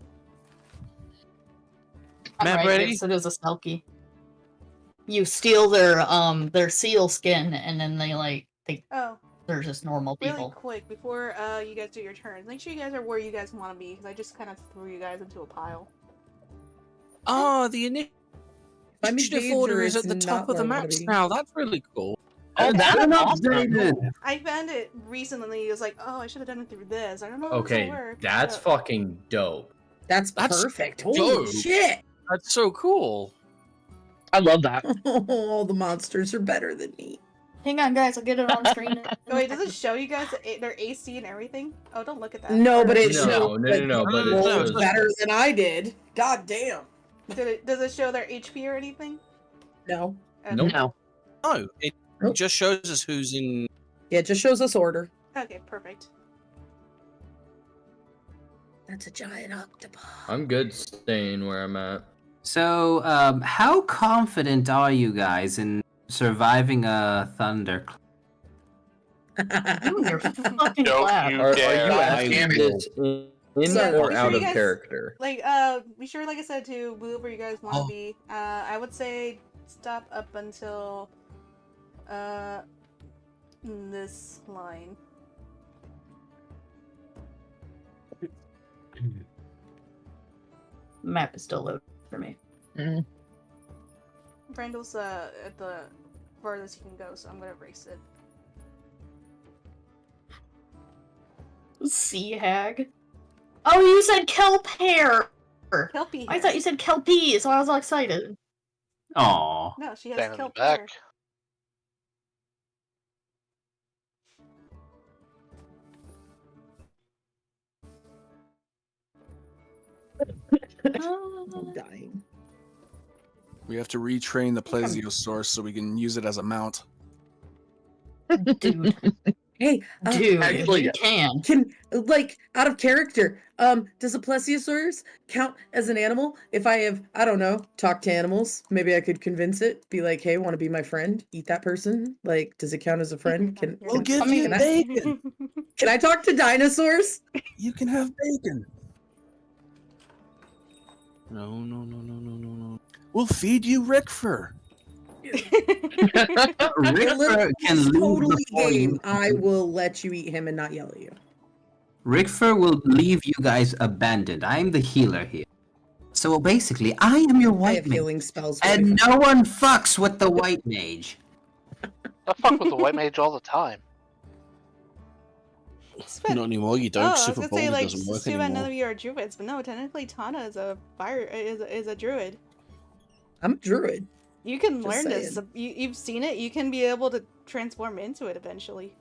I'm Map right, ready? yes, it is a Selkie. You steal their seal skin, and then Oh, they're just normal really people. quick, before you guys do your turns, make sure you guys are where you guys want to be, because I just kind of threw you guys into a pile. Oh, the initiative I'm engaged order or is at it's the top not of the where I wanna maps be. now. That's really cool. Oh, that's Been awesome. updated. I found it recently, it was like, oh, I should have done it through this. I don't know if Okay, this will work. that's but- fucking dope. That's That's perfect. Holy dope. shit! That's so cool. I love that. All the monsters are better than me. Hang on, guys, I'll get it on screen. Oh, wait, does it show you guys their AC and everything? Oh, don't look at that. No, but it No, shows no, that no, but you it rolled shows- better than I did. God damn. Does it show their HP or anything? No. Okay. Nope. No. No, it Nope. just shows us who's in. Yeah, it just shows us order. Okay, perfect. That's a giant octopus. I'm good staying where I'm at. So, how confident are you guys in surviving a thunderclap? You and your fucking Don't clap. you Are dare. you I asking will- this in Sorry, or be out sure of you guys- character? Like, be sure, like I said, to move where you guys want to Oh. be. I would say stop up until, this line. Map is still loaded for me. Brandle's, at the farthest you can go, so I'm gonna erase it. Sea hag. Oh, you said kelp hair. Kelpie I hair. thought you said kelpie, so I was all excited. Aw. No, she has Stand in the kelp back. hair. I'm dying. We have to retrain the plesiosaur so we can use it as a mount. Dude, Hey, dude, actually, you can. can like out of character, does a plesiosaurus count as an animal? If I have, I don't know, talked to animals, maybe I could convince it, be like, hey, want to be my friend? Eat that person? Like, does it count as a friend? Can You're We'll not- give I mean, you can I- bacon. can I talk to dinosaurs? You can have bacon. No, no, no, no, no, no, no. We'll feed you Rickfur. Rickfur can It's leave totally before you. game. I will let you eat him and not yell at you. Rickfur will leave you guys abandoned. I'm the healer here. So basically, I am your I white have mage. healing spells. Really And fast. no one fucks with the white mage. I fuck with the white mage all the time. Spit. Not anymore. You Oh, don't. I was Super gonna say, Bowl like, doesn't work too bad none anymore. of you are druids, but no, technically Tana is a fire is a druid. I'm a druid. You can Just learn this. saying. You've seen it. You can be able to transform into it eventually.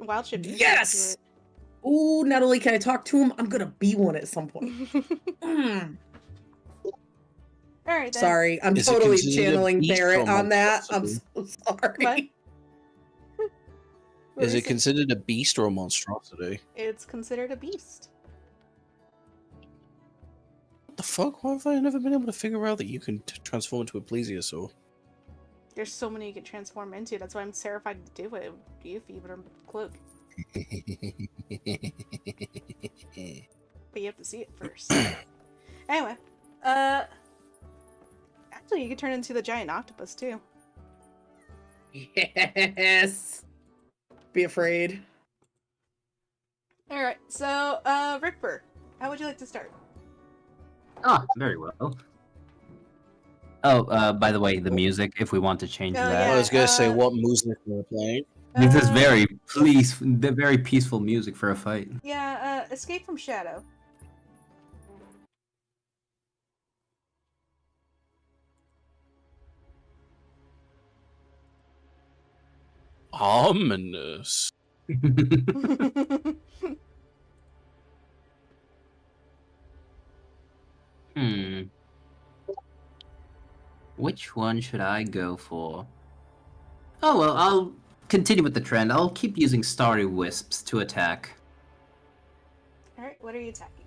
Wild shape. Yes! Ooh, not only can I talk to him, I'm gonna be one at some point. Mm. All right. Then. Sorry, I'm Is it totally considered a channeling beast Barrett or on that. I'm monstrosity? so sorry. What Is were it you considered a beast or a monstrosity? saying? It's considered a beast. What the fuck? Why have I never been able to figure out that you can transform into a plesiosaur? There's so many you can transform into. That's why I'm terrified to do it. Goofy, but I'm cloak. But you have to see it first. Anyway, actually, you could turn into the giant octopus too. Yes. Be afraid. All right. So, Rickfur, how would you like to start? Ah, very well. Oh, by the way, the music, if we want to change Oh, that. I was gonna say uh, what music we're playing. This is Uh, very peaceful music for a fight. Yeah. Escape from Shadow. Ominous. Hmm. Which one should I go for? Oh well, I'll continue with the trend. I'll keep using Starry Wisps to attack. All right. What are you attacking?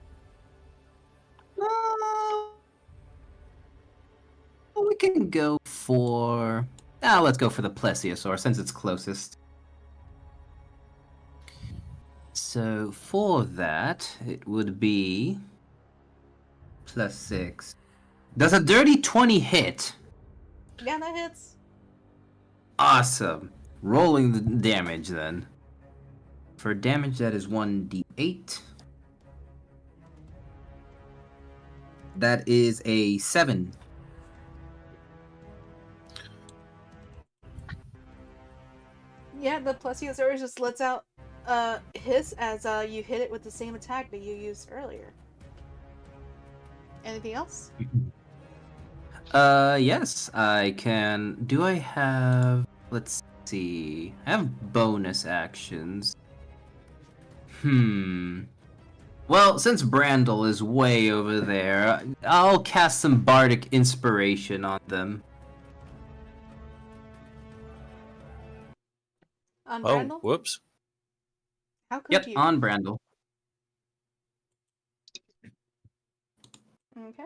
We can go for... let's go for the Plesiosaur, since it's closest. So, for that, it would be... +6. Does a dirty 20 hit? Yeah, that hits. Awesome. Rolling the damage, then. For damage, that is 1d8. That is a 7. Yeah, the Plesiosaurus just lets out hiss as you hit it with the same attack that you used earlier. Anything else? Yes, I can. Do I have... Let's see. I have bonus actions. Well, since Brandel is way over there, I'll cast some bardic inspiration on them. On Oh, Brandel? whoops. How could Yep, you? on Brandel. Okay.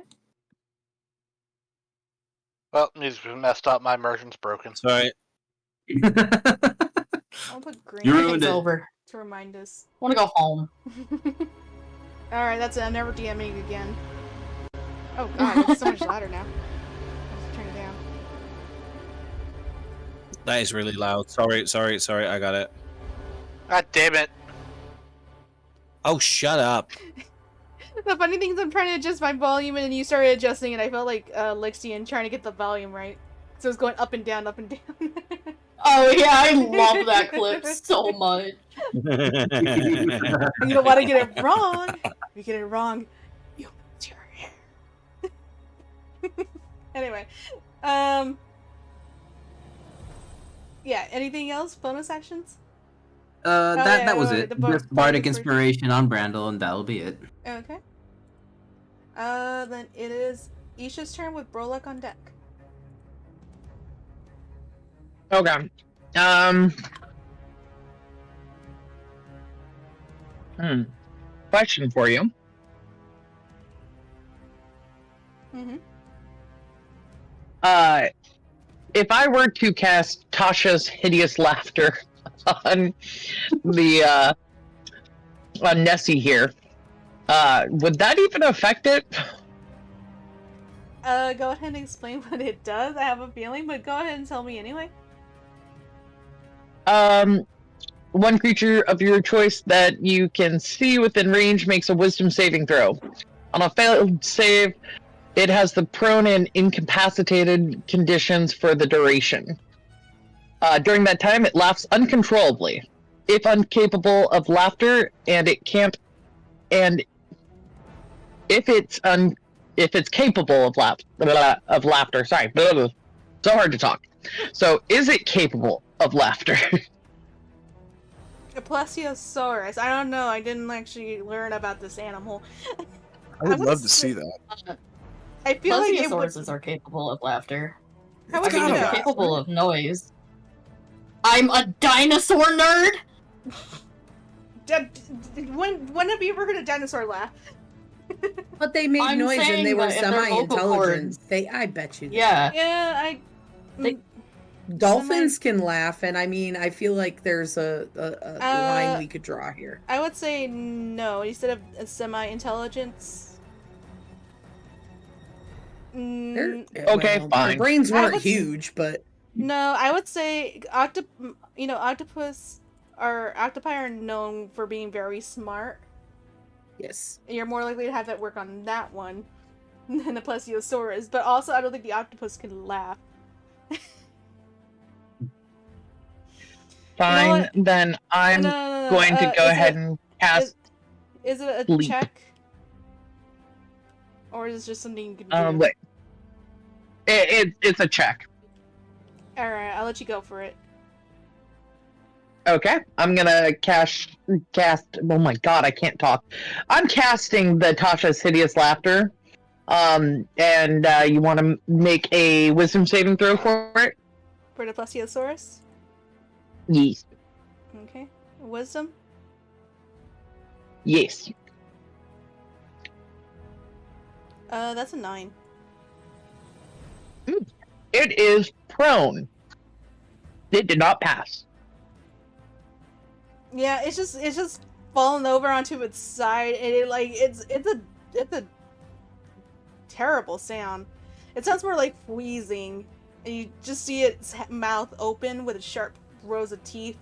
Well, music's been messed up. My immersion's broken. Sorry. I'll put green You I ruined think it's it. over. to remind us. I want to go home. Alright, that's it. I'm never DMing again. Oh god, it's so much louder now. Let's turn it down. That is really loud. Sorry. I got it. God damn it. Oh, shut up. The funny thing is I'm trying to adjust my volume and then you started adjusting and I felt like Lexian trying to get the volume right. So it's going up and down, up and down. Oh yeah, I love that clip so much. You don't want to get it wrong. If you get it wrong, you lose your hair. Anyway, yeah. Anything else? Bonus actions? That was yeah, it. the Just bardic inspiration on Brandel, and that'll be it. Okay. Then it is Isha's turn with Brolek on deck. Okay. Question for you. Mm-hmm. If I were to cast Tasha's hideous laughter on the on Nessie here, would that even affect it? Go ahead and explain what it does. I have a feeling, but go ahead and tell me anyway. One creature of your choice that you can see within range makes a wisdom saving throw. On a failed save, it has the prone and incapacitated conditions for the duration. During that time, it laughs uncontrollably. If incapable of laughter, and it can't, and if it's capable of laughter. Sorry, blah, blah, so hard to talk. So, is it capable of laughter? A plesiosaurus. I don't know. I didn't actually learn about this animal. I would would love to say- see that. I feel like it would. Plesiosauruses are capable of laughter. How It's would you I know mean, they're that? capable of noise. I'm a dinosaur nerd! When have you ever heard a dinosaur laugh? But they made I'm noise and saying they were that if their vocal semi-intelligent. cords- I bet you. Yeah. Yeah, They- Dolphins can laugh, and I mean, I feel like there's a line we could draw here. I would say no. Instead of a semi-intelligence. They're, Okay, their fine. brains I weren't would s- huge, but No, I would say octopus or octopi are known for being very smart. yes. You're more likely to have that work on that one than the plesiosaurus. But also, I don't think the octopus can laugh. Fine, what? then I'm No. going to go is ahead it- and cast. Is it a Leap. check? Or is it just something you can do? Wait. It's a check. Alright, I'll let you go for it. Okay, I'm gonna cast. Oh my god, I can't talk. I'm casting the Tasha's hideous laughter. And you want to make a wisdom saving throw for it? For the plesiosaurus? Yes. Okay. Wisdom? Yes. That's a 9. It is prone. It did not pass. Yeah, it's just fallen over onto its side, and it's a terrible sound. It sounds more like wheezing, and you just see its mouth open with its sharp rows of teeth,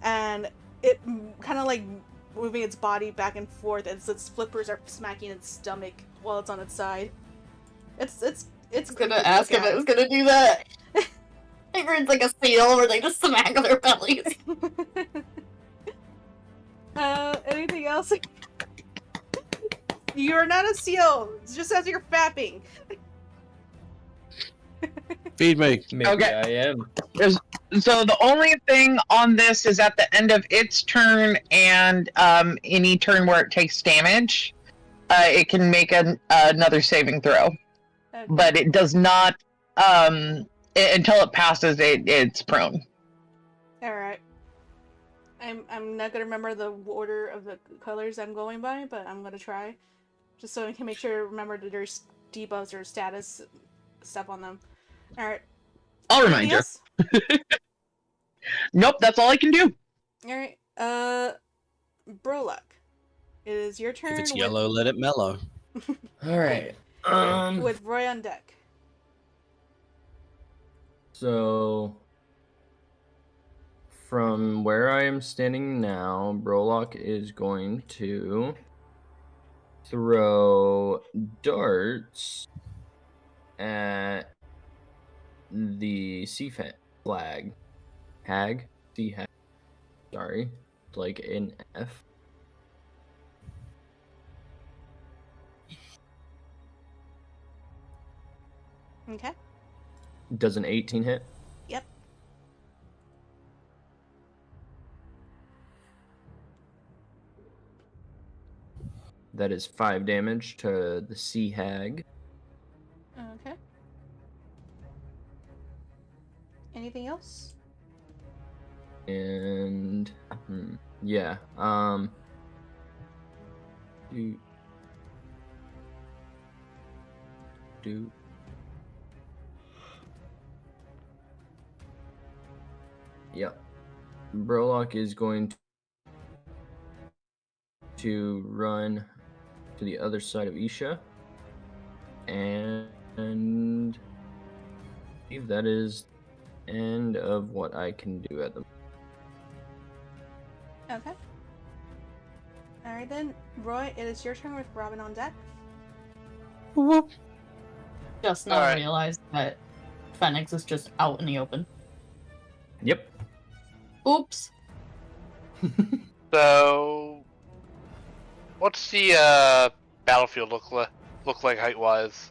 and it kind of like moving its body back and forth as its flippers are smacking its stomach while it's on its side. It's I was creepy gonna to ask look if it at. was gonna do that. I heard it's like a seal where they just smack their bellies. Anything else? You're not a seal. It's just as you're fapping. Feed me. Maybe Okay. I am. So the only thing on this is at the end of its turn and any turn where it takes damage, it can make another saving throw. Okay. But it does not until it passes. It's prone. All right. I'm not gonna remember the order of the colors I'm going by, but I'm gonna try, just so I can make sure to remember that there's debuffs or status stuff on them. All right. I'll remind you. Yes. Nope, that's all I can do. All right. Brolak. It is your turn. If it's yellow, let it mellow. All right. With Roy on deck. So from where I am standing now, Brolock is going to throw darts at the sea flag. Hag? Sea hag. Sorry. Like an F. Okay. Does an 18 hit? Yep. That is 5 damage to the sea hag. Okay. Anything else? And yeah. Do Yep. Brolock is going to run to the other side of Isha. And I believe that is end of what I can do at the moment. Okay. Alright then. Roy, it is your turn with Robin on deck. Just now Alright. realized that Phoenix is just out in the open. Yep. Oops. So, what's the battlefield look like height wise?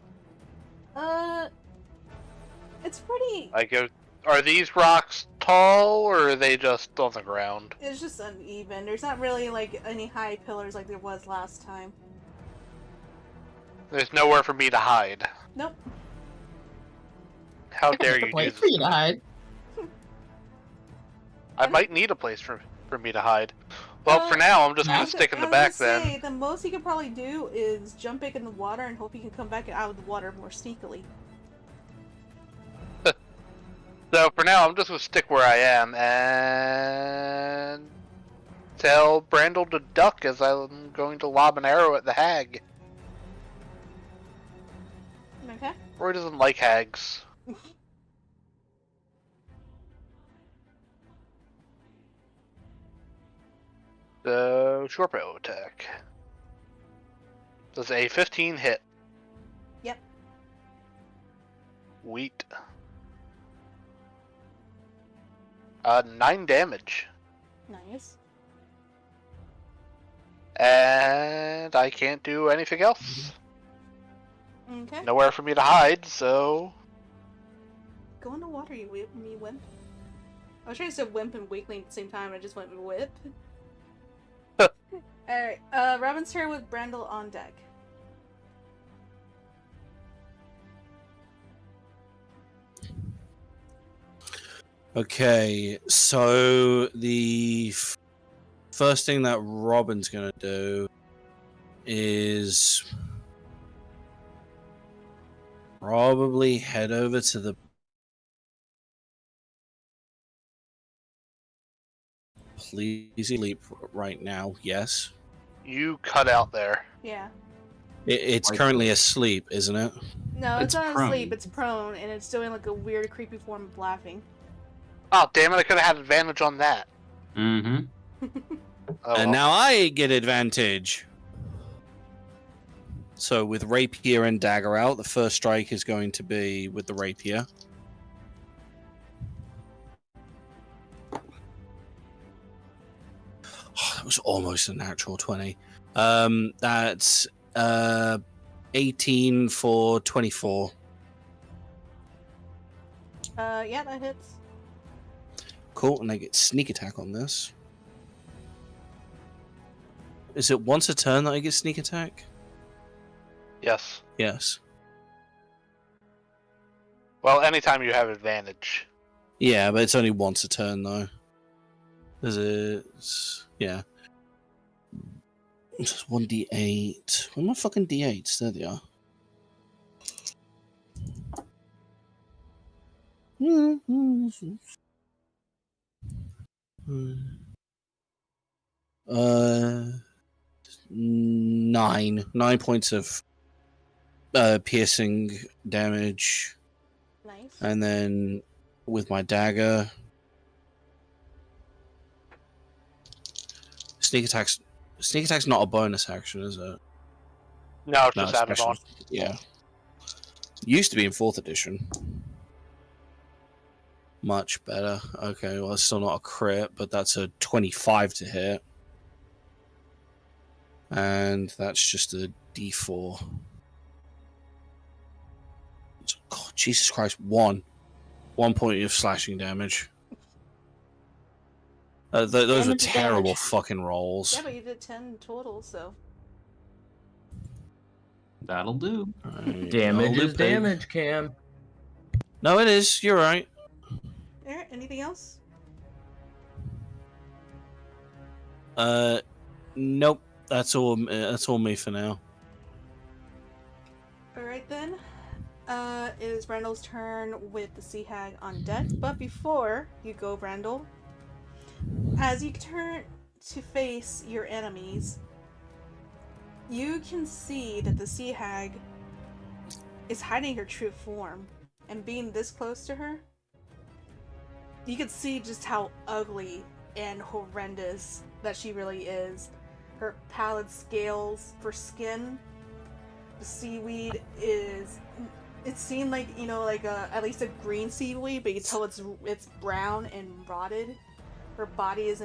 It's pretty. Like, are these rocks tall or are they just on the ground? It's just uneven. There's not really like any high pillars like there was last time. There's nowhere for me to hide. Nope. How I dare have a you do place this? for you to hide. I might need a place for me to hide. Well, for now, I'm just I gonna was stick in the I was back gonna then. say, the most you could probably do is jump back in the water and hope you can come back out of the water more sneakily. So for now, I'm just gonna stick where I am and tell Brandel to duck as I'm going to lob an arrow at the hag. Okay. Roy doesn't like hags. So, short bow attack. Does a 15 hit? Yep. Wheat. 9 damage. Nice. And I can't do anything else. Okay. Nowhere for me to hide, so... Go in the water, you wimp. I was trying to say wimp and weakling at the same time, I just went whip. Alright, Robin's turn with Brandel on deck. Okay, so the first thing that Robin's gonna do is probably head over to the please leap right now. Yes, You cut out there. Yeah. it's Like- currently asleep, isn't it? No, it's It's not prone. asleep, it's prone, and it's doing like a weird, creepy form of laughing. Oh, damn it, I could have had advantage on that. Mm-hmm. Oh, And well. now I get advantage. So with rapier and dagger out, the first strike is going to be with the rapier. Oh, that was almost a natural 20. That's 18 for 24. Yeah, that hits. Cool, and I get sneak attack on this. Is it once a turn that I get sneak attack? Yes. Yes. Well, anytime you have advantage. Yeah, but it's only once a turn though. Is it? Yeah. Just 1d8. Where are my fucking d8s? There they are. Nine points of piercing damage, Nice. and then with my dagger, sneak attack's not a bonus action, is it? No, it's No, just it's added special. on. Yeah, used to be in 4th edition. Much better. Okay, well, it's still not a crit, but that's a 25 to hit. And that's just a d4. God, Jesus Christ, 1 point of slashing damage. Those are Damage is terrible damage. fucking rolls. Yeah, but you did 10 total, so. That'll do. Right, Damage I'll do is pig. damage, Cam. No, it is. You're right. Alright, anything else? Nope. That's all. That's all me for now. Alright then. It is Randall's turn with the Sea Hag on deck. But before you go, Randall, as you turn to face your enemies, you can see that the Sea Hag is hiding her true form. And being this close to her, you can see just how ugly and horrendous that she really is. Her pallid scales for skin, the seaweed is, it seemed like, you know, like at least a green seaweed, but you can tell it's brown and rotted. Her body is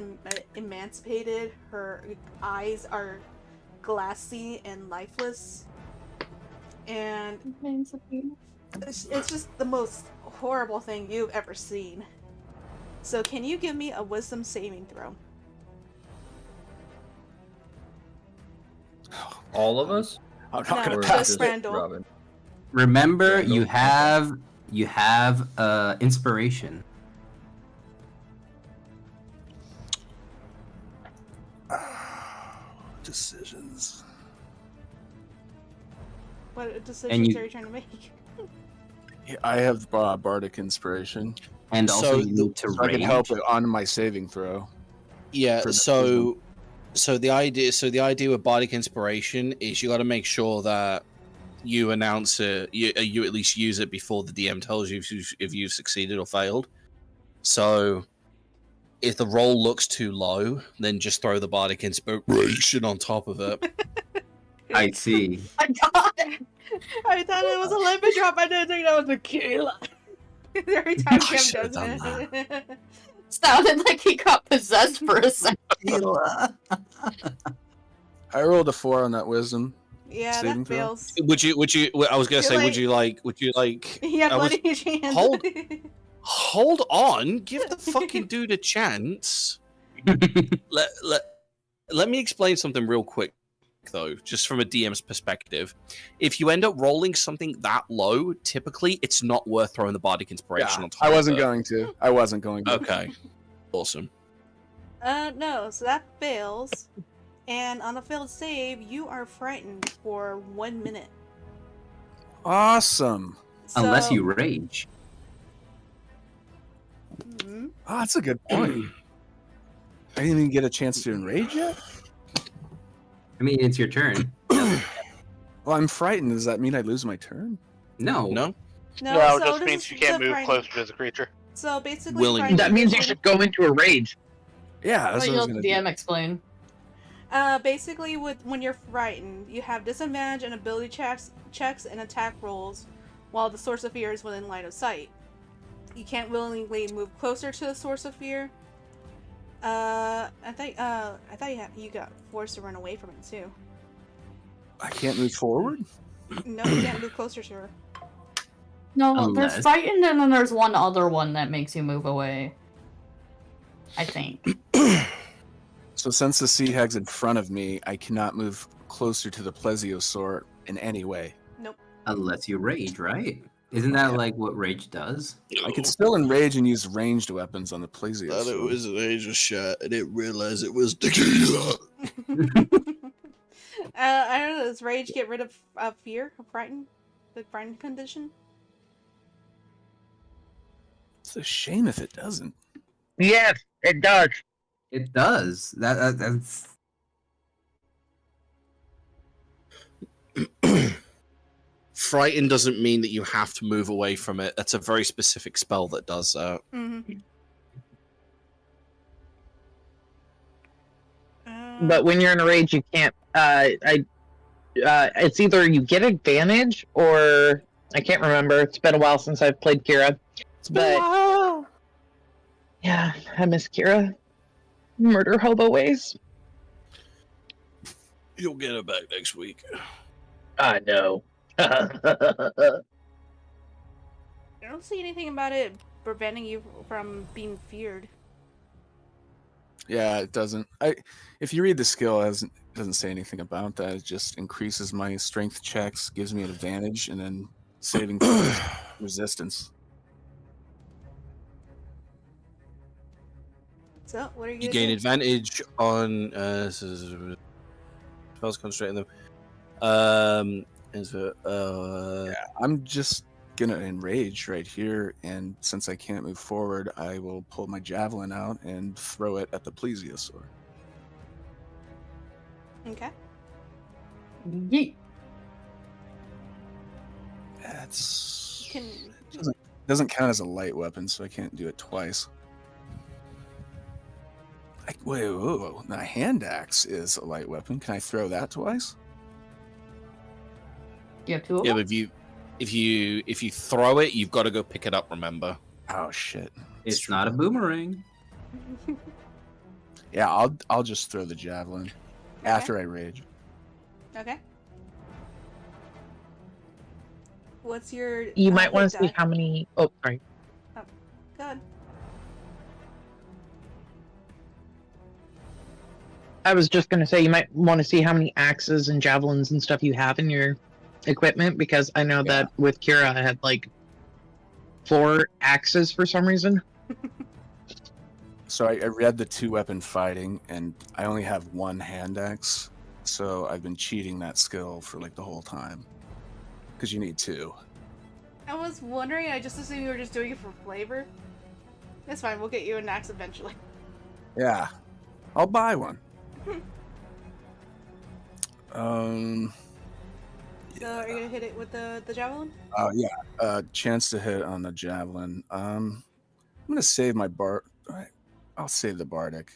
emancipated. Her eyes are glassy and lifeless. And it's just the most horrible thing you've ever seen. So can you give me a wisdom saving throw? All of us? I'm not No, gonna Or pass just it. Randall. Robin? Remember, Randall? you have inspiration. Decisions. What decisions you- are you trying to make? Yeah, I have bardic inspiration, And also, So you need to so I can rage. help it on my saving throw. Yeah. For the So the idea with bardic inspiration is you got to make sure that you announce it. You at least use it before the DM tells you if you've succeeded or failed. So if the roll looks too low, then just throw the bardic inspiration on top of it. I see. My God! I thought it was a lemon drop. I didn't think that was a Kayla. Every time I Kim should've does done it. Sounded like he got possessed for a second. I rolled a 4 on that wisdom. Yeah, Saving that throw? fails. Would you? I was gonna You're say, like- would you like? Yeah, I was- bloody hands. hold- Hold on, give the fucking dude a chance. Let me explain something real quick, though, just from a DM's perspective. If you end up rolling something that low, typically it's not worth throwing the bardic inspiration on top. I wasn't of it. going to. I wasn't going to. Okay, awesome. No, so that fails. And on a failed save, you are frightened for 1 minute. Awesome. Unless So- you rage. Mhm. Oh, that's a good point. I didn't even get a chance to enrage yet. I mean, it's your turn. Well, I'm frightened. Does that mean I lose my turn? No. No, No, No, it so just this means is you can't the move frightened- closer to the creature. So basically, Willingly. frightened That means you condition- should go into a rage. Yeah, Let that's you what I was let gonna the do. DM explain. Basically, when you're frightened, you have disadvantage on ability checks and attack rolls, while the source of fear is within line of sight. You can't willingly move closer to the source of fear. I thought you got forced to run away from it too. I can't move forward. No, you can't move closer to her. No, Unless- there's frightened, and then there's one other one that makes you move away. I think. So since the sea hag's in front of me, I cannot move closer to the plesiosaur in any way. Unless you rage, right? Isn't that like what rage does? I can still enrage and use ranged weapons on the plesiosaur. thought it was an Asia shot. I didn't realize it was tequila. I don't know. Does rage get rid of fear, of frightened, the frightened condition? It's a shame if it doesn't. Yes, it does. It does. That's Frighten doesn't mean that you have to move away from it. That's a very specific spell that does that. Mm-hmm. But when you're in a rage, you can't. It's either you get advantage or I can't remember. It's been a while since I've played Kira. But yeah, I miss Kira. Murder hobo ways. You'll get it back next week. I know. I don't see anything about it preventing you from being feared. Yeah, it doesn't. If you read the skill, it doesn't say anything about that. It just increases my strength checks, gives me an advantage, and then saving throws, resistance. So, what are you You gonna gain do? advantage on spells concentrating them. I'm just gonna enrage right here, and since I can't move forward, I will pull my javelin out and throw it at the plesiosaur. Okay. Yeet. That's Can doesn't count as a light weapon, so I can't do it twice. Whoa. Now, hand axe is a light weapon. Can I throw that twice? You have two of Yeah, them? but if you throw it, you've got to go pick it up. Remember? Oh shit! it's true. not a boomerang. Yeah, I'll just throw the javelin after I rage. Okay. What's your? You might want hit to see die? how many. Oh, sorry. Good. I was just going to say you might want to see how many axes and javelins and stuff you have in your equipment because I know that with Kira I had like 4 axes for some reason. So I read the 2-weapon fighting, and I only have 1 hand axe. So I've been cheating that skill for like the whole time, because you need 2. I was wondering. I just assumed you were just doing it for flavor. That's fine. We'll get you an axe eventually. Yeah, I'll buy one. So, are you gonna hit it with the javelin? Chance to hit on the javelin. I'm gonna save my I'll save the bardic.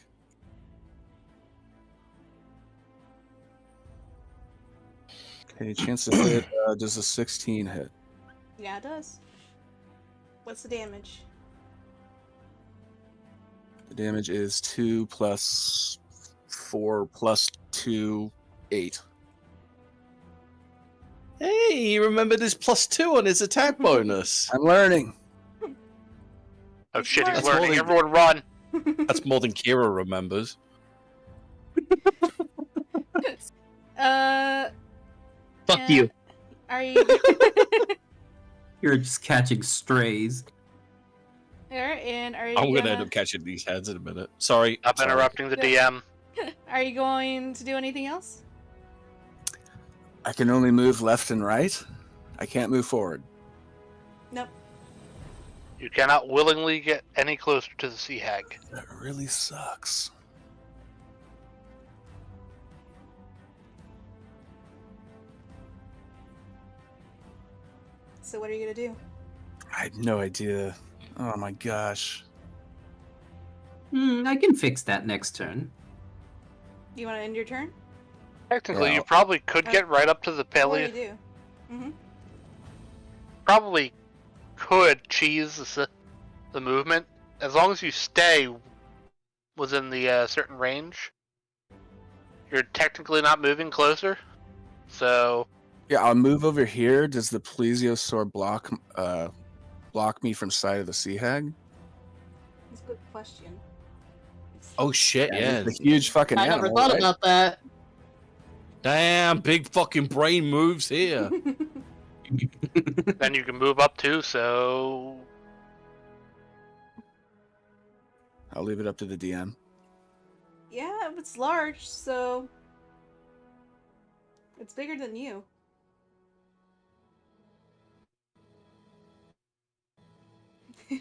Okay, chance to hit. Does a 16 hit? Yeah, it does. What's the damage? The damage is 2 plus 4 plus 2, 8. Hey, you remember this +2 on his attack bonus? I'm learning. Oh shit, he's That's learning. holding- Everyone run! That's more than Kira remembers. Fuck and you. Are you? You're just catching strays. Alright, and are you? I'm gonna end up catching these heads in a minute. Sorry. Stop sorry. interrupting the DM. Are you going to do anything else? I can only move left and right. I can't move forward. Nope. You cannot willingly get any closer to the sea hag. That really sucks. So what are you gonna do? I have no idea. Oh my gosh. I can fix that next turn. You want to end your turn? Technically, Yeah. you probably could get right up to the What do paleo. you do? Mm-hmm. Probably could cheese the movement as long as you stay within the certain range. You're technically not moving closer, so Yeah, I'll move over here. Does the plesiosaur block me from sight of the sea hag? That's a good question. Oh shit! Yeah. The huge fucking I animal. never thought right? about that. Damn, big fucking brain moves here. then you can move up too. So I'll leave it up to the DM. Yeah, it's large, so it's bigger than you.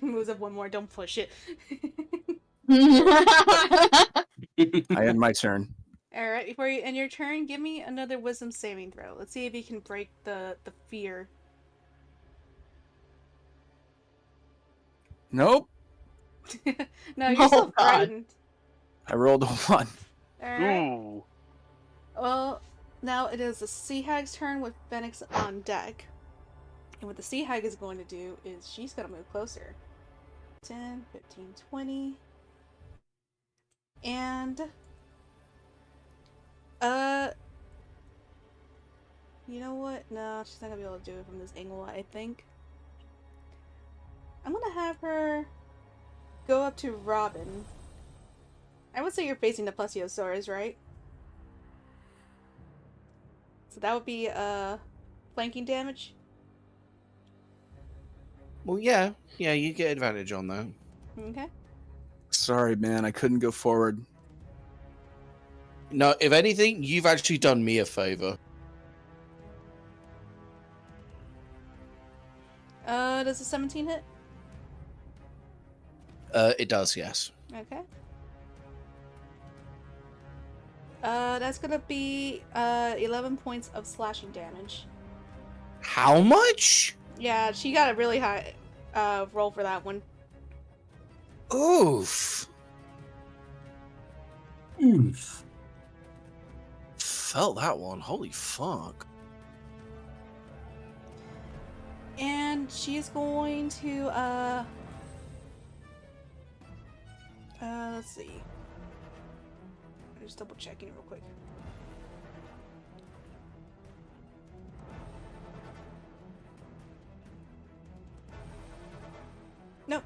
Moves up one more. Don't push it. I end my turn. All right, before you end your turn, give me another wisdom saving throw. Let's see if you can break the fear. Nope. No, you're still Oh, God. frightened. I rolled a 1. All right. Ooh. Well, now it is the Sea Hag's turn with Phoenix on deck. And what the Sea Hag is going to do is she's going to move closer. 10, 15, 20. And... You know what? No, she's not going to be able to do it from this angle, I think. I'm going to have her go up to Robin. I would say you're facing the Plesiosaurus, right? So that would be, flanking damage. Well, yeah, you get advantage on that. Okay. Sorry, man. I couldn't go forward. No, if anything, you've actually done me a favor. Does a 17 hit? It does, yes. Okay. That's gonna be 11 points of slashing damage. How much? Yeah, she got a really high roll for that one. Oof. Oof. Felt that one. Holy fuck. And she's going to let's see. I'm just double checking real quick. Nope.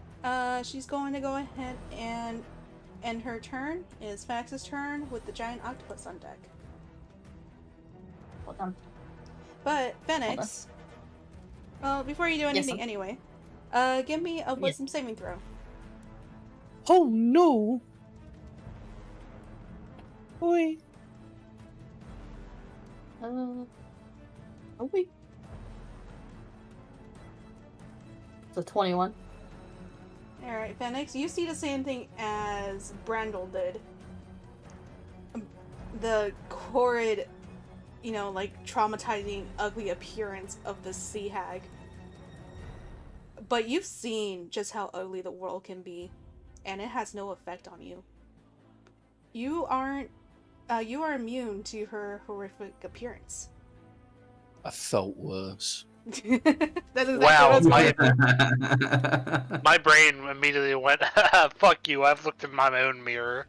She's going to go ahead and end her turn. It's Fax's turn with the giant octopus on deck. Hold on. But Phoenix, well, before you do anything, sir. anyway, give me a wisdom saving throw. Oh no. Oi. Oh wait. It's a 21. All right, Phoenix, you see the same thing as Brandel did. The horrid, you know, like traumatizing, ugly appearance of the sea hag. But you've seen just how ugly the world can be, and it has no effect on you. You aren't. You are immune to her horrific appearance. I felt worse. That's exactly Wow, what's my brain immediately went, fuck you, I've looked in my own mirror.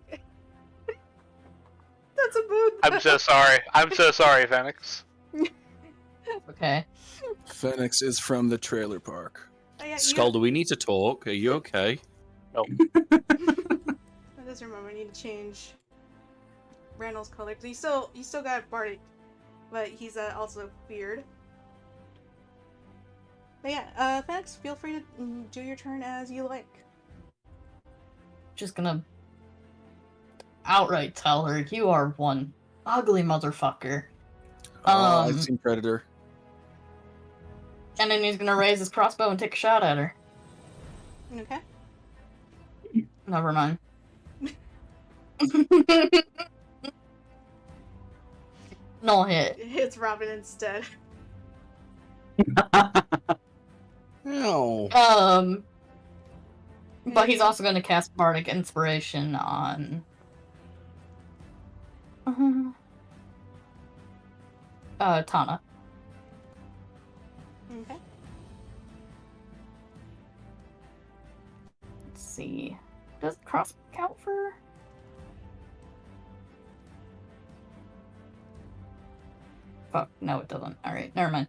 That's a mood. I'm so sorry. I'm so sorry, Phoenix. Okay. Phoenix is from the trailer park. Skull, do we need to talk? Are you okay? Nope. I just remember I need to change Randall's color because you still got Bardic, but he's also feared. But yeah, Phoenix, feel free to do your turn as you like. Just gonna outright tell her, you are one ugly motherfucker. I've seen Predator. And then he's gonna raise his crossbow and take a shot at her. Okay. Never mind. No hit. It hits Robin instead. No. But he's also gonna cast Bardic Inspiration on Tana. Okay. Let's see. Does crossbow count for? Fuck, no it doesn't. Alright, never mind.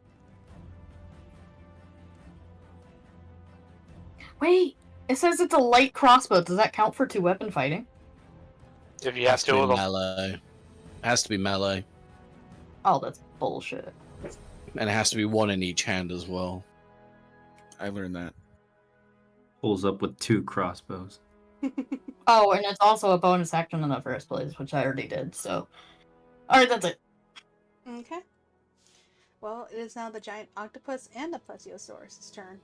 Wait! It says it's a light crossbow. Does that count for 2-weapon fighting? If you have Has to to be with them. melee. Has to be melee. Oh, that's bullshit. And it has to be one in each hand as well. I learned that. Pulls up with 2 crossbows. Oh, and it's also a bonus action in the first place, which I already did, so... Alright, that's it. Okay. Well, it is now the giant octopus and the plesiosaurus' turn.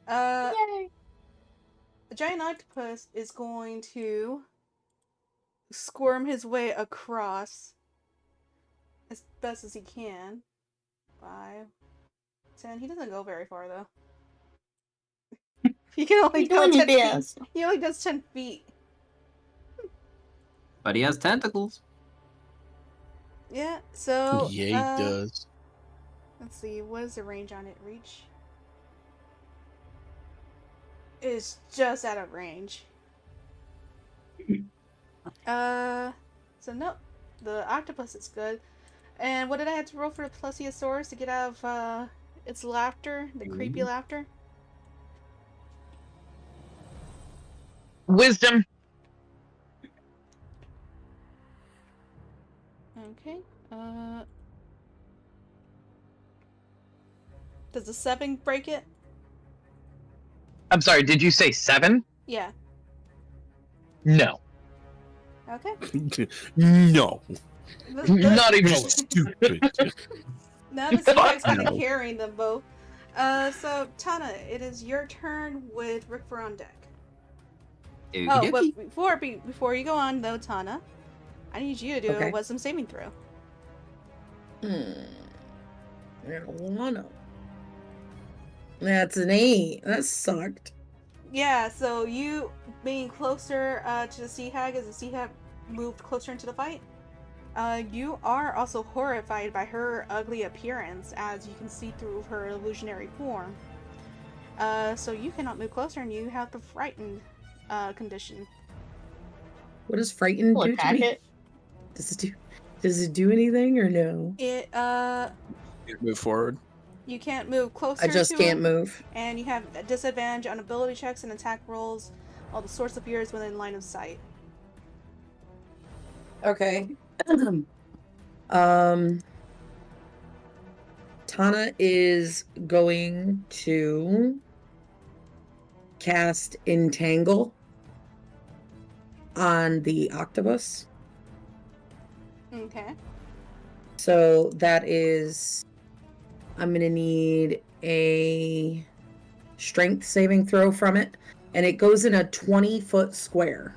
Yay! The giant octopus is going to squirm his way across as best as he can. 5, 10. He doesn't go very far though. He can only He's go doing 10 his feet. best. He only does 10 feet. But he has tentacles. Yeah, so Yeah, he does. let's see, what is the range on it? Reach is just out of range. So nope, the octopus is good. And what did I have to roll for the plesiosaurus to get out of its laughter, the creepy laughter? Wisdom. Okay. Does a 7 break it? I'm sorry, did you say 7? Yeah. No. Okay. No. Not even a little. Stupid. Now the Seahawks kind No. of carrying them both. So Tana, it is your turn with Rickford on deck. Oh, but before you go on though, Tana, I need you to do Okay. a wisdom saving throw. I don't wanna. That's an 8. That sucked. Yeah, so you being closer to the sea hag as the sea hag moved closer into the fight. You are also horrified by her ugly appearance as you can see through her illusionary form. So you cannot move closer and you have the frightened condition. What does frightened We'll do to attack me? it. Does it do anything or no? It You move forward. you can't move closer I just to can't it, move. and you have a disadvantage on ability checks and attack rolls while the source appears within line of sight. Okay. Tana is going to cast Entangle on the octopus. Okay. So that is, I'm gonna need a strength saving throw from it, and it goes in a 20-foot square.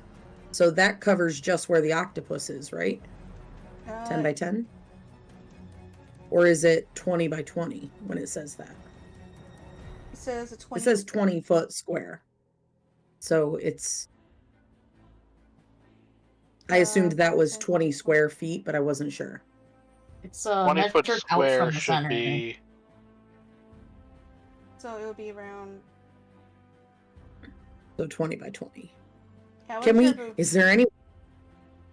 So that covers just where the octopus is, right? 10 by 10? Or is it 20 by 20 when it says that? It says a 20. It says 20-foot square. So it's. I assumed that was 20 square feet, but I wasn't sure. It's 20-foot measured out square from the should center. be. So it would be around. So 20 by 20. Yeah, Can we? what's your move? Is there any?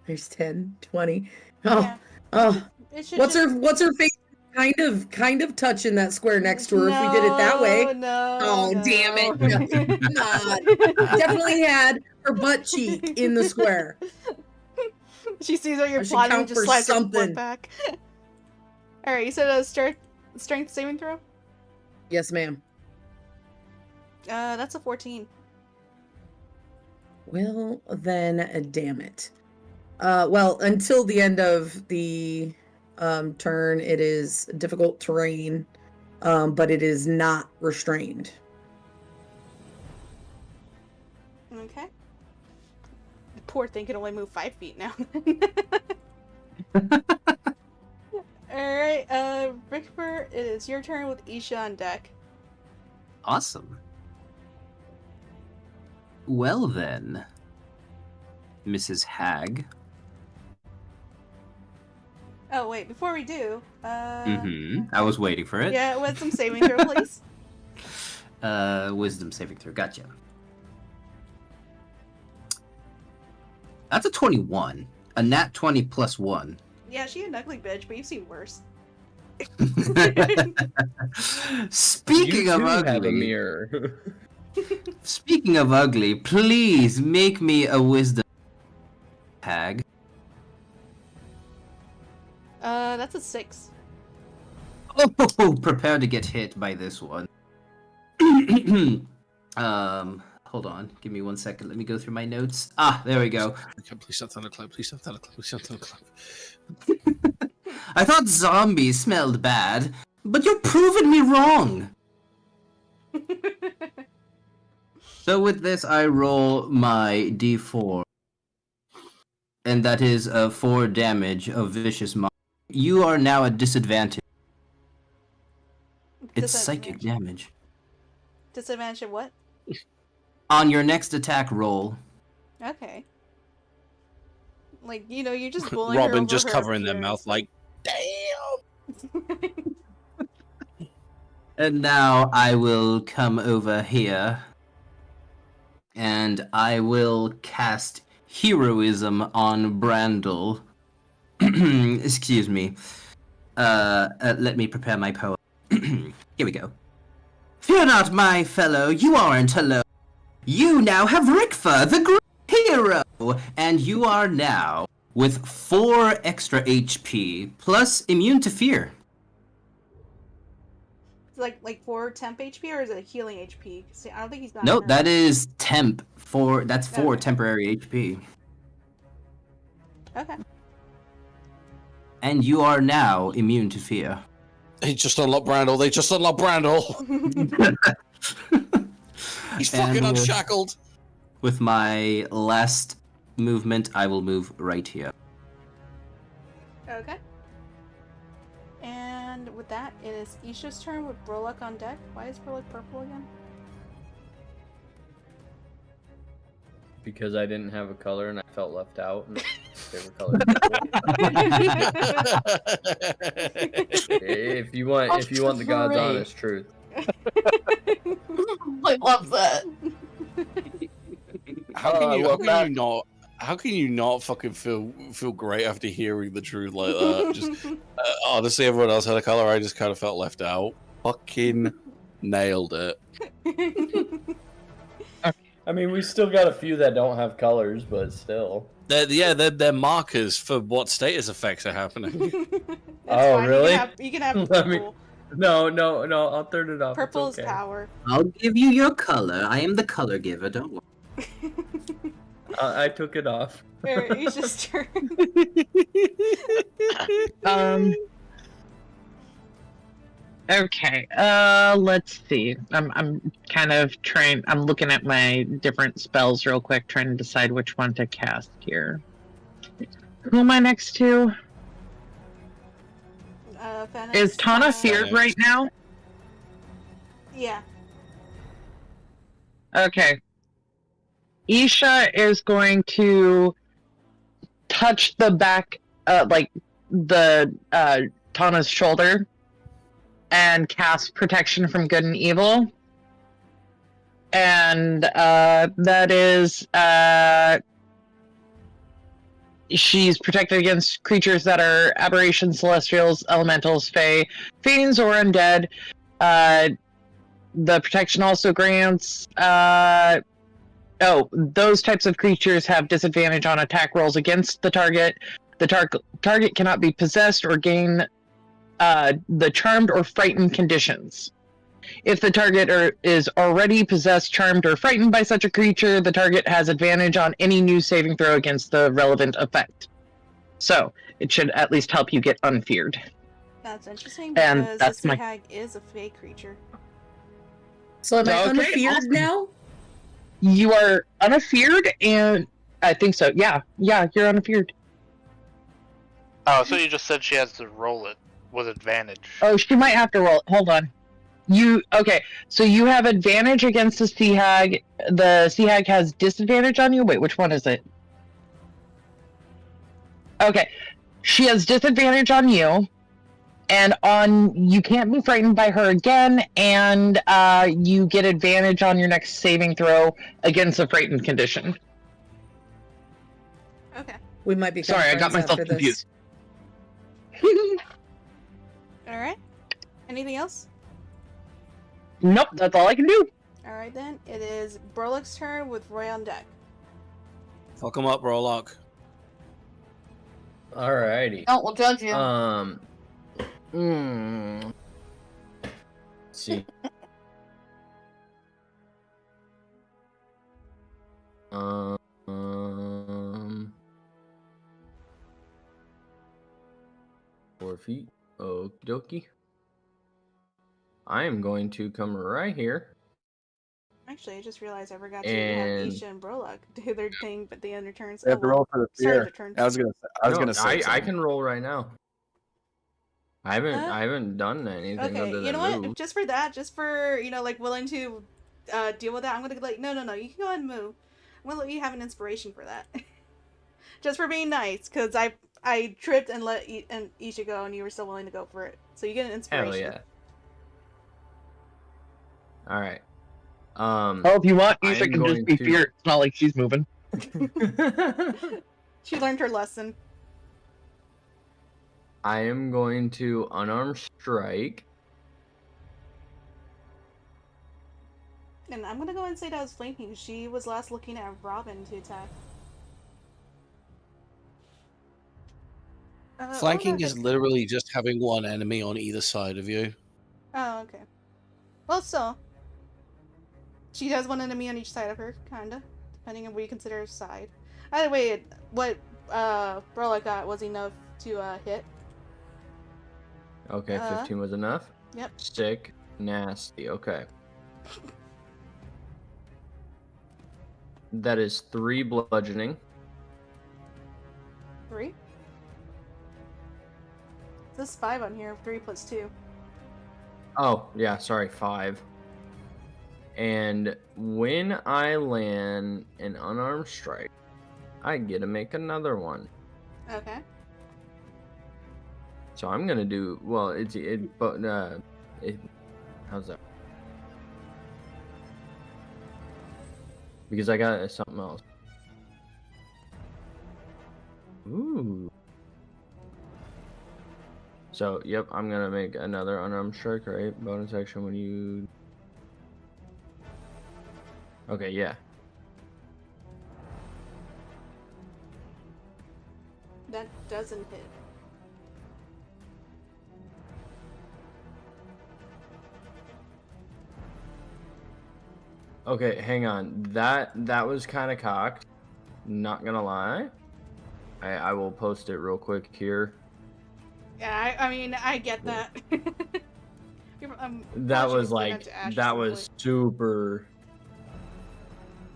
There's 10, 20. Oh, Yeah. oh. It should What's just- her face? Kind of touching that square next to her. If we did it that way. No. Oh, no. damn it. Not. Definitely had her butt cheek in the square. She sees what you're I should plotting and count just for slides her foot something. back. Alright, you said a strength saving throw? Yes, ma'am. That's a 14. Well, then, damn it. Well, until the end of the turn, it is difficult terrain, but it is not restrained. Okay. The poor thing can only move 5 feet now. Alright, Rickford, it is your turn with Isha on deck. Awesome. Well then, Mrs. Hag. Oh, wait, before we do, I was waiting for it. yeah, with some saving throw, please. Wisdom saving throw. Gotcha. That's a 21. A nat 20 plus 1. Yeah, she an ugly bitch, but you've seen worse. Speaking You of too have a ugly, mirror. speaking of ugly, please make me a wisdom Hag. That's a 6. Oh, prepare to get hit by this one. Hold on. Give me 1 second. Let me go through my notes. Ah, there we go. Please stop thunderclap. Please stop thunderclap. Please stop thunderclap. I thought zombies smelled bad, but you're proving me wrong. So with this, I roll my d4, and that is 4 damage of vicious mind. You are now at disadvantage. It's psychic damage. Disadvantage of what? On your next attack roll. Okay. Like, you're just bullying her Robin over just her covering their appearance. mouth like, damn. And now I will come over here. And I will cast Heroism on Brandel. Excuse me. Let me prepare my poem. Here we go. Fear not, my fellow, you aren't alone. You now have Rickfa, the great hero, and you are now with 4 extra HP, plus immune to fear. It's like 4 temp HP, or is it healing HP? See, I don't think he's got. Nope, that is temp. That's 4 temporary HP. Okay. And you are now immune to fear. They just unlocked Brandel. They just unlocked Brandel. He's fucking unshackled. With my last movement, I will move right here. Okay. And with that, it is Isha's turn with Brolok on deck. Why is Brolok purple again? Because I didn't have a color and I felt left out, and they were colored. If you want the God's honest truth. I love that. How can you not fucking feel great after hearing the truth like that? Just honestly, everyone else had a color. I just kind of felt left out. Fucking nailed it. I mean, we still got a few that don't have colors, but still. They're markers for what status effects are happening. Oh, fine. really? You can have Let me- purple. No, I'll turn it off. Purple It's is okay. power. I'll give you your color. I am the color giver, don't worry. I took it off. Alright, Isha's turn. Okay. Let's see. I'm kind of trying. I'm looking at my different spells real quick, trying to decide which one to cast here. Who am I next to? Fenix, Is Tana feared right now? Yeah. Okay. Isha is going to touch the back, Tana's shoulder, and cast protection from good and evil. And that is, she's protected against creatures that are aberrations, celestials, elementals, fae, fiends, or undead. The protection also grants, those types of creatures have disadvantage on attack rolls against the target. The target cannot be possessed or gain the charmed or frightened conditions. If the target is already possessed, charmed, or frightened by such a creature, the target has advantage on any new saving throw against the relevant effect. So, it should at least help you get unfeared. That's interesting And because that's the my- sea hag is a fey creature. So am I Okay, unfeared awesome. now? You are unfeared, and I think so. Yeah, you're unfeared. Oh, so you just said she has to roll it with advantage. Oh, she might have to roll. Hold on. So you have advantage against the sea hag. The sea hag has disadvantage on you. Wait, which one is it? Okay, she has disadvantage on you, and you can't be frightened by her again, and you get advantage on your next saving throw against a frightened condition. Okay. We might be. Sorry, I got myself confused. Alright. Anything else? Nope, that's all I can do. Alright then. It is Brolok's turn with Roy on deck. Fuck him up, Brolock. Alrighty. No, we'll judge you. Let's see. Um, 4 feet. Okie dokie. I am going to come right here. Actually, I just realized I forgot to have And Isha and Brolok do their thing, but the end of turns. They have to roll for the Start of fear. the turns. I was gonna say I something. can roll right now. I haven't done anything Okay, other you than know what? move. Just for that, just for like willing to deal with that, I'm gonna like no. You can go ahead and move. I'm gonna let you have an inspiration for that. Just for being nice, because I tripped and let and Isha go, and you were still willing to go for it. So you get an inspiration. Hell yeah. All right. Well, if you want, I Isha am can just going be to- fear. It's not like she's moving. She learned her lesson. I am going to unarmed strike. And I'm gonna go and say that was flanking. She was last looking at Robin to attack. Flanking is literally just having one enemy on either side of you. Oh, okay. Well, still. She has one enemy on each side of her, kinda. Depending on what you consider a side. Either way, what Burla got was enough to hit. Okay, 15 was enough. Yep. Sick, nasty. Okay. That is 3 bludgeoning. 3? This 5 on here. 3 plus 2. Oh, yeah, sorry, 5. And when I land an unarmed strike, I get to make another one. Okay. So I'm gonna do well. How's that? Because I got something else. Ooh. So yep, I'm gonna make another unarmed strike. Right, bonus action when you. Okay, yeah. That doesn't hit. Okay, hang on. That was kind of cocked. Not gonna lie. I will post it real quick here. Yeah, I mean, I get that. That was like that was super.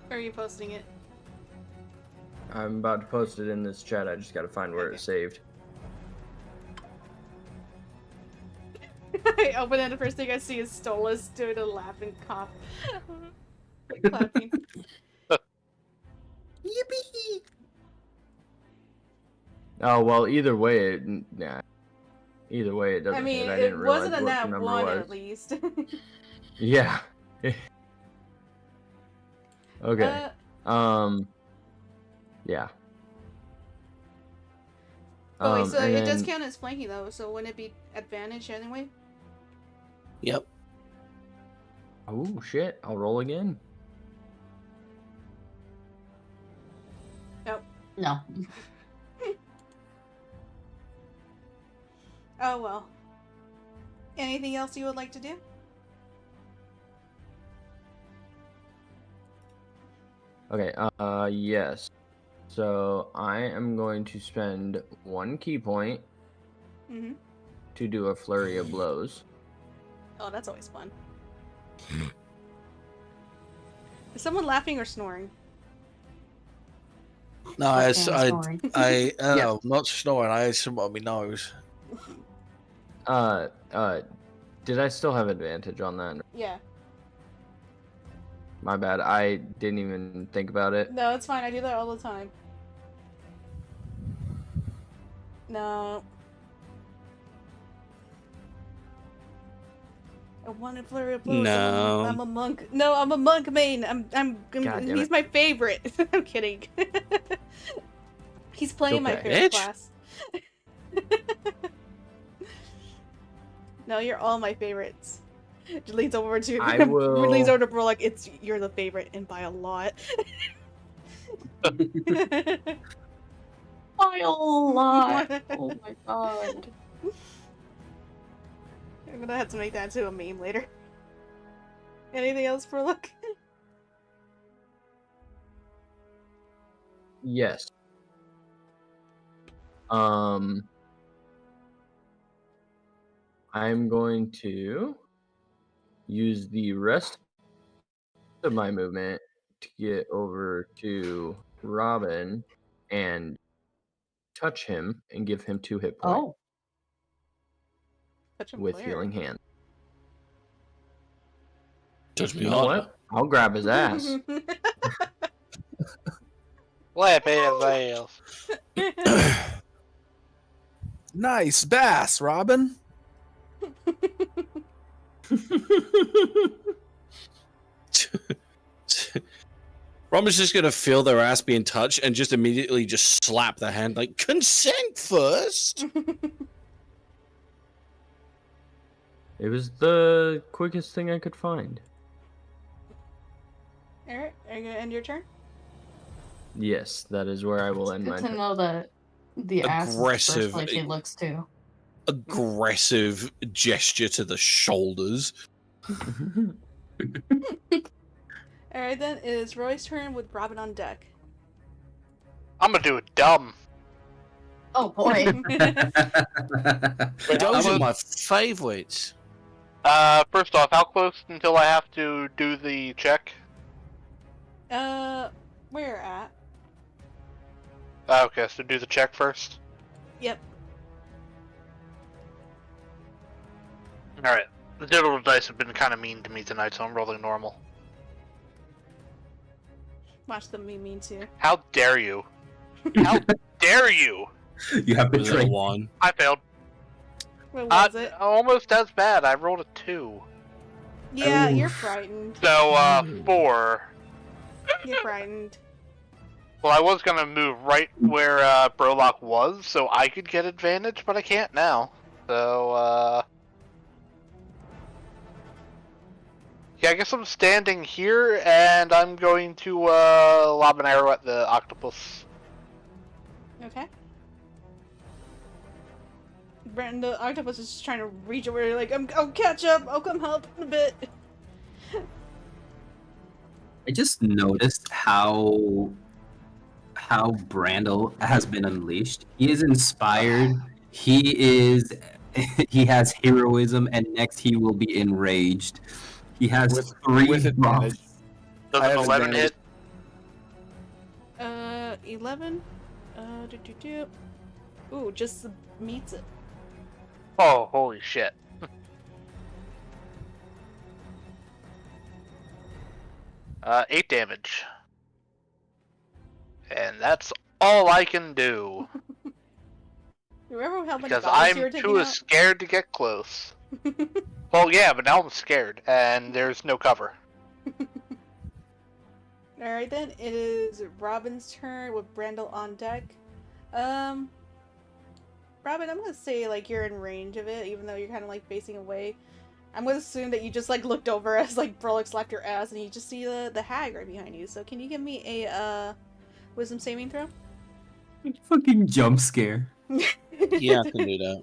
Where are you posting it? I'm about to post it in this chat. I just gotta find where Okay. it's saved. I open it, the first thing I see is Stolas doing a laughing cough. Clapping. Yippee! Oh well, either way, nah. Either way, it doesn't I mean, hit. I it didn't realize wasn't a what the nat number 1 was. at least. Yeah. Okay. Yeah. Oh wait, so and it does then- count as flanking though, so wouldn't it be advantage anyway? Yep. Oh shit! I'll roll again. Nope. No. Oh well. Anything else you would like to do? Okay. Yes. So I am going to spend 1 key point Mm-hmm. to do a flurry of blows. Oh, that's always fun. Is someone laughing or snoring? No, That it's, man's snoring. no, not snoring. I had something on my nose. Did I still have advantage on that? Yeah. My bad. I didn't even think about it. No, it's fine. I do that all the time. No. I want to flurry of blows. No. I'm a monk. No, I'm a monk main. God damn He's it. my favorite. I'm kidding. He's playing my okay. favorite Bitch. class. No, you're all my favorites. Just leans over to I will- leans over to Bro like you're the favorite and by a lot. By a lot. Oh my god. I'm gonna have to make that into a meme later. Anything else for look? Yes. I'm going to use the rest of my movement to get over to Robin and touch him and give him 2 hit points Oh, Touch him with where? healing hand. Touch me You know what? I'll grab his ass. Slap his ass. Nice bass, Robin. Robin's just gonna feel their ass being touched and just immediately just slap the hand like consent first. It was the quickest thing I could find. Alright, are you gonna end your turn? Yes, that is where I will end good my to turn. know that the ass is the Aggressive. first place he looks to. Aggressive gesture to the shoulders. Alright, then it is Roy's turn with Robin on deck. I'm gonna do it dumb. Oh boy. Those are my favorites. First off, how close until I have to do the check? Where at? Okay, so do the check first. Yep. Alright. The digital dice have been kind of mean to me tonight, so I'm rolling normal. Watch them be mean too. How dare you? How dare you? You have Was it a betrayed. 1? I failed. What was it? Almost as bad. I rolled a 2. Yeah, you're Oof. frightened. So, 4. You're frightened. Well, I was gonna move right where Brolock was, so I could get advantage, but I can't now. So, yeah, I guess I'm standing here, and I'm going to lob an arrow at the octopus. Okay. Brandon, the octopus is just trying to reach over, like, I'll catch up, I'll come help in a bit. I just noticed how Brandel has been unleashed. He is inspired. He has heroism, and next he will be enraged. He has With 3 advantage. buffs. Does I an have 11 advantage. hit? 11? Ooh, just meets it. Oh, holy shit. 8 damage. And that's all I can do. Remember how many Because goblins you I'm were taking too out? scared to get close. Well, yeah, but now I'm scared, and there's no cover. Alright then, it is Robin's turn with Brandel on deck. Robin, I'm gonna say, like, you're in range of it, even though you're kind of, like, facing away. I'm gonna assume that you just, like, looked over as, like, Brolic slapped your ass, and you just see the hag right behind you. So can you give me a, wisdom saving throw? Fucking jump scare. Yeah, I can do that.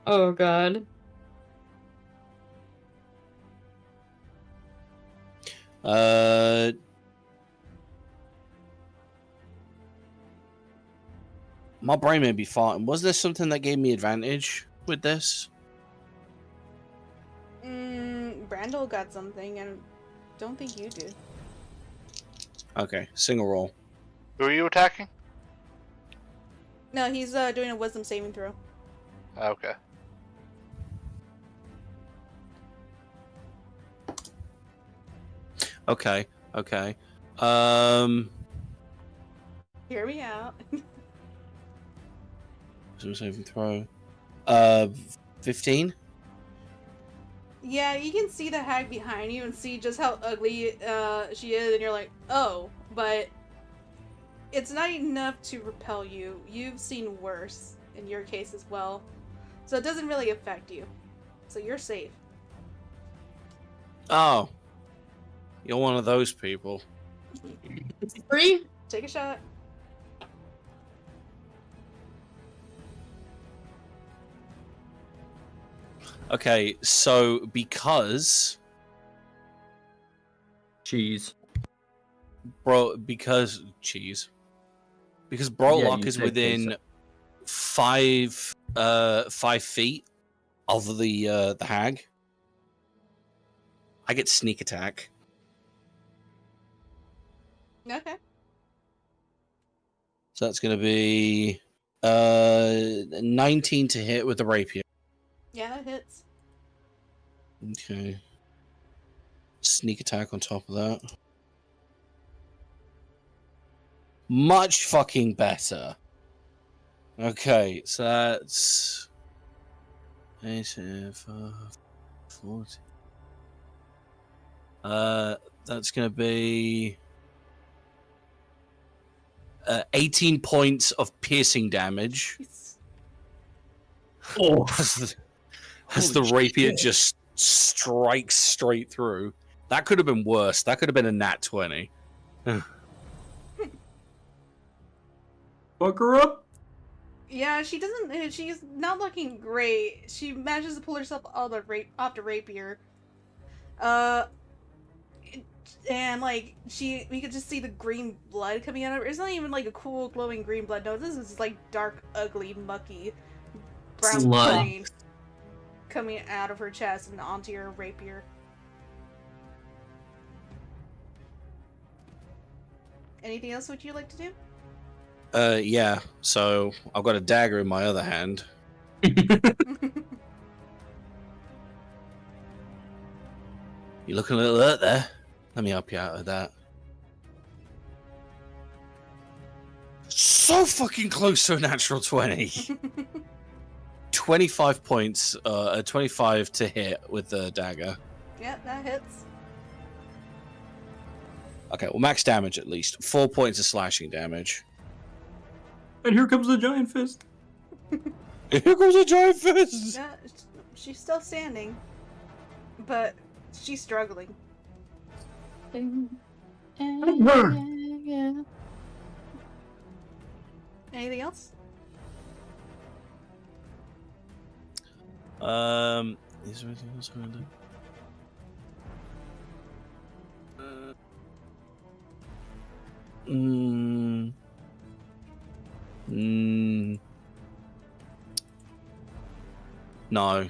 Oh god. My brain may be farting. Was there something that gave me advantage with this? Brandel got something, and don't think you do. Okay, single roll. Who are you attacking? No, he's doing a wisdom saving throw. Okay. Okay. Hear me out. Wisdom saving throw. 15? Yeah, you can see the hag behind you and see just how ugly she is, and you're like, oh, but it's not enough to repel you. You've seen worse in your case as well. So it doesn't really affect you. So you're safe. Oh. You're one of those people. 3? Take a shot. Okay, so because Cheese. because Yeah, Brolock you is said within 5 feet of the hag, I get sneak attack. Okay. So that's going to be 19 to hit with the rapier. Yeah, that hits. Okay. Sneak attack on top of that. Much fucking better. Okay, so that's 8, 40. That's gonna be 18 points of piercing damage. Oh, As the Holy rapier shit. just strikes straight through. That could have been worse. That could have been a nat 20. fuck her up. Yeah, she doesn't. She's not looking great. She manages to pull herself off the rapier. And like we could just see the green blood coming out of her. It's not even like a cool glowing green blood. No, this is like dark, ugly, mucky, brown Blood. green coming out of her chest and onto your rapier. Anything else would you like to do? Yeah. So I've got a dagger in my other hand. You're looking a little hurt there. Let me help you out with that. So fucking close to a natural 20. 25 points, 25 to hit with the dagger. Yeah, that hits. Okay, well, max damage at least. 4 points of slashing damage. And here comes the giant fist. Here goes a giant fist! Yeah, she's still standing, but she's struggling. Anything else? Is there anything else I'm gonna do? No,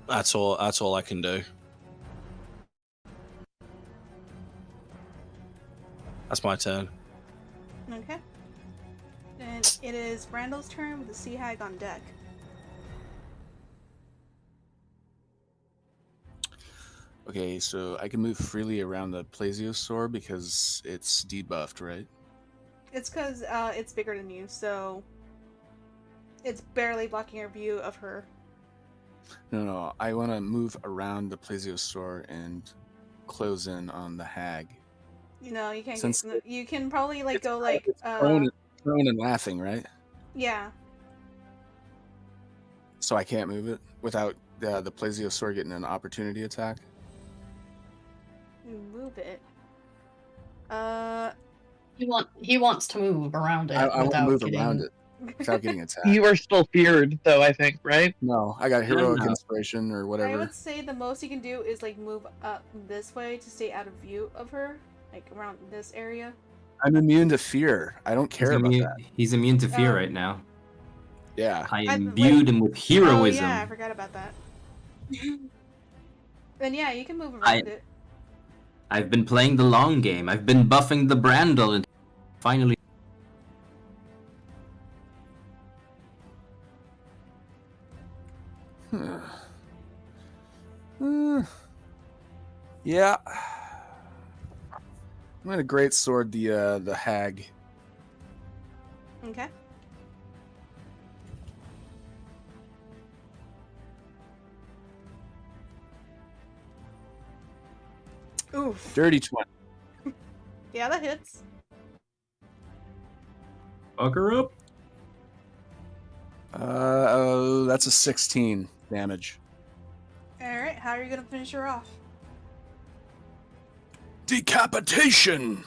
that's all I can do. That's my turn. Okay. And it is Randall's turn with the sea hag on deck. Okay, so I can move freely around the plesiosaur because it's debuffed, right? It's because it's bigger than you, so it's barely blocking your view of her. No, I want to move around the plesiosaur and close in on the hag. You know, you can't. Since You can probably like it's go like. prone and laughing, right? Yeah. So I can't move it without the plesiosaur getting an opportunity attack. Move it. He wants to move around it I want to without move getting... around it without getting attacked. You are still feared, though, I think, right? No, I got heroic No. inspiration or I whatever. would say the most you can do is like move up this way to stay out of view of her, like around this area. I'm immune to fear. I don't care about that. He's immune to fear Oh. right now. Yeah. I I- imbued him with Oh heroism. yeah, I forgot about that. Then yeah, you can move around I- it. I've been playing the long game. I've been buffing the Brandle and finally. Yeah. I'm gonna great sword the hag. Okay. Oof. Dirty 20. Yeah, that hits. Fuck her up. That's a 16 damage. Alright, how are you gonna finish her off? Decapitation.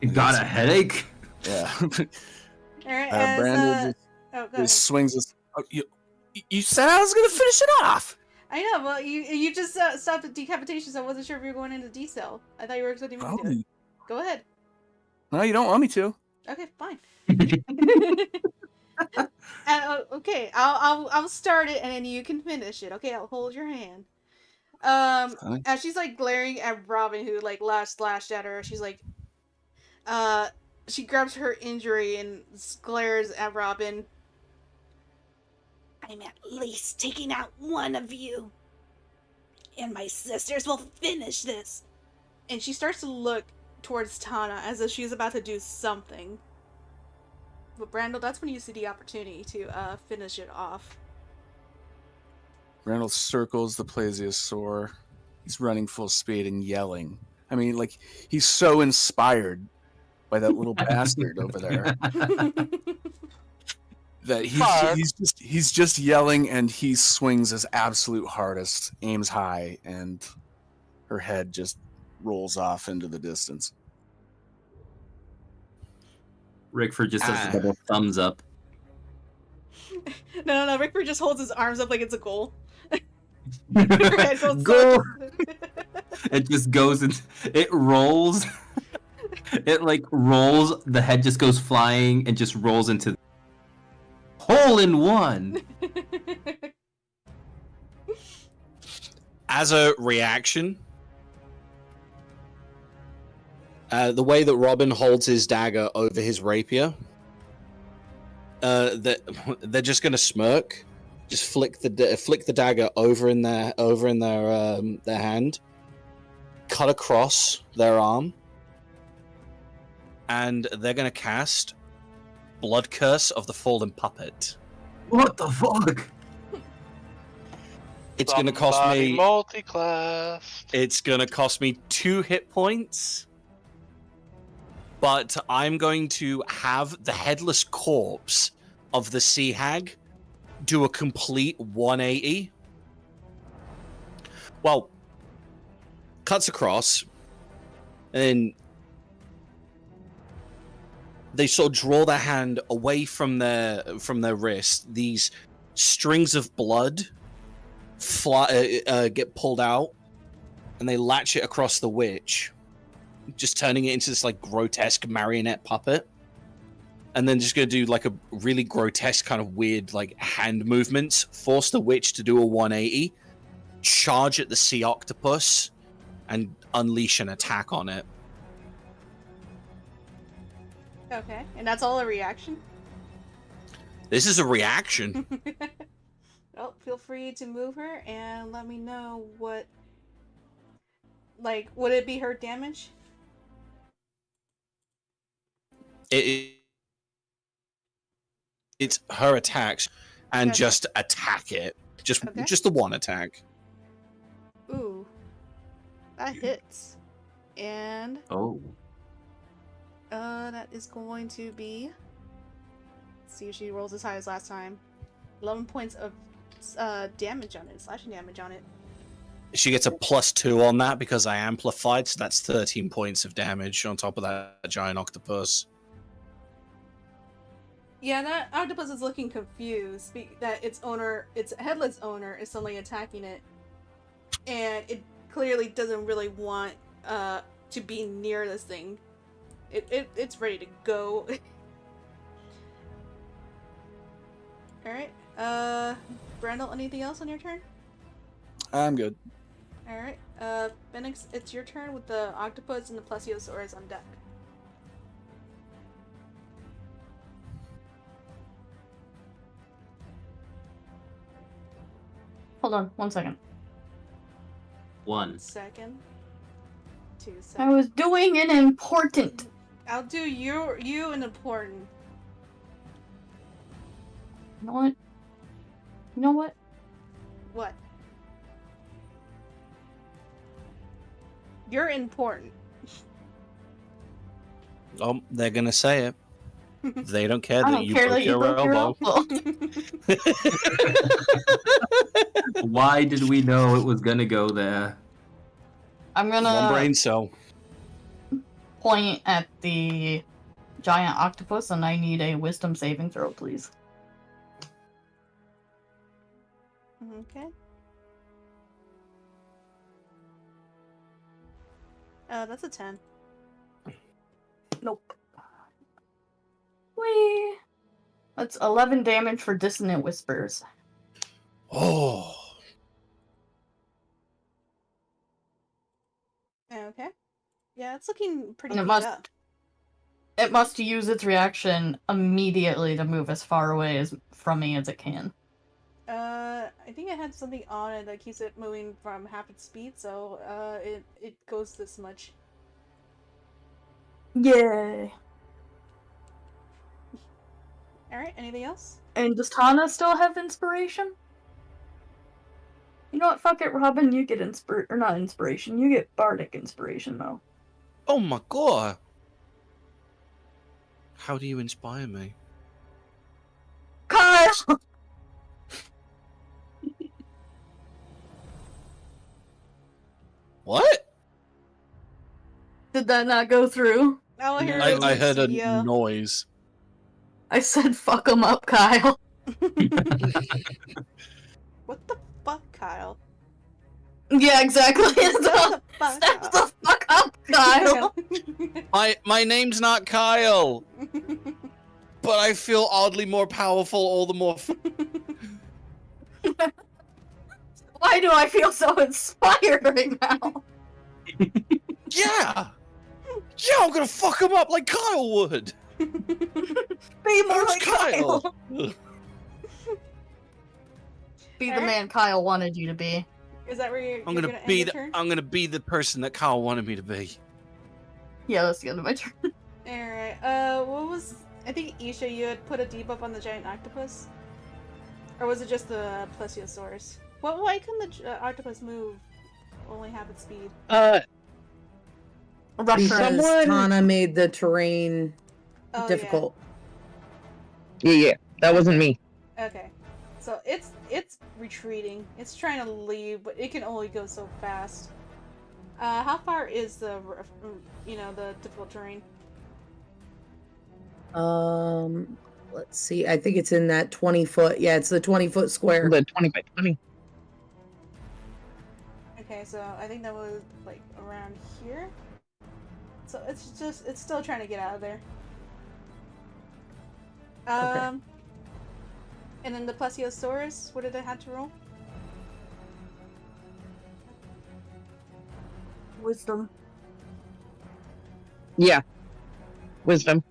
You got a headache? Yeah. Alright, Brandon oh, go just ahead. swings his. Oh, you said I was gonna finish it off. I know, well, you just stopped at decapitation, so I wasn't sure if you were going into decel. I thought you were expecting me to do it. Go ahead. No, you don't want me to. Okay, fine. Okay, I'll start it and then you can finish it. Okay, I'll hold your hand. Fine. As she's like glaring at Robin, who like last slashed at her, she's like, uh, she grabs her injury and glares at Robin. I'm at least taking out one of you, and my sisters will finish this. And she starts to look towards Tana as if she's about to do something. But Brandel, that's when you see the opportunity to finish it off. Randall circles the plesiosaur. He's running full speed and yelling. I mean, like, he's so inspired by that little bastard over there that Fired. he's just yelling, and he swings his absolute hardest, aims high, and her head just rolls off into the distance. Rickford just does a double thumbs up. No. Rickford just holds his arms up like it's a goal. Her head goes Go! so- It just goes and it rolls. It like rolls. The head just goes flying and just rolls into hole in one. As a reaction, the way that Robin holds his dagger over his rapier, they're just gonna smirk, just flick the dagger over in their hand, cut across their arm, and they're gonna cast Blood Curse of the Fallen Puppet. What the fuck? It's gonna cost Somebody me. multi-classed. It's gonna cost me 2 hit points. But I'm going to have the headless corpse of the sea hag do a complete 180. Well, cuts across, and then they sort of draw their hand away from their wrist. These strings of blood get pulled out, and they latch it across the witch, just turning it into this like grotesque marionette puppet. And then just gonna do like a really grotesque kind of weird like hand movements, force the witch to do a 180, charge at the sea octopus, and unleash an attack on it. Okay, and that's all a reaction? This is a reaction. Well, feel free to move her and let me know what... Like, would it be her damage? It's her attacks, and Okay. just attack it. Okay. Just the one attack. Ooh. That hits. And, Oh. that is going to be... Let's see if she rolls as high as last time. 11 points of damage on it, slashing damage on it. She gets a +2 on that because I amplified, so that's 13 points of damage on top of that giant octopus. Yeah, that octopus is looking confused that its headless owner is suddenly attacking it. And it clearly doesn't really want to be near this thing. It's ready to go. Alright. Brandel, anything else on your turn? I'm good. Alright. Phoenix, it's your turn with the octopus and the plesiosaurus on deck. Hold on, 1 second. 1. Second. 2 seconds. I was doing an important. I'll do you an important. You know what? You know what? What? You're important. Oh, they're gonna say it. They don't care I that don't you care broke that you your broke your elbow. elbow. Why did we know it was gonna go there? I'm One gonna brain cell. point at the giant octopus, and I need a wisdom saving throw, please. Okay. That's a 10. Nope. Wee. That's 11 damage for Dissonant Whispers. Oh. Okay. Yeah, it's looking pretty And beat up. It must use its reaction immediately to move as far away from me as it can. I think it had something on it that keeps it moving from half its speed, so it goes this much. Yay. Alright, anything else? And does Tana still have inspiration? You know what? Fuck it, Robin. You get or not inspiration. You get bardic inspiration though. Oh my god. How do you inspire me? Kyle. What? Did that not go through? All I heard No. was I heard a yeah. noise. I said fuck 'em up, Kyle. What the fuck, Kyle? Yeah, exactly. What the fuck, Step Kyle? the fuck up, Kyle. My name's not Kyle, but I feel oddly more powerful all the more. Why do I feel so inspired right now? Yeah! Yeah, I'm gonna fuck him up like Kyle would! Be more Where's like Kyle. Kyle? Be the Alright. man Kyle wanted you to be. Is that where you're I'm gonna gonna end be your the turn? I'm gonna be the person that Kyle wanted me to be. Yeah, that's the end of my turn. Alright, what was... I think, Isha, you had put a debuff on the giant octopus? Or was it just the plesiosaurus? Why couldn't the octopus move only half its speed? Because Someone- Tana made the terrain Oh, difficult. Yeah, that wasn't me. Yeah. Okay. So it's retreating. It's trying to leave, but it can only go so fast. How far is the the difficult terrain? Let's see. I think it's in that 20-foot. Yeah, it's the 20-foot square. The 20 by 20. Okay, so I think that was like around here. So it's still trying to get out of there. Okay. And then the plesiosaurus, what did it have to roll? Wisdom. Yeah. Wisdom.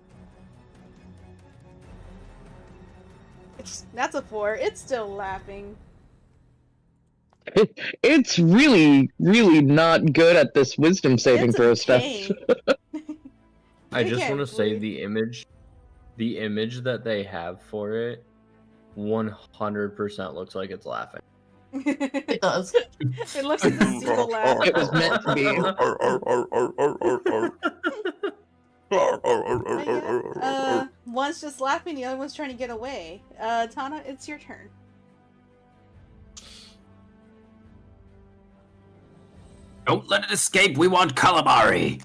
That's a 4. It's still laughing. It's really, really not good at this wisdom saving It's throw a stuff. pain. I You just can't want to say breathe. the image that they have for it, 100% looks like it's laughing. It does. It looks like the seagull laugh. It was meant to be. One's just laughing, the other one's trying to get away. Tana, it's your turn. Don't let it escape. We want calamari.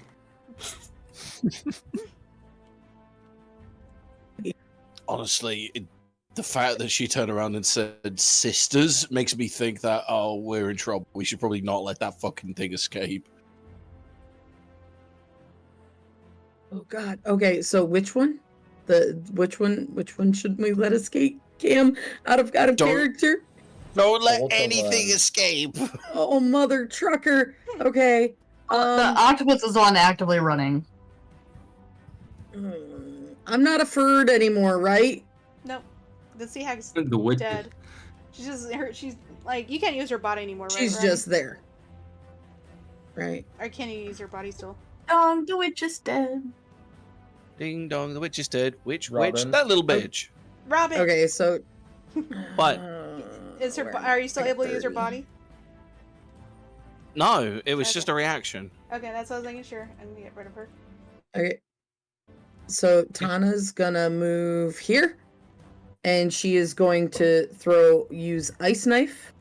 Honestly, the fact that she turned around and said sisters makes me think that, oh, we're in trouble. We should probably not let that fucking thing escape. Oh God. Okay, so which one? Which one should we let escape? Cam, out of Don't- character. Don't let Both of anything them. escape. Oh, mother trucker. Okay. The octopus is on actively running. I'm not a furred anymore, right? Nope. The sea hag's The witch. dead. She's like, you can't use her body anymore, right? She's Ryan? just there. Right. Or can you use her body still? The witch is dead. Ding dong, the witch is dead. Witch, Robin. that little bitch. Robin! Okay, so What? Is her? Where Are you still am I? able to use her 30. body? No, it was Okay. just a reaction. Okay, that's what I was making sure. I'm gonna get rid of her. Okay. So Tana's gonna move here, and she is going to use ice knife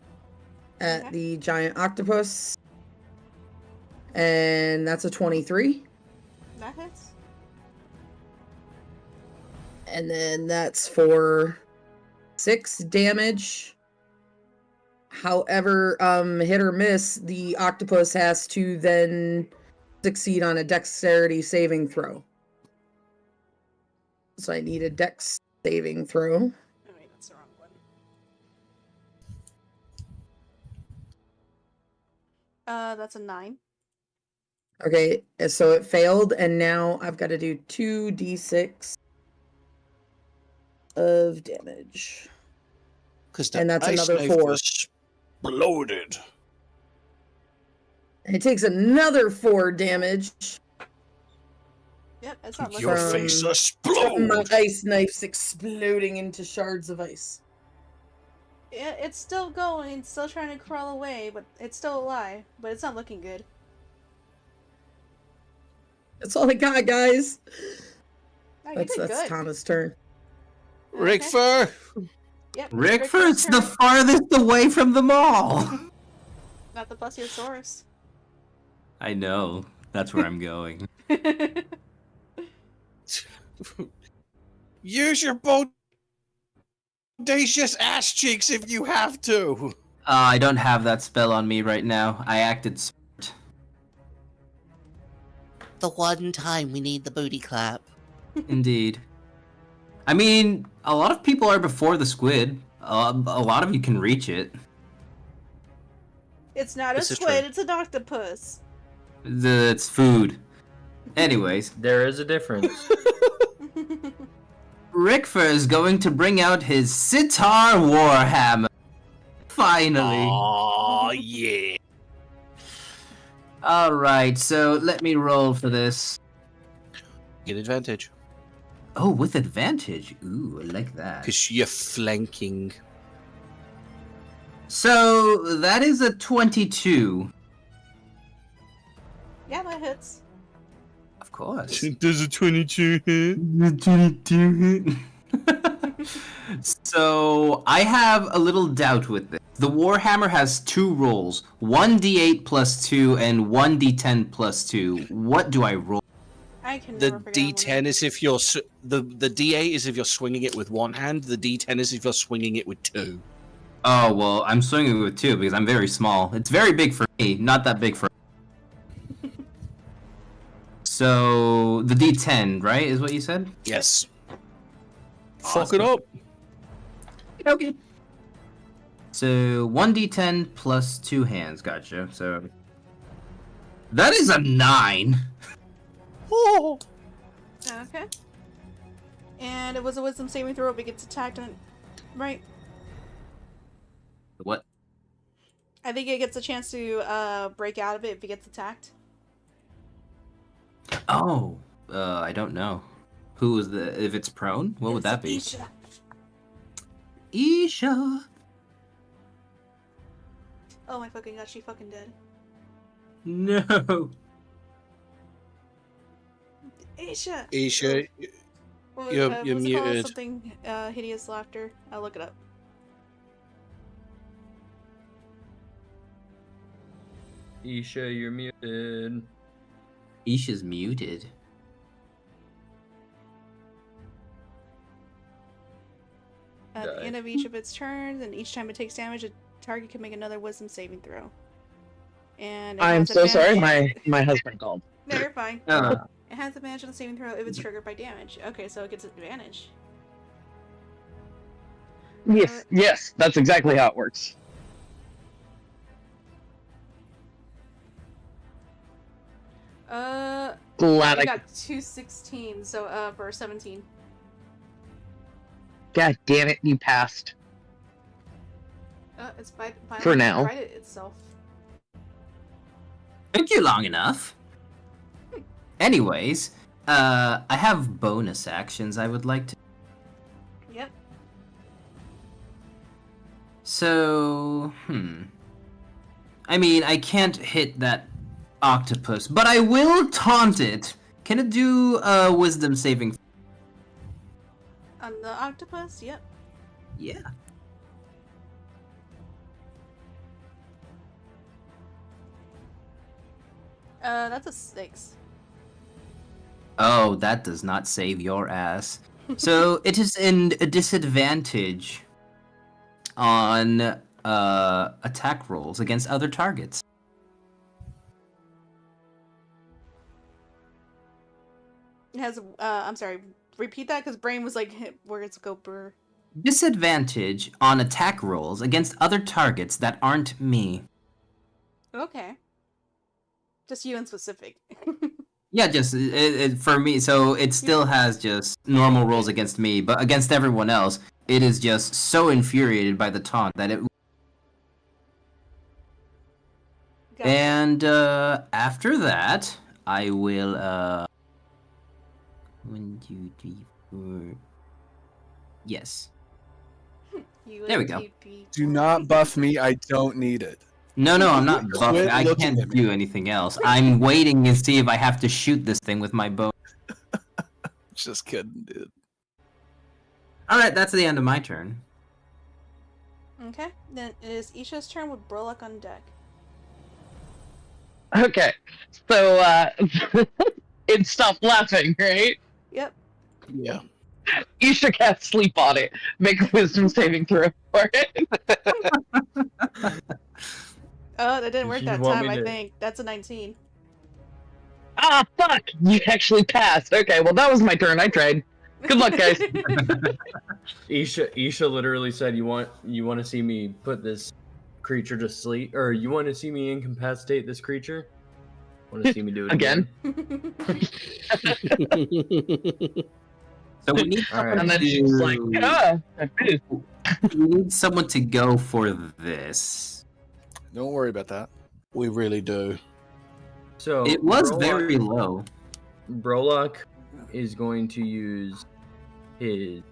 at Okay. the giant octopus, and that's a 23, That hits. and then that's for 6 damage. However, hit or miss, the octopus has to then succeed on a dexterity saving throw. So I need a dex saving throw. Oh, wait, that's the wrong one. That's a 9. Okay, so it failed, and now I've got to do 2d6 of damage. Because And that's another 4. Exploded. And it takes another 4 damage. Yep, it's not looking Your From- face My explode. ice knife's exploding into shards of ice. It's still going, it's still trying to crawl away, but it's still alive. But it's not looking good. That's all I got, guys. Oh, you That's did good. Tana's turn. Rick Okay. Fur. Yep. Rickford's the turn. farthest away from them all. Not the Plesiosaurus. I know. That's where I'm going. Use your bodacious ass cheeks if you have to. I don't have that spell on me right now. I acted smart. The one time we need the booty clap. Indeed. I mean, a lot of people are before the squid. A lot of you can reach it. It's not a This is squid, true. it's an octopus. It's food. Anyways, There is a difference. Rickfur is going to bring out his sitar warhammer. Finally. Oh yeah. Alright, so let me roll for this. Get advantage. Oh, with advantage. Ooh, I like that. Because you're flanking. So, that is a 22. Yeah, that hits. Of course. Does a 22 hit? So, I have a little doubt with this. The Warhammer has 2 rolls. 1d8 plus 2 and 1d10 plus 2. What do I roll? I can The never figure out what D10 is if you're the D8 is if you're swinging it with one hand. The D10 is if you're swinging it with two. Oh, well, I'm swinging with 2 because I'm very small. It's very big for me, not that big for... So, the d10, right, is what you said? Yes. Awesome. Fuck it up. Okay. So, 1d10 plus 2 hands, gotcha. So, that is a 9. Oh. Okay. And it was a wisdom saving throw if it gets attacked, right? What? I think it gets a chance to break out of it if it gets attacked. Oh, I don't know. Who is the... If it's prone? What would that be? Isha. Isha. Oh my fucking god, she fucking dead. No. Isha! Isha, What, you're what's it called? muted. Something, hideous laughter. I'll look it up. Isha, you're muted. Isha's muted. At the end of each of its turns, and each time it takes damage, the target can make another wisdom saving throw. And it I'm has so sorry, advantage- my husband called. No, you're fine. Uh, It has advantage on the saving throw if it's triggered by damage. Okay, so it gets advantage. Yes, that's exactly how it works. Glad I I... got 216, so for 17. God damn it, you passed. It's For now. righted itself. Took you long enough. Anyways, I have bonus actions I would like to... Yep. So, I mean, I can't hit that octopus, but I will taunt it. Can it do a wisdom saving? On the octopus, yep. Yeah. That's a 6. Oh, that does not save your ass. So it is in a disadvantage on attack rolls against other targets. It has, I'm sorry, repeat that because Brain was like, "Where's Gopher?" Disadvantage on attack rolls against other targets that aren't me. Okay. Just you in specific. Yeah, just for me. So it still has just normal rolls against me, but against everyone else, it is just so infuriated by the taunt that it. Gotcha. And after that, I will 1, 2, 3, 4. Yes. There we go. Do not buff me. I don't need it. No, I'm not Quit buffing. I looking can't at me. do anything else. I'm waiting and see if I have to shoot this thing with my bow. Just kidding, dude. Alright, that's the end of my turn. Okay, then it is Isha's turn with Burlock on deck. Okay, so it stopped laughing, right? Yep. Yeah. Isha can't sleep on it. Make a wisdom saving throw for it. Oh, that didn't work You that want time, me I to- think. That's a 19. Ah, fuck! You actually passed. Okay, well that was my turn. I tried. Good luck, guys. Isha literally said, "You want to see me put this creature to sleep, or you want to see me incapacitate this creature? Want to see me do it Again? So we need All someone right. And then to... she's like, ah, I did. We need someone to go for this. Don't worry about that. We really do. So It was Brolock- very low. Brolock is going to use his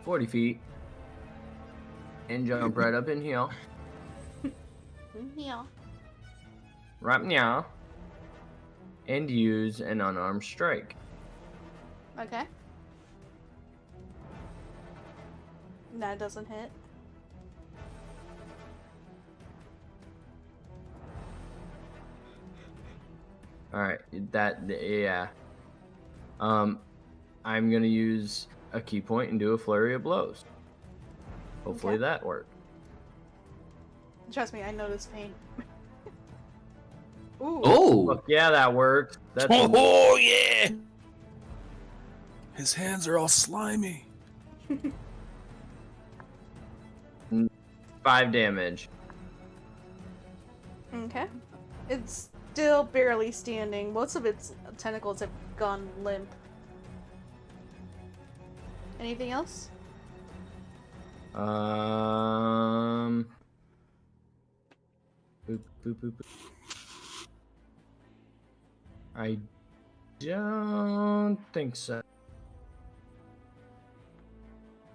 40 feet and jump right up in here, Yeah. right now, and use an unarmed strike. Okay. That doesn't hit. All right, yeah. I'm gonna use a key point and do a flurry of blows. Hopefully Okay. that worked. Trust me, I know this pain. Ooh. Oh! Fuck yeah, that worked. That's Oh yeah. His hands are all slimy. 5 damage. Okay. It's still barely standing. Most of its tentacles have gone limp. Anything else? Boop, boop, boop, boop. I don't think so.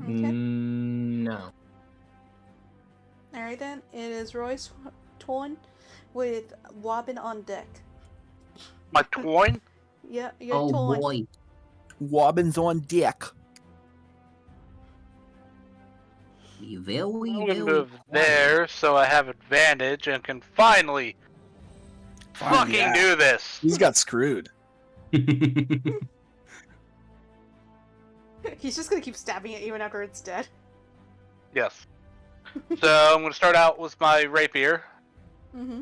Okay. No. Alright then, it is Roy's turn with Wobbin on deck. My twin? Yeah, your Oh turn. boy. Wobbins on deck. I'm gonna move there so I have advantage and can finally fucking yeah. do this. He's got screwed. He's just gonna keep stabbing it even after it's dead. Yes. So I'm gonna start out with my rapier. Mm-hmm.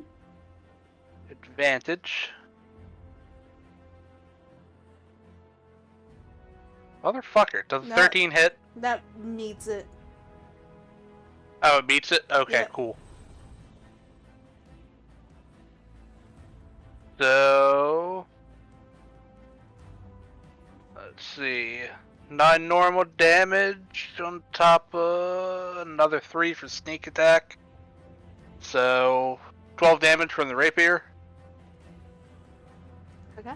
Advantage. Motherfucker, does No. 13 hit? That meets it. Oh, it beats it? Okay, Yeah. cool. So... Let's see... 9 normal damage on top of another 3 for sneak attack. So... 12 damage from the rapier. Okay.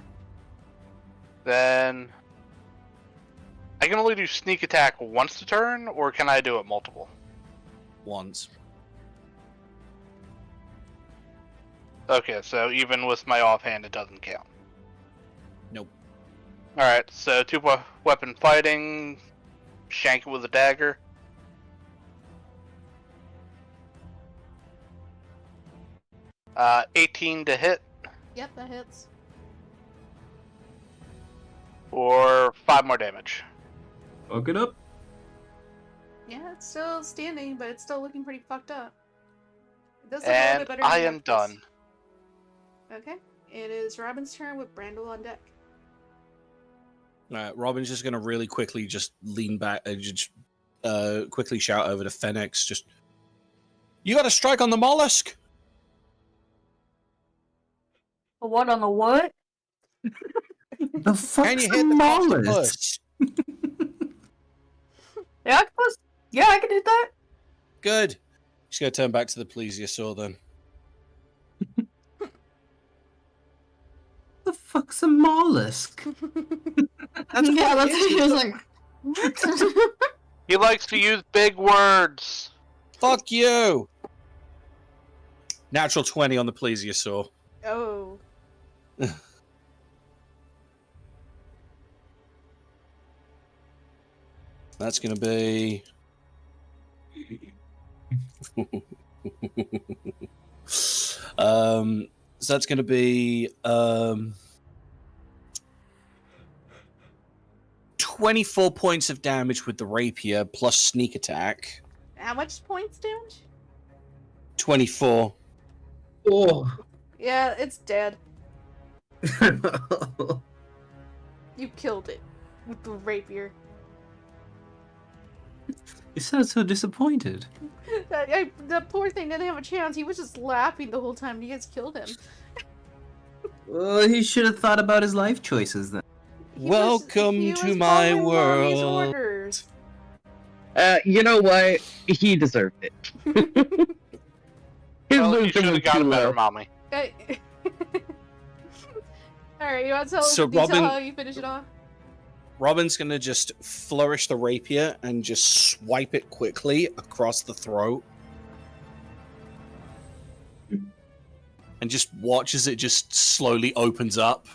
Then... I can only do sneak attack once a turn, or can I do it multiple? Once. Okay, so even with my offhand, it doesn't count. Nope. Alright, so 2 weapon fighting, shank it with a dagger. Uh, 18 to hit, Yep, that hits. or 5 more damage. Fuck it up. Yeah, it's still standing, but it's still looking pretty fucked up. It does look a little And bit better I than am this. done. Okay. It is Robin's turn with Brandel on deck. Robin's just gonna really quickly just lean back and just quickly shout over to Fenix, just, "You got to strike on the mollusk!" What on the what? The fuck's Can you the hit the mollusk? octopus? The octopus? Yeah, I can hit that. Good. Just gonna turn back to the plesiosaur then. The fuck's a mollusk? Yeah, that's what he was like. What? He likes to use big words. Fuck you! Natural 20 on the plesiosaur. Oh. That's gonna be... so that's gonna be 24 points of damage with the rapier plus sneak attack. How much points damage? 24. Oh. Yeah, it's dead. You killed it with the rapier. You sound so disappointed. The poor thing didn't have a chance. He was just laughing the whole time. You guys killed him. Well, he should have thought about his life choices then. Welcome he to was my following Mommy's world. orders. You know what? He deserved it. His Well, you wisdom should was have got too a better low. mommy. Alright, you want to tell So detail Robin- how you finish it off? Robin's gonna just flourish the rapier and just swipe it quickly across the throat. And just watch as it just slowly opens up.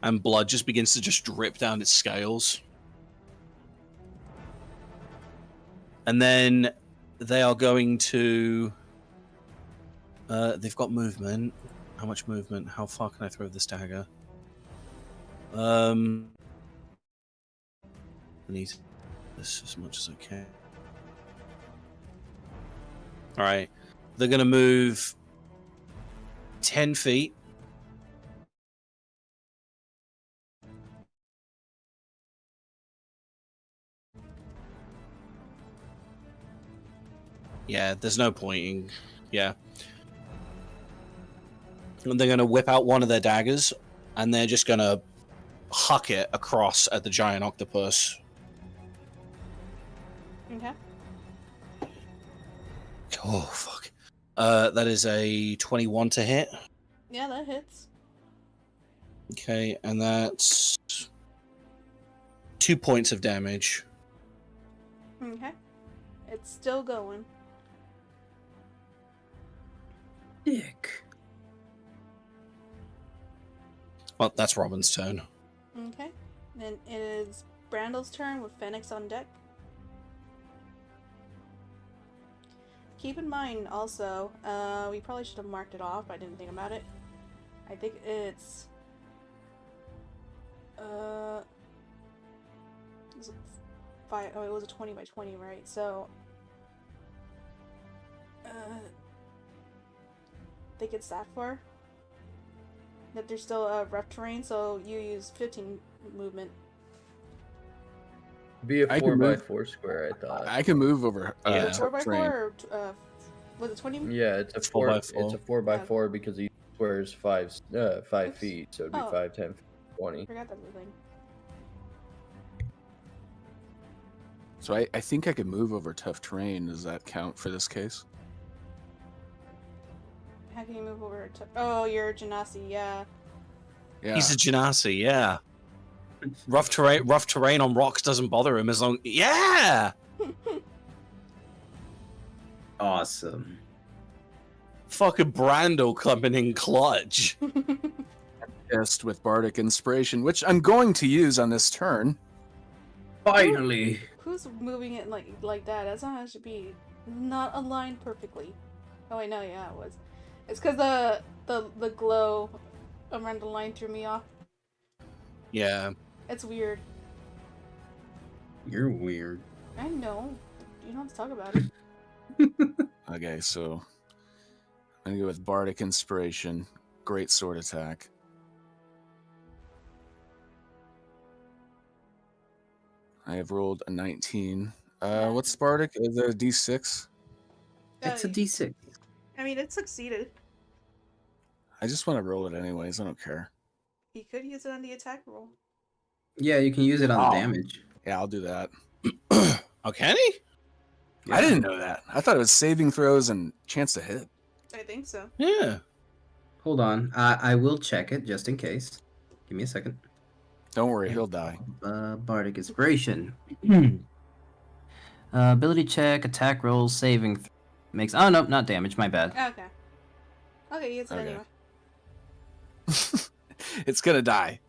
And blood just begins to just drip down its scales. And then they are going to... they've got movement. How much movement? How far can I throw this dagger? I need this as much as I can. Alright. They're going to move 10 feet. Yeah, there's no pointing. Yeah. And they're going to whip out one of their daggers, and they're just going to huck it across at the giant octopus. Okay. Oh, fuck. That is a 21 to hit. Yeah, that hits. Okay, and that's 2 points of damage. Okay. It's still going. Dick. Well, that's Robin's turn. Okay. Then it is Brandle's turn with Fenix on deck. Keep in mind also, we probably should have marked it off. I didn't think about it. I think it's it was it was a 20 by 20, right? So I think it's that far. That there's still rough terrain, so you use 15 movement. Be a I can 4x4 square, I thought. I can move over. Yeah. 4x4 terrain. or was it 20? Yeah, it's a 4 4 by 4. It's a 4x4 because each square is 5 Oops. feet, so it'd be Oh. 5, 10, 20. I forgot that was a thing. So I think I could move over tough terrain. Does that count for this case? How can you move over to? Oh, you're Genasi, yeah. Yeah. He's a Genasi, yeah. Rough terrain on rocks doesn't bother him as long... Yeah! Awesome. Fucking Brando coming in clutch. Just with bardic inspiration, which I'm going to use on this turn. Finally. Who's moving it like that? That's not how it should be. Not aligned perfectly. Oh wait, no, yeah, it was. It's because the glow around the line threw me off. Yeah. It's weird. You're weird. I know. You don't have to talk about it. Okay, so I'm gonna go with bardic inspiration, great sword attack. I have rolled a 19. What's Spartic? Is it a D6? It's a D6. I mean, it succeeded. I just want to roll it anyways. I don't care. He could use it on the attack roll. Yeah, you can use it on Oh. damage. Yeah, I'll do that. Oh, can he? Yeah. I didn't know that. I thought it was saving throws and chance to hit. I think so. Yeah. Hold on. I will check it just in case. Give me a second. Don't worry, he'll die. Bardic Inspiration. Ability check, attack roll, saving. Makes. Oh, no, not damage. My bad. Okay. Okay, use it Okay. anyway. It's gonna die.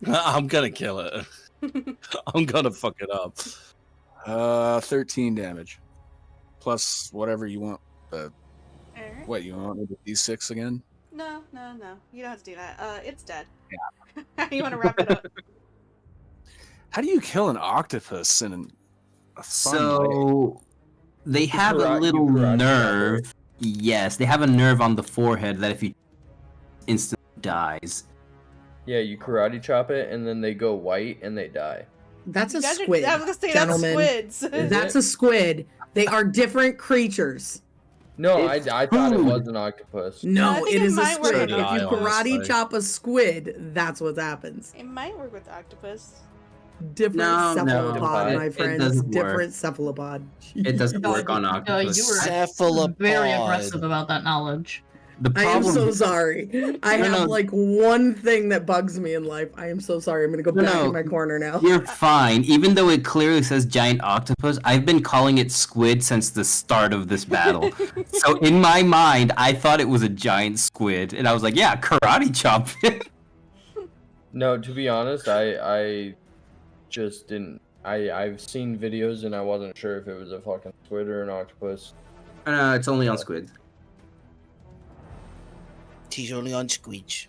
I'm gonna kill it. I'm gonna fuck it up. 13 damage. Plus whatever you want. Alright. What, you want a D6 again? No. You don't have to do that. It's dead. Yeah. How do you want to wrap it up? How do you kill an octopus in a fun way? So they have a little karate nerve. Yes, they have a nerve on the forehead that if you instantly dies. Yeah, you karate chop it, and then they go white and they die. That's a You guys are- squid. I was gonna say gentlemen. that's squids. Is That's it? a squid. They are different creatures. No, I It's thought it food. was an octopus. No, I think it it is a might work squid. on If you octopus. karate chop a squid, that's what happens. It might work with octopus. Different No, cephalopod, no. my It friends. doesn't work. Different cephalopod. It doesn't No, work on octopus. you were Cephalopod. very aggressive about that knowledge. The I am problem. so sorry. I No, have no. like one thing that bugs me in life. I am so sorry. I'm gonna go No, back no. in my corner now. You're fine. Even though it clearly says giant octopus, I've been calling it squid since the start of this battle. So in my mind, I thought it was a giant squid, and I was like, "Yeah, karate chop it." No, to be honest, I just didn't. I've seen videos and I wasn't sure if it was a fucking squid or an octopus. It's only on squid. He's only on Squeech.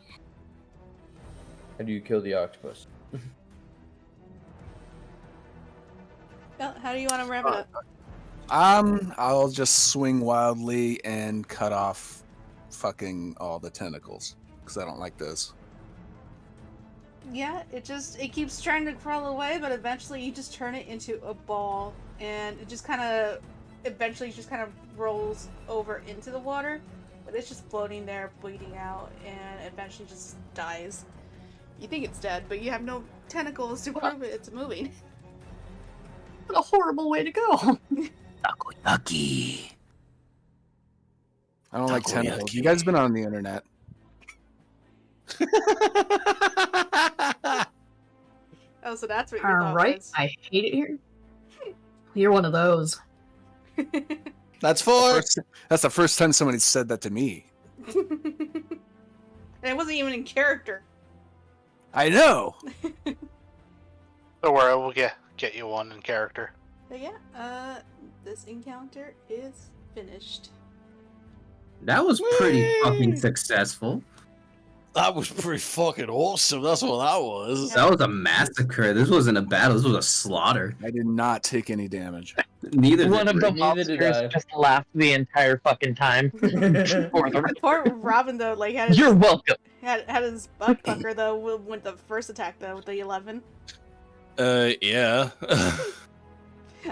How do you kill the octopus? Well, how do you want to wrap it up? I'll just swing wildly and cut off fucking all the tentacles because I don't like those. Yeah, it keeps trying to crawl away, but eventually you just turn it into a ball, and it just eventually rolls over into the water, but it's just floating there, bleeding out, and eventually just dies. You think it's dead, but you have no tentacles to prove it's moving. What a horrible way to go. Takoyaki. I don't like Takoyaki. tentacles. You guys been on the internet? Oh, so that's what your thought Alright, was. I hate it here. You're one of those. That's four. That's the first time somebody said that to me. And it wasn't even in character. I know. Don't worry, we'll get you one in character. But yeah, this encounter is finished. That was pretty Whee! fucking successful. That was pretty fucking awesome. That's what that was. That was a massacre. This wasn't a battle. This was a slaughter. I did not take any damage. Neither One did of the Rick. Neither did monsters I. just laughed the entire fucking time. For the- Poor Robin though, like had his, You're welcome. had his butt pucker though with the first attack though with the 11. Yeah.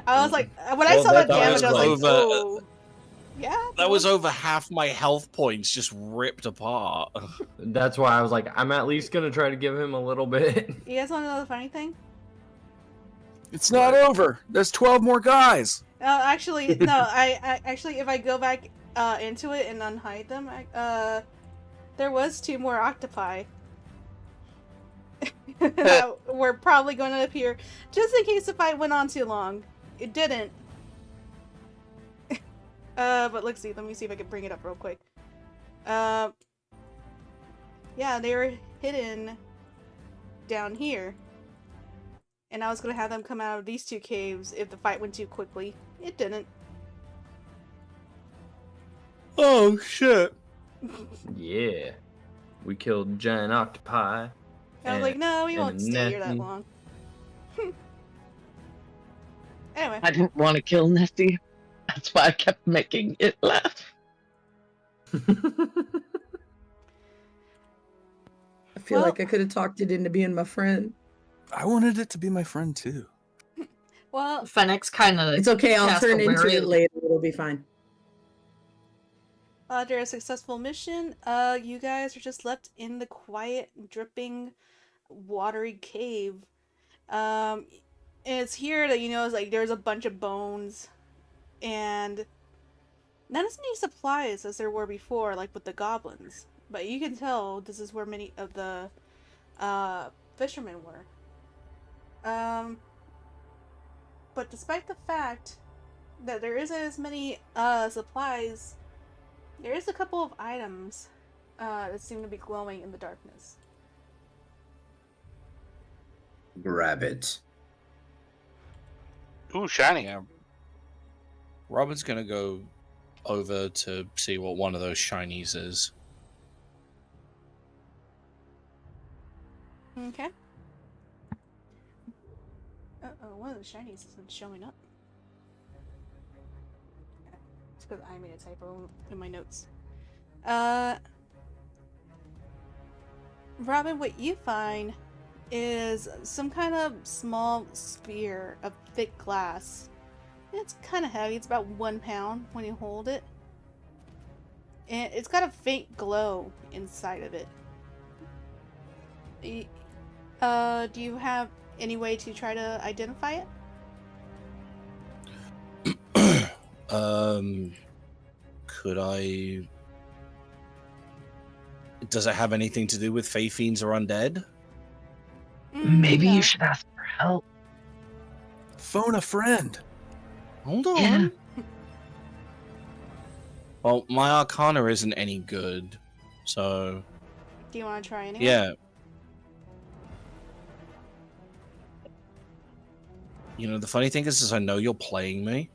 I was like, when I Well, saw that that damage, was I was like, over- oh, yeah. That was over half my health points just ripped apart. That's why I was like, I'm at least gonna try to give him a little bit. You guys want to know the funny thing? It's not over. There's 12 more guys. No, actually, no. I actually, if I go back into it and unhide them, there was 2 more octopi. That were probably going to appear just in case the fight went on too long. It didn't. But let's see. Let me see if I can bring it up real quick. Yeah, they were hidden down here. And I was gonna have them come out of these 2 caves if the fight went too quickly. It didn't. Oh shit. Yeah, we killed giant octopi. I was like, no, we and won't stay here that Nessie. long. Anyway, I didn't want to kill Nessie. That's why I kept making it laugh. I feel Well- like I could have talked it into being my friend. I wanted it to be my friend too. Well, Fennec's kind of. It's okay. I'll turn into it later. It'll be fine. after a successful mission, you guys are just left in the quiet, dripping, watery cave. And it's here that you know is like there's a bunch of bones, and not as many supplies as there were before, like with the goblins. But you can tell this is where many of the fishermen were. But despite the fact that there isn't as many supplies, there is a couple of items that seem to be glowing in the darkness. Grab it. Ooh, shiny. Yeah. Robin's gonna go over to see what one of those shinies is. Okay. Uh-oh, one of the shinies isn't showing up. It's because I made a typo in my notes. Robin, what you find is some kind of small sphere of thick glass. It's kind of heavy. It's about 1 pound when you hold it. And it's got a faint glow inside of it. Do you have any way to try to identify it? Could I... Does it have anything to do with Fey Fiends or undead? Maybe No. you should ask for help. Phone a friend. Hold on. Yeah. Well, my Arcana isn't any good, so... Do you want to try anyway? Yeah. You know, the funny thing is I know you're playing me.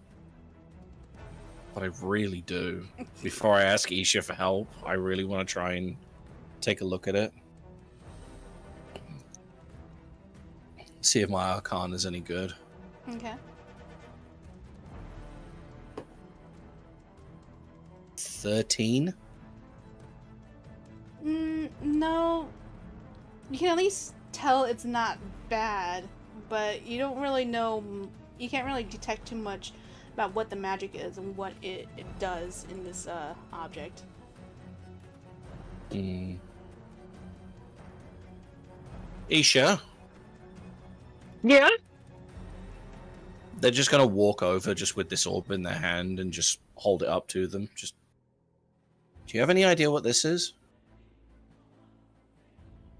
But I really do. Before I ask Isha for help, I really want to try and take a look at it. See if my Arcana is any good. Okay. 13? No. You can at least tell it's not bad, but you don't really know. You can't really detect too much about what the magic is and what it does in this object. Isha, Yeah? they're just gonna walk over just with this orb in their hand and just hold it up to them. Just, do you have any idea what this is?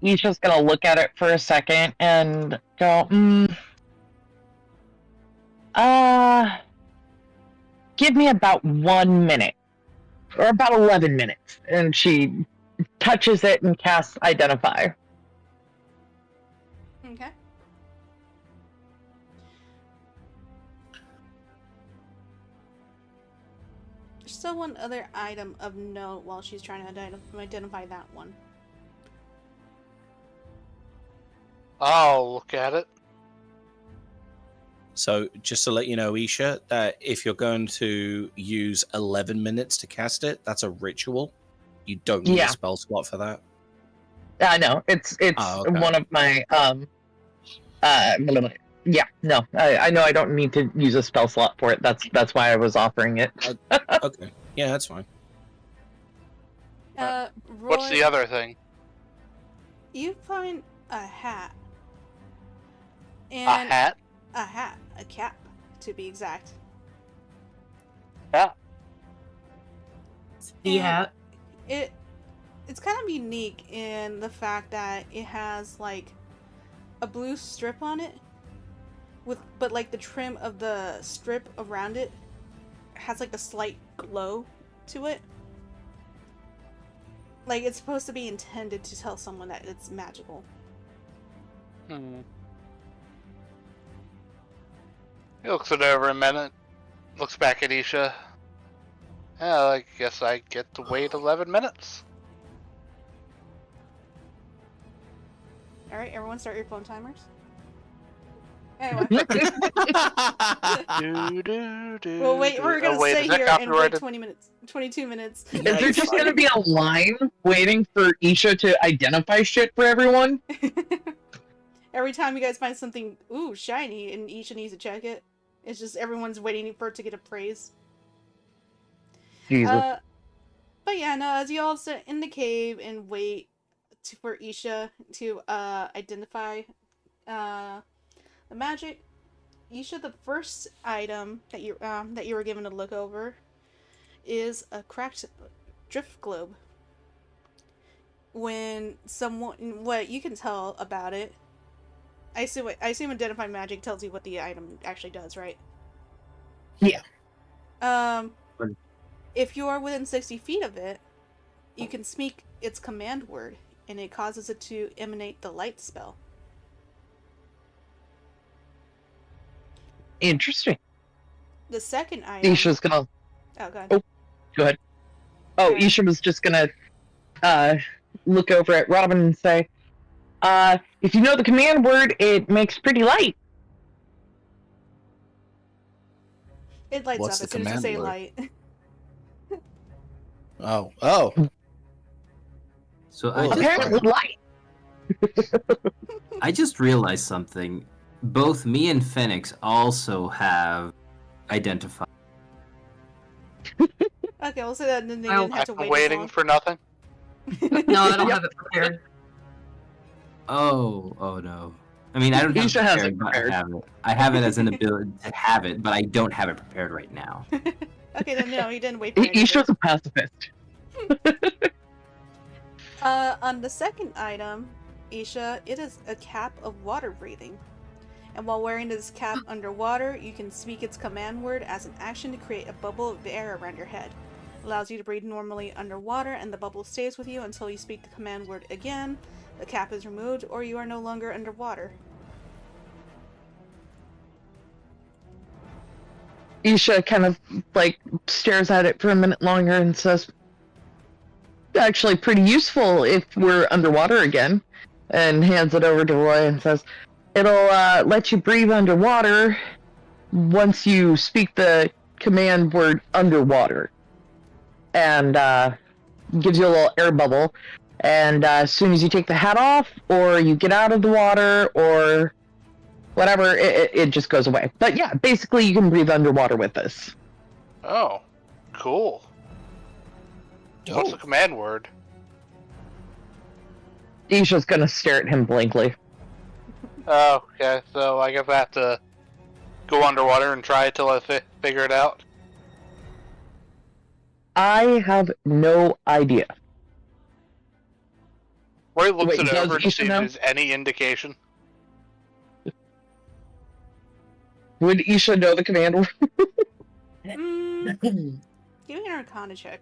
He's just gonna look at it for a second and go, give me about 1 minute. Or about 11 minutes. And she touches it and casts Identify. Okay. There's still one other item of note while she's trying to identify that one. I'll look at it. So, just to let you know, Isha, that if you're going to use 11 minutes to cast it, that's a ritual. You don't need a spell slot for that. I know. It's okay. one of my, yeah, no. I know I don't need to use a spell slot for it. That's why I was offering it. Okay. Yeah, that's fine. Roy, What's the other thing? You find a hat. And A hat? A hat. A cap, to be exact. Yeah. The And hat. It's kind of unique in the fact that it has like a blue strip on it, but like the trim of the strip around it has like a slight glow to it. Like it's supposed to be intended to tell someone that it's magical. He looks it over a minute, looks back at Isha. Yeah, I guess I get to wait 11 minutes. Alright, everyone start your phone timers. Anyway. Well, wait, we're gonna stay here and wait 20 minutes. 22 minutes. Is there just gonna be a line waiting for Isha to identify shit for everyone? Every time you guys find something, ooh, shiny, and Isha needs to check it, it's just everyone's waiting for it to get a praise. Jesus. But yeah, no, as you all sit in the cave and wait for Isha to identify the magic, Isha, the first item that you were given to look over is a cracked drift globe. When someone, what you can tell about it, I assume identify magic tells you what the item actually does, right? Yeah. If you are within 60 feet of it, you can speak its command word, and it causes it to emanate the light spell. Interesting. The second item. Isha's gonna. Oh, go ahead. Oh, go ahead. Oh, Alright. Isha was just gonna look over at Robin and say, if you know the command word, it makes pretty light. It lights What's up the as soon as you command say word? light. Oh. So Oh, Apparently light. I just realized something. Both me and Phoenix also have identified. Okay, we'll say that, and then they Oh, didn't have to I'm wait waiting as long. for nothing. No, I don't Yep. have it prepared. Oh no. I mean, I don't have Isha it has prepared, it but prepared. I have it. I have it as an ability to have it, but I don't have it prepared right now. Okay, then no, he didn't wait for anything. Isha's a pacifist. On the second item, Isha, it is a cap of water breathing. And while wearing this cap underwater, you can speak its command word as an action to create a bubble of air around your head. Allows you to breathe normally underwater, and the bubble stays with you until you speak the command word again. The cap is removed, or you are no longer underwater. Isha kind of like stares at it for a minute longer and says, actually pretty useful if we're underwater again, and hands it over to Roy and says, it'll let you breathe underwater once you speak the command word underwater, and gives you a little air bubble, and as soon as you take the hat off or you get out of the water or whatever, it just goes away. But yeah, basically you can breathe underwater with this. Oh, cool. What's the command word? Isha's gonna stare at him blankly. Oh, okay. So I guess I have to go underwater and try it till I figure it out. I have no idea. Roy looks Wait, it does over to Isha see if know? there's any indication. Would Isha know the command word? Mm, give me an Arcana check.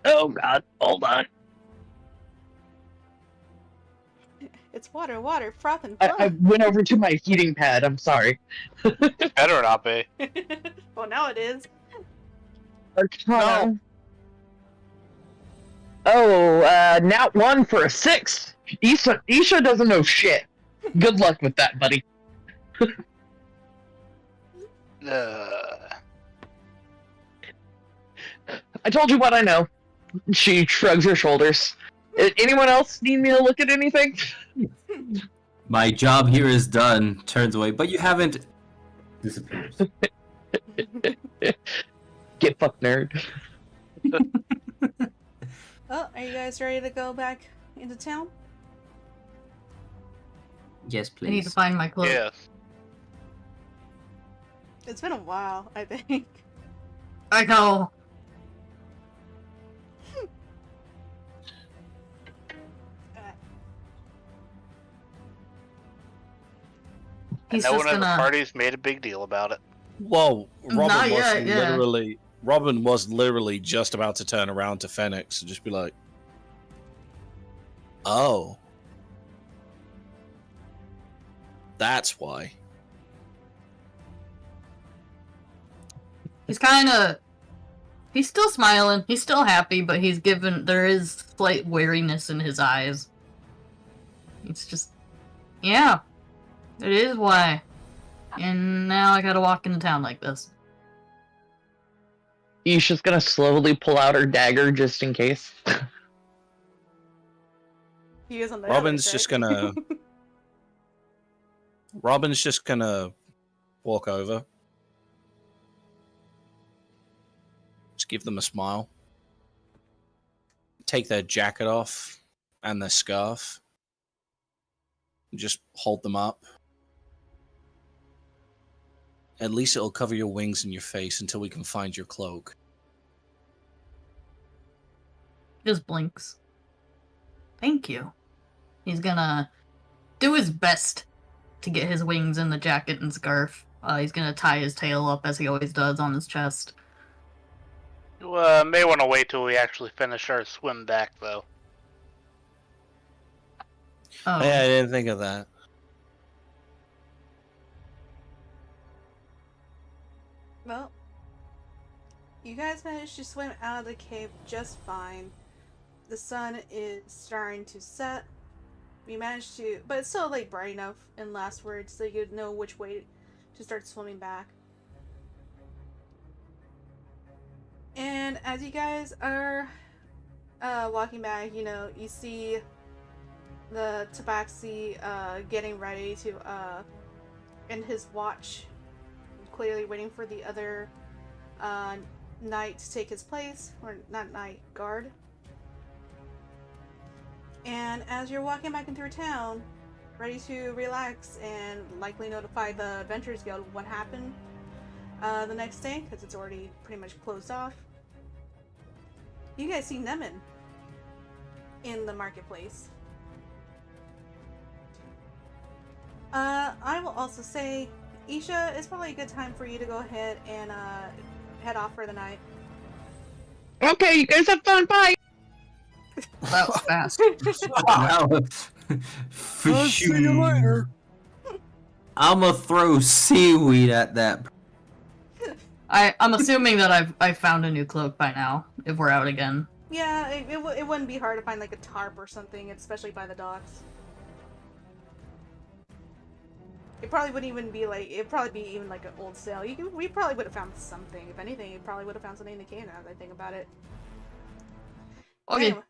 Oh god, hold on. It's water, water, froth and I foam. went over to my heating pad, I'm sorry. Better not be. Well, now it is. Arcana. Oh, nat 1 for a 6. Isha doesn't know shit. Good luck with that, buddy. I told you what I know. She shrugs her shoulders. Anyone else need me to look at anything? My job here is done. Turns away, but you haven't. Disappears. Get fucked, nerd. Oh, are you guys ready to go back into town? Yes, I need to please. find my cloak. Yes. It's been a while, I think. I know. And He's no just one in the gonna. party's made a big deal about it. Well, Not yet, yeah. Robin was literally just about to turn around to Phoenix and just be like, "Oh, that's why." He's kind of. He's still smiling. He's still happy, but there is slight weariness in his eyes. It's just, yeah, it is why. And now I gotta walk into town like this. Isha's gonna slowly pull out her dagger just in case. He is on the Robin's others, just right? gonna Robin's just gonna walk over. Just give them a smile. Take their jacket off and their scarf. Just hold them up. At least it'll cover your wings and your face until we can find your cloak. Just blinks. Thank you. He's gonna do his best to get his wings in the jacket and scarf. He's gonna tie his tail up as he always does on his chest. You may want to wait till we actually finish our swim back, though. Oh, Yeah, I didn't think of that. Well, you guys managed to swim out of the cave just fine. The sun is starting to set. We managed to, but it's still like bright enough in last words so you know which way to start swimming back. And as you guys are walking back, you know, you see the tabaxi getting ready to end his watch, clearly waiting for the other knight to take his place, or not knight, guard. And as you're walking back into town, ready to relax and likely notify the Adventurers Guild what happened the next day, because it's already pretty much closed off, you guys see Nemen in the marketplace. I will also say, Isha, it's probably a good time for you to go ahead and head off for the night. Okay, you guys have fun. Bye. that was fast. That was- I'll see you later. I'ma throw seaweed at that. I'm assuming that I've found a new cloak by now, if we're out again. Yeah, it wouldn't be hard to find like a tarp or something, especially by the docks. It probably wouldn't even be like, it'd probably be even like an old sail. We probably would have found something. If anything, you probably would have found something in the cave now that I think about it. Okay. Anyway,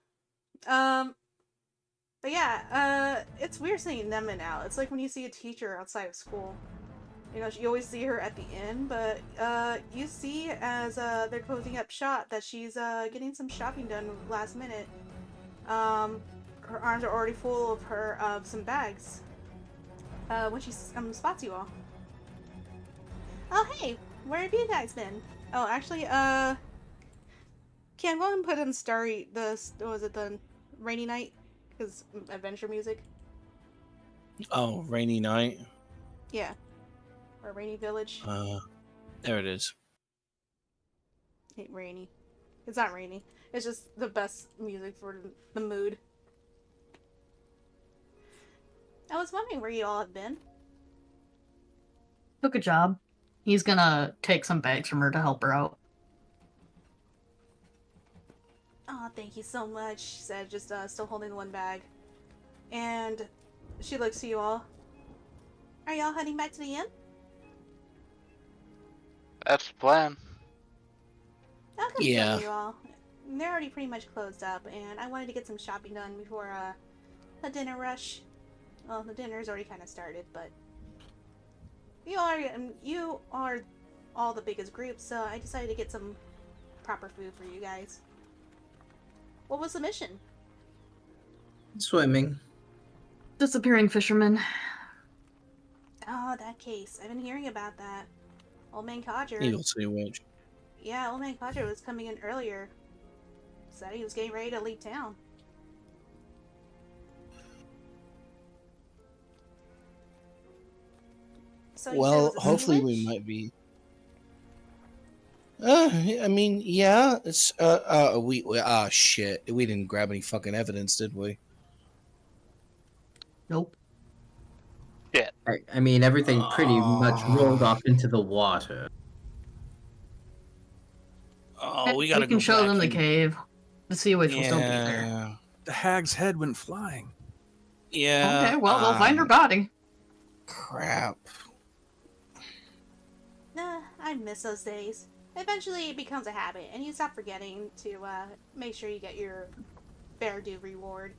but yeah, it's weird seeing Nemen out. It's like when you see a teacher outside of school. You know, you always see her at the inn, but you see as they're closing up shop that she's getting some shopping done last minute. Her arms are already full of some bags. When she spots you all. Oh hey, where have you guys been? Oh, actually, Cam, go ahead and put in the Rainy Night? Because adventure music? Oh, rainy night. Yeah. Or Rainy Village. There it is. I hate rainy. It's not rainy. It's just the best music for the mood. I was wondering where you all have been. Took a job. He's gonna take some bags from her to help her out. Oh, thank you so much, she said, just still holding one bag. And she looks to you all. Are y'all heading back to the inn? That's the plan. I'll come Yeah. join you all. They're already pretty much closed up, and I wanted to get some shopping done before the dinner rush. Well, the dinner's already kind of started, but you are all the biggest group, so I decided to get some proper food for you guys. What was the mission? Swimming. Disappearing fisherman. Oh, that case. I've been hearing about that. Old Man Codger. Eagle Sea Witch. Yeah, Old Man Codger was coming in earlier. Said he was getting ready to leave town. So you said it Well, was a sea hopefully we witch? might be. I mean, yeah. It's shit. We didn't grab any fucking evidence, did we? Nope. I mean, everything pretty much rolled off into the water. Oh, we gotta can go show back them the and- cave. The sea witch will still be there. Yeah. The hag's head went flying. Yeah. Okay, well, they'll find her body. Crap. Nah, I miss those days. Eventually it becomes a habit, and you stop forgetting to make sure you get your fair due reward.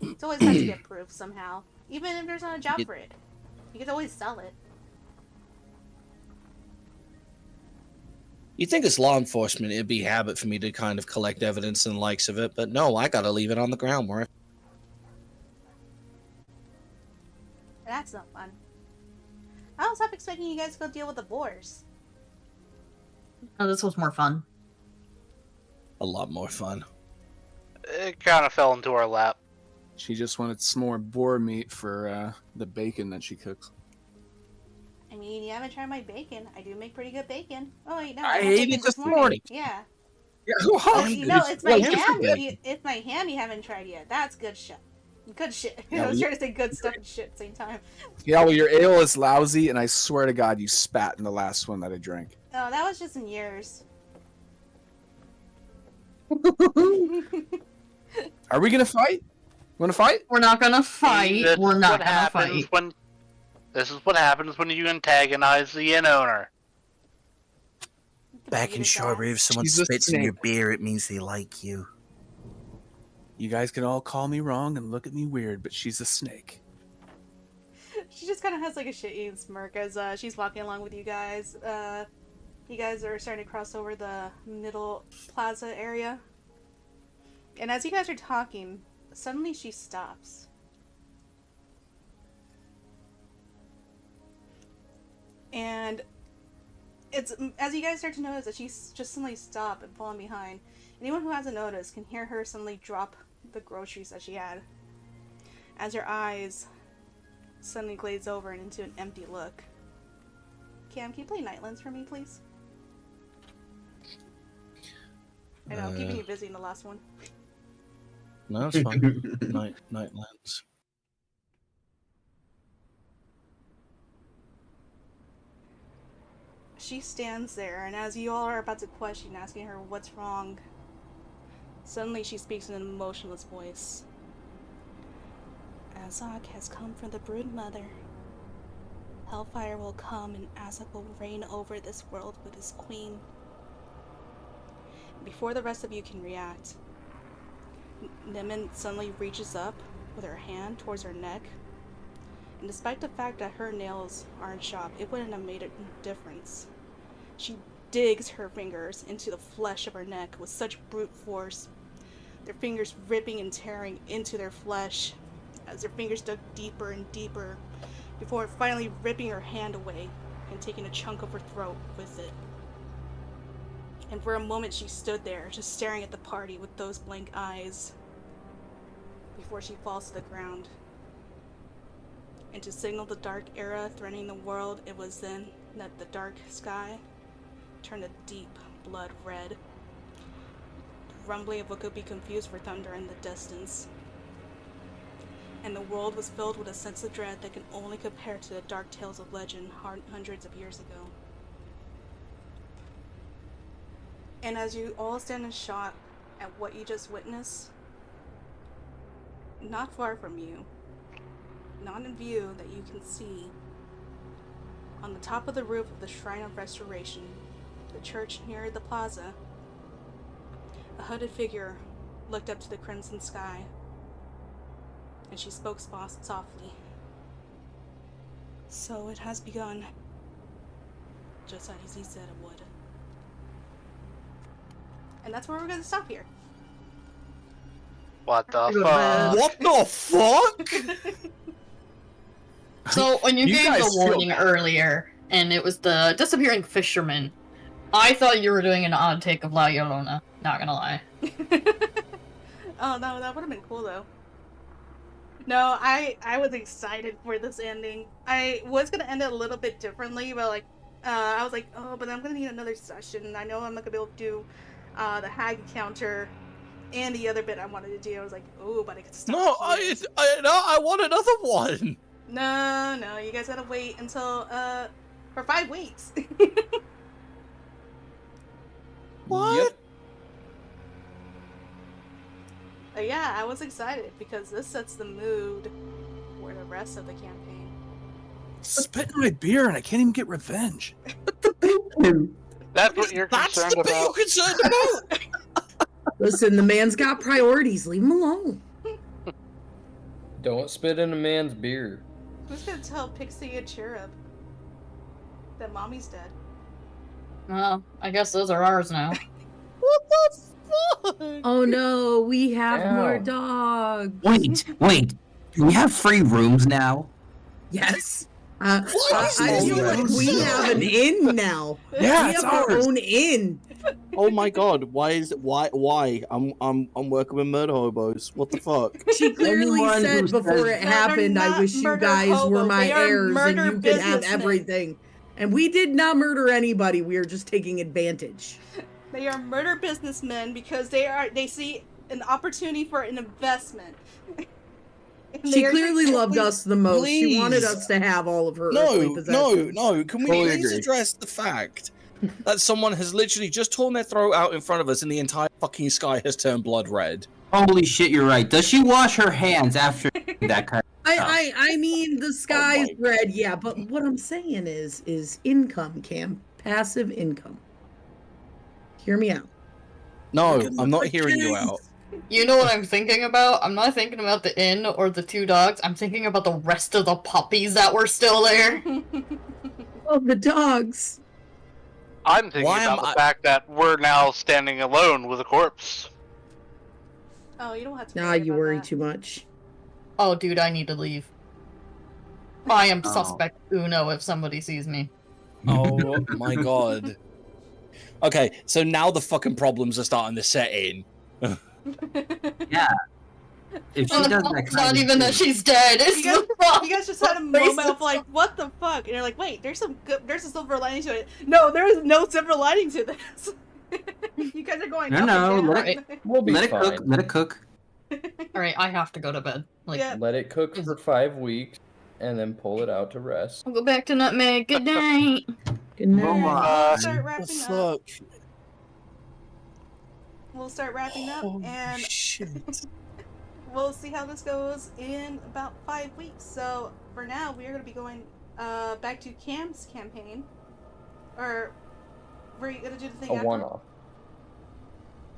It's always nice to get proof somehow, even if there's not a job for it. You could always sell it. You think as law enforcement, it'd be habit for me to kind of collect evidence and likes of it, but no, I gotta leave it on the ground where That's not fun. I was half expecting you guys to go deal with the boars. Oh, this was more fun. a lot more fun. It kind of fell into our lap. She just wanted some more boar meat for the bacon that she cooks. I mean, you haven't tried my bacon. I do make pretty good bacon. Oh, wait, no. I had ate bacon it this morning. Yeah. Yeah, Oh, you know, it's my like ham. different bacon. It's my ham you haven't tried yet. That's good shit. Good shit. Yeah, I was well, trying to say good stuff and shit at the same time. Yeah, well, your ale is lousy, and I swear to God, you spat in the last one that I drank. Oh, that was just in yours. Are we gonna fight? Want to fight? We're not gonna fight. This We're is not what gonna happens fight. when. This is what happens when you antagonize the inn owner. Back in Shoreby, if someone She's a spits in your snake. beer, it means they like you. You guys can all call me wrong and look at me weird, but she's a snake. She just kind of has like a shit-eating smirk as she's walking along with you guys. You guys are starting to cross over the middle plaza area. And as you guys are talking, suddenly she stops. And it's as you guys start to notice that she's just suddenly stopped and falling behind. Anyone who hasn't noticed can hear her suddenly drop the groceries that she had. As her eyes suddenly glaze over and into an empty look. Cam, can you play Nightlands for me, please? I know, I'm keeping you busy in the last one. No, it's fine. Nightlands. She stands there, and as you all are about to question, asking her what's wrong, suddenly she speaks in an emotionless voice. Azog has come from the Broodmother. Hellfire will come, and Azog will reign over this world with his queen. Before the rest of you can react, Nimin suddenly reaches up with her hand towards her neck, and despite the fact that her nails aren't sharp, it wouldn't have made a difference. She digs her fingers into the flesh of her neck with such brute force, their fingers ripping and tearing into their flesh as their fingers dug deeper and deeper before finally ripping her hand away and taking a chunk of her throat with it. And for a moment she stood there, just staring at the party with those blank eyes, before she falls to the ground. And to signal the dark era threatening the world, it was then that the dark sky turned a deep blood red, the rumbling of what could be confused for thunder in the distance. And the world was filled with a sense of dread that can only compare to the dark tales of legend hundreds of years ago. And as you all stand in shock at what you just witnessed, not far from you, not in view that you can see, on the top of the roof of the Shrine of Restoration, the church near the plaza, a hooded figure looked up to the crimson sky, and she spoke softly. So it has begun, just as he said it would. And that's where we're going to stop here. What the fuck? What the fuck? So when you You gave guys the feel warning bad. earlier, and it was the disappearing fisherman, I thought you were doing an odd take of La Llorona. Not gonna lie. Oh no, that would have been cool though. No, I was excited for this ending. I was gonna end it a little bit differently, but like, I was like, oh, but I'm gonna need another session. I know I'm not gonna be able to do the hag encounter and the other bit I wanted to do. I was like, oh, but I could stop. No, here. I want another one. No, you guys gotta wait until for 5 weeks. What? Yep. Yeah, I was excited because this sets the mood for the rest of the campaign. Spit in my beer and I can't even get revenge. That's what you're That's concerned the bit about? you're concerned about. Listen, the man's got priorities. Leave him alone. Don't spit in a man's beer. Who's gonna tell Pixie and Cherub that Mommy's dead? Well, I guess those are ours now. What the fuck? Oh no, we have more Ow. dogs. Wait. Do we have free rooms now? Yes. What I is feel this? like we have an inn now. Yeah, we it's have our ours. own inn. Oh my god! Why? I'm working with murder hobos. What the fuck? She clearly Anyone said who before says- it No, happened, they're I not wish you murder guys were hobos. my They are heirs and murder you could have businessmen. everything. And we did not murder anybody. We are just taking advantage. They are murder businessmen because they see an opportunity for an investment. And She they are clearly just- loved us the most. She wanted Please. us to have all of her earthly possessions. No. Can we Fully please agree. address the fact that someone has literally just torn their throat out in front of us and the entire fucking sky has turned blood red? Holy shit, you're right. Does she wash her hands after that kind of stuff? I mean the sky's my- red, yeah, but what I'm saying is income, Cam. Passive income. Hear me out. No, I'm not hearing you out. You know what I'm thinking about? I'm not thinking about the inn or the 2 dogs. I'm thinking about the rest of the puppies that were still there. Oh, the dogs. I'm thinking Why am about the I- fact that we're now standing alone with a corpse. Oh, you don't have to. Nah, worry you about worry that. too much. Oh, dude, I need to leave. I am Oh. suspect Uno if somebody sees me. Oh my god. Okay, so now the fucking problems are starting to set in. Yeah. If she Oh, does that it's kind not of even that thing- she's dead. It's You guys, the problem. you guys just had a Racist. moment of like, what the fuck? And you're like, wait, there's a silver lining to it. No, there is no silver lining to this. You guys are going No, up no, and let down. We'll be Let it fine. cook. Let it cook. All right, I have to go to bed. Like, Yeah. Let it cook for 5 weeks, and then pull it out to rest. I'll go back to Nutmeg. Good night. Good night. Well, We'll start The wrapping up. fuck? We'll start wrapping up, Holy and shit. we'll see how this goes in about 5 weeks. So for now, we are going to be going back to Cam's campaign. Or were you going to do the thing A after? one-off.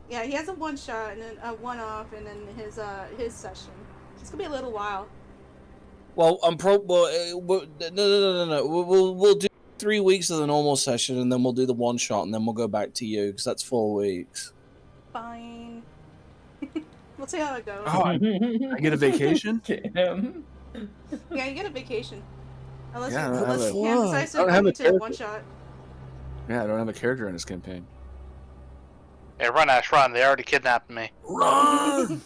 Yeah, he has a one shot and then a one off, and then his session. It's gonna be a little while. Well, no. We'll do 3 weeks of the normal session, and then we'll do the one shot, and then we'll go back to you because that's 4 weeks. Fine. We'll see how it goes. Oh, I get a vacation? Cam. Yeah, you get a vacation. Unless Yeah, I don't have Cam a- decides I don't to have go a to character. one shot. Yeah, I don't have a character in this campaign. Hey, run, Ash, run. They already kidnapped me. Run!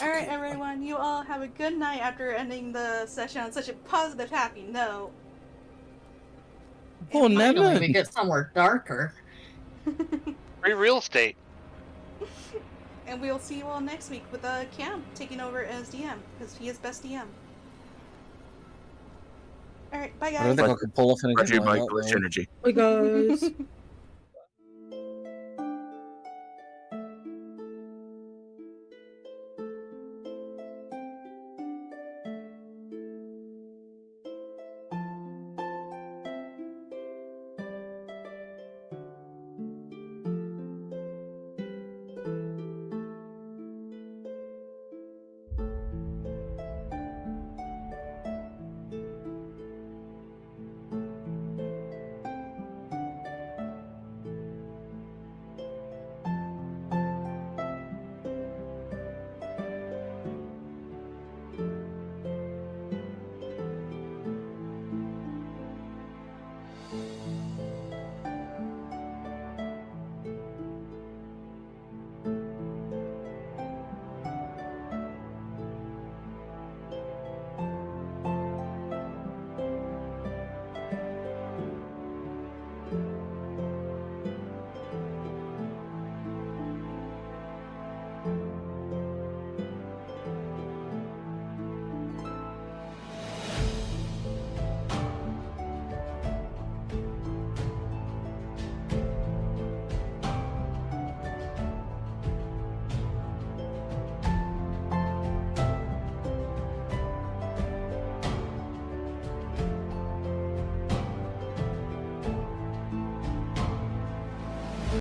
Alright, everyone, you all have a good night after ending the session on such a positive, happy note. Oh, And Finally, never. we get somewhere darker. Free real estate. And we'll see you all next week with Cam taking over as DM, because he is best DM. Alright, bye I don't guys. think I can pull off anything Brought to you like by that, Glitch though. Energy. Bye, guys.